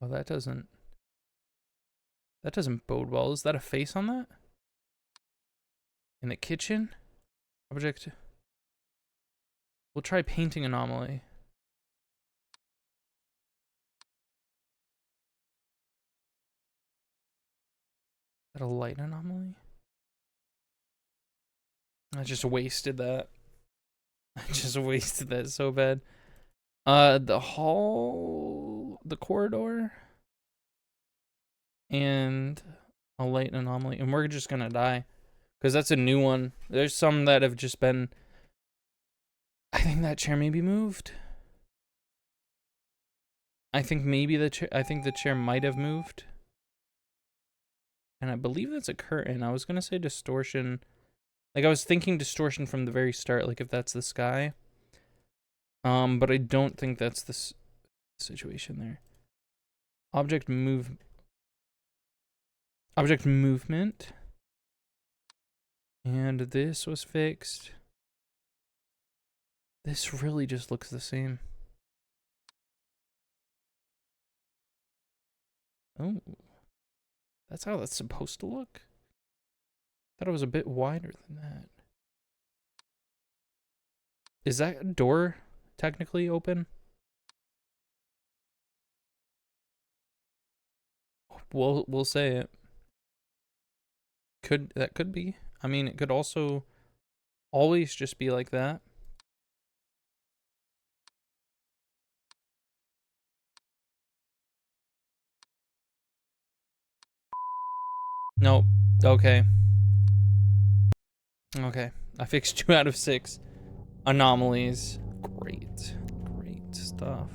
Well, that doesn't bode well. Is that a face on that? In the kitchen? Object. We'll try painting anomaly. Is that a light anomaly? I just wasted that. I just wasted that so bad. The hall, the corridor, and a light anomaly, and we're just gonna die because that's a new one. There's some that have just been... I think that chair may be moved. I think maybe the chair might have moved. And I believe that's a curtain. I was gonna say distortion. Like, I was thinking distortion from the very start, like if that's the sky. But I don't think that's the situation there. Object movement. And this was fixed. This really just looks the same. Oh, that's how that's supposed to look? Thought it was a bit wider than that. Is that door technically open? We'll say it. That could be. I mean, it could also always just be like that. Nope. Okay. Okay. I fixed 2 out of 6 anomalies. Great. Great stuff.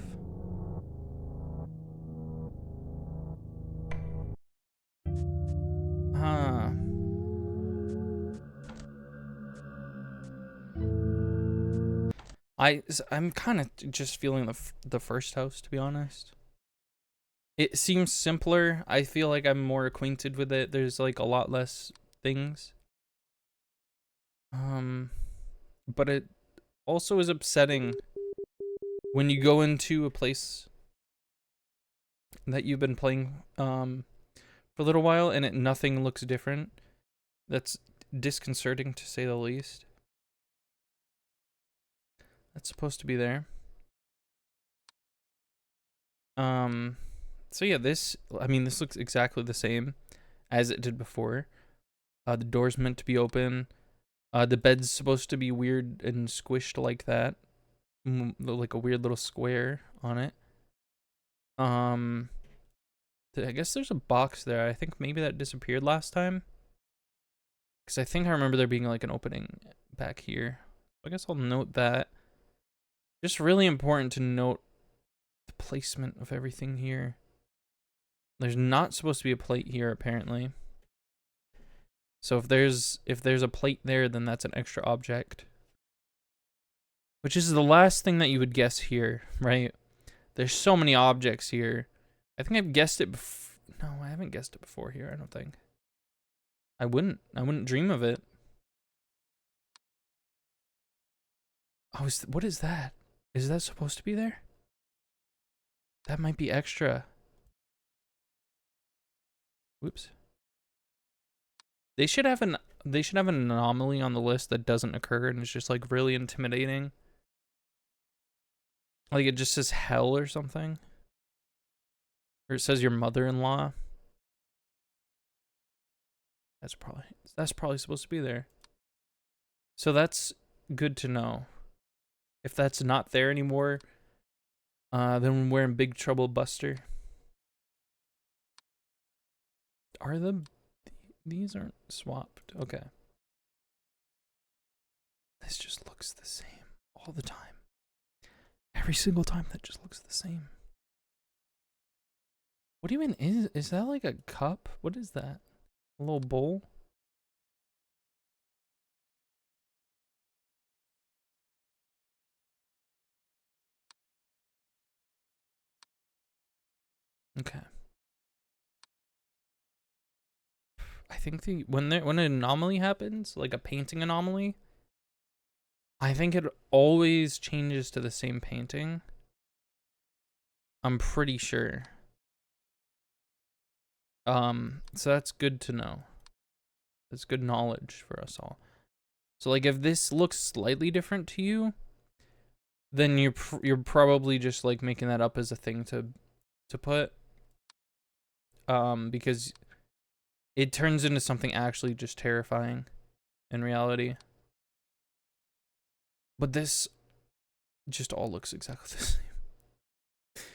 Huh. I'm kind of just feeling the first house, to be honest. It seems simpler. I feel like I'm more acquainted with it. There's like a lot less things. But it also is upsetting when you go into a place that you've been playing for a little while and nothing looks different. That's disconcerting to say the least. That's supposed to be there. So yeah, this looks exactly the same as it did before. The door's meant to be open. The bed's supposed to be weird and squished like that. Like a weird little square on it. I guess there's a box there. I think maybe that disappeared last time. Because I think I remember there being like an opening back here. I guess I'll note that. Just really important to note the placement of everything here. There's not supposed to be a plate here, apparently. So if there's a plate there, then that's an extra object. Which is the last thing that you would guess here, right? There's so many objects here. I think I've guessed it before. No, I haven't guessed it before here, I don't think. I wouldn't dream of it. Oh, what is that? Is that supposed to be there? That might be extra. Whoops. They should have an anomaly on the list that doesn't occur and it's just like really intimidating. Like it just says hell or something. Or it says your mother-in-law. That's probably supposed to be there. So that's good to know. If that's not there anymore, then we're in big trouble, Buster. These aren't swapped. Okay. This just looks the same all the time. Every single time that just looks the same. What do you mean? Is that like a cup? What is that? A little bowl? Okay. I think when an anomaly happens, like a painting anomaly, I think it always changes to the same painting. I'm pretty sure. So that's good to know. That's good knowledge for us all. So like if this looks slightly different to you, then you're probably just like making that up as a thing to put. Because it turns into something actually just terrifying in reality. But this just all looks exactly the same.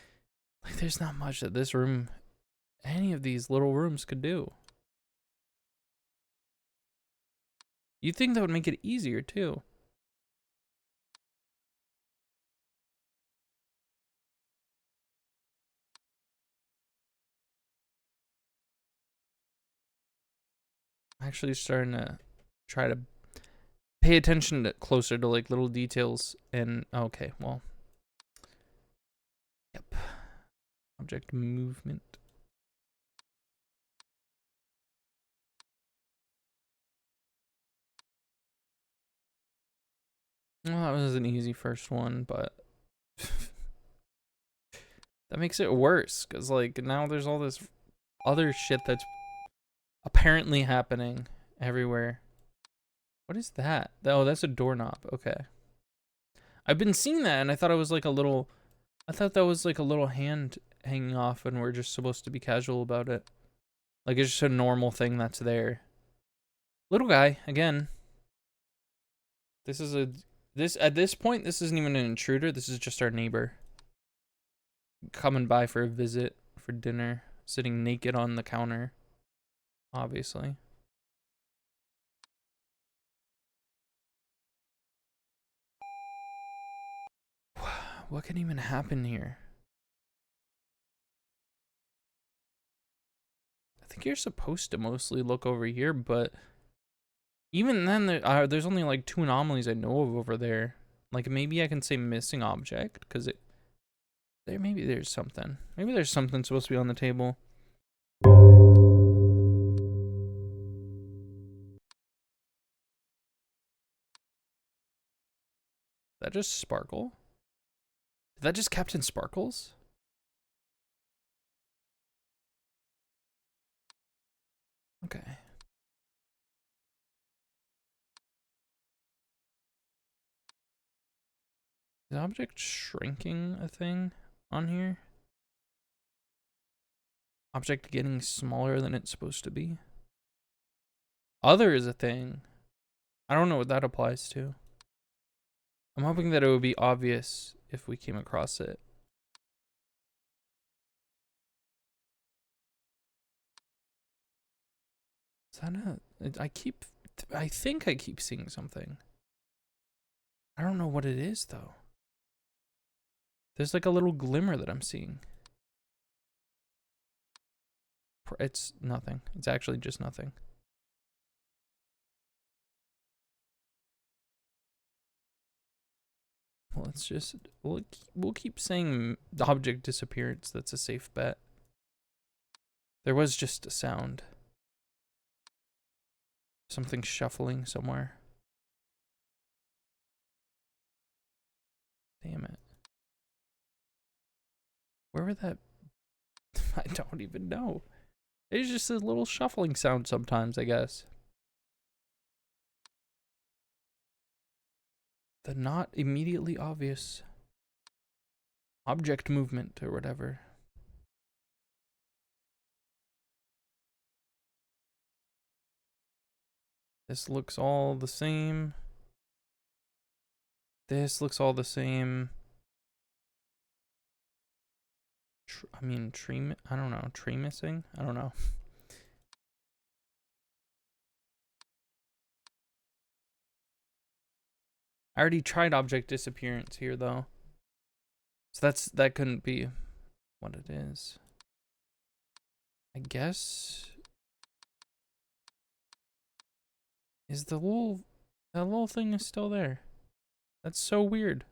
Like there's not much that this room, any of these little rooms could do. You'd think that would make it easier too. I'm actually starting to try to pay attention to closer to like little details and okay, well. Yep. Object movement. Well, that was an easy first one, but that makes it worse because like now there's all this other shit that's apparently happening everywhere. What is that? Oh, that's a doorknob. Okay. I've been seeing that and I thought it was like a little, I thought that was like a little hand hanging off and we're just supposed to be casual about it. Like it's just a normal thing that's there. Little guy, again. This is at this point, this isn't even an intruder. This is just our neighbor. Coming by for a visit, for dinner. Sitting naked on the counter. Obviously. What can even happen here? I think you're supposed to mostly look over here, but even then, there's only like 2 anomalies I know of over there. Like maybe I can say missing object because maybe there's something. Maybe there's something supposed to be on the table. Did that just sparkle? Did that just Captain Sparkles? Okay. Is object shrinking a thing on here? Object getting smaller than it's supposed to be? Other is a thing. I don't know what that applies to. I'm hoping that it would be obvious if we came across it. Is that I think I keep seeing something. I don't know what it is though. There's like a little glimmer that I'm seeing. It's nothing. It's actually just nothing. Well, let's just we'll keep saying the object disappearance. That's a safe bet. There was just a sound. Something shuffling somewhere. Damn it. Where were that? I don't even know. It's just a little shuffling sound sometimes, I guess. The not immediately obvious object movement or whatever. This looks all the same. This looks all the same. Tree, I don't know. Tree missing? I don't know. I already tried object disappearance here though. So that couldn't be what it is. I guess is that little thing is still there. That's so weird.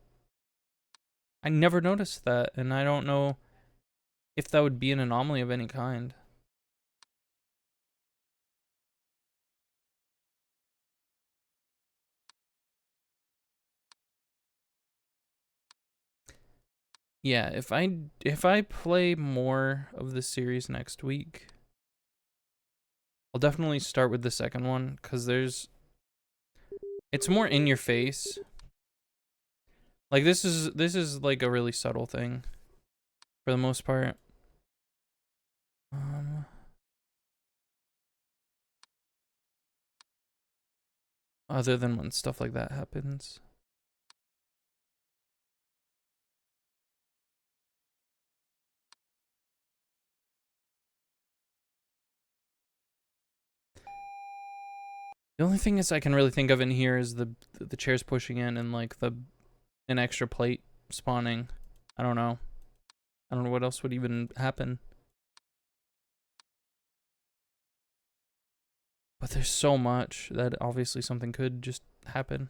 I never noticed that and I don't know if that would be an anomaly of any kind. Yeah, if I play more of the series next week, I'll definitely start with the second one because it's more in your face. Like this is like a really subtle thing for the most part. Other than when stuff like that happens. The only thing is I can really think of in here is the chairs pushing in and like an extra plate spawning. I don't know. I don't know what else would even happen. But there's so much that obviously something could just happen.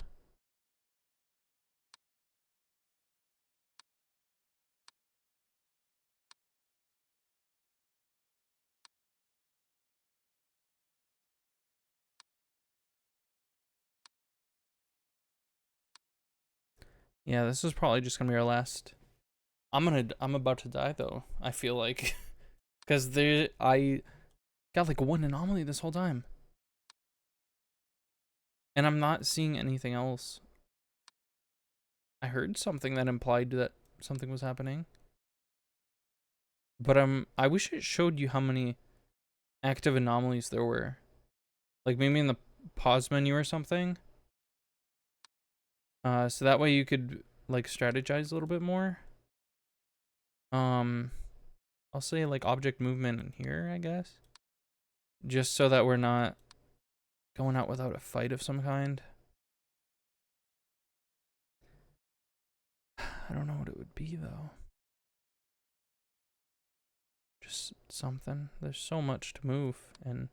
Yeah, this is probably just gonna be our last. I'm about to die though. I feel like, Because I got like one anomaly this whole time. And I'm not seeing anything else. I heard something that implied that something was happening. But I wish it showed you how many active anomalies there were. Like maybe in the pause menu or something. So that way you could like strategize a little bit more. I'll say like object movement in here, I guess. Just so that we're not going out without a fight of some kind. I don't know what it would be though. Just something. There's so much to move and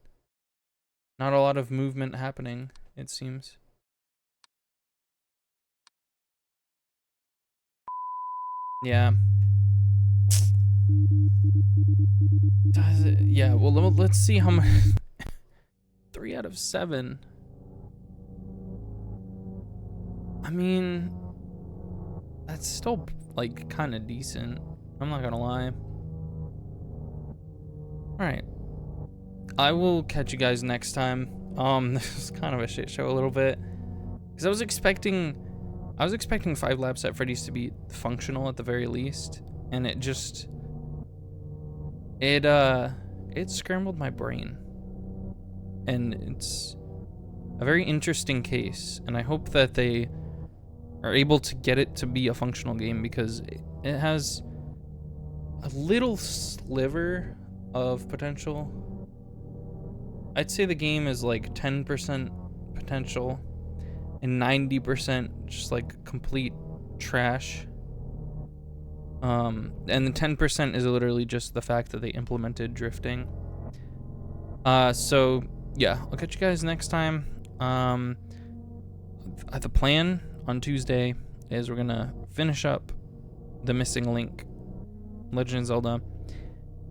not a lot of movement happening, it seems. Yeah. Yeah, well, let's see how much. 3 out of 7. I mean, that's still like kind of decent. I'm not gonna lie. Alright. I will catch you guys next time. This is kind of a shit show a little bit. Because I was expecting 5 laps at Freddy's to be functional at the very least. And it just... It scrambled my brain. And it's a very interesting case. And I hope that they are able to get it to be a functional game, because it has a little sliver of potential. I'd say the game is like 10% potential and 90% just like complete trash. And the 10% is literally just the fact that they implemented drifting. So yeah, I'll catch you guys next time. The plan on Tuesday is we're gonna finish up the missing link, Legend of Zelda,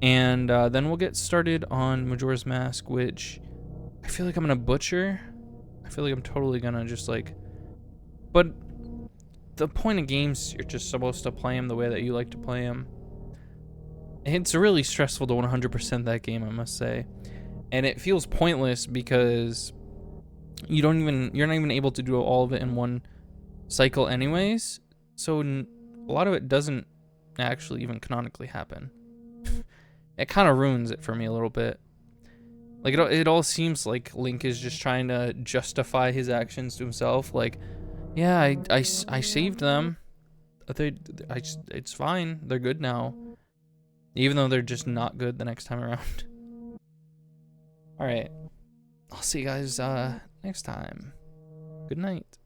and then we'll get started on Majora's Mask, which I feel like I'm gonna butcher. I feel like I'm totally gonna just like, but the point of games, you're just supposed to play them the way that you like to play them. It's really stressful to 100% that game, I must say, and it feels pointless because you're not even able to do all of it in one cycle anyways, so a lot of it doesn't actually even canonically happen. It kind of ruins it for me a little bit. Like it all seems like Link is just trying to justify his actions to himself. Like, yeah, I saved them. It's fine. They're good now. Even though they're just not good the next time around. All right. I'll see you guys next time. Good night.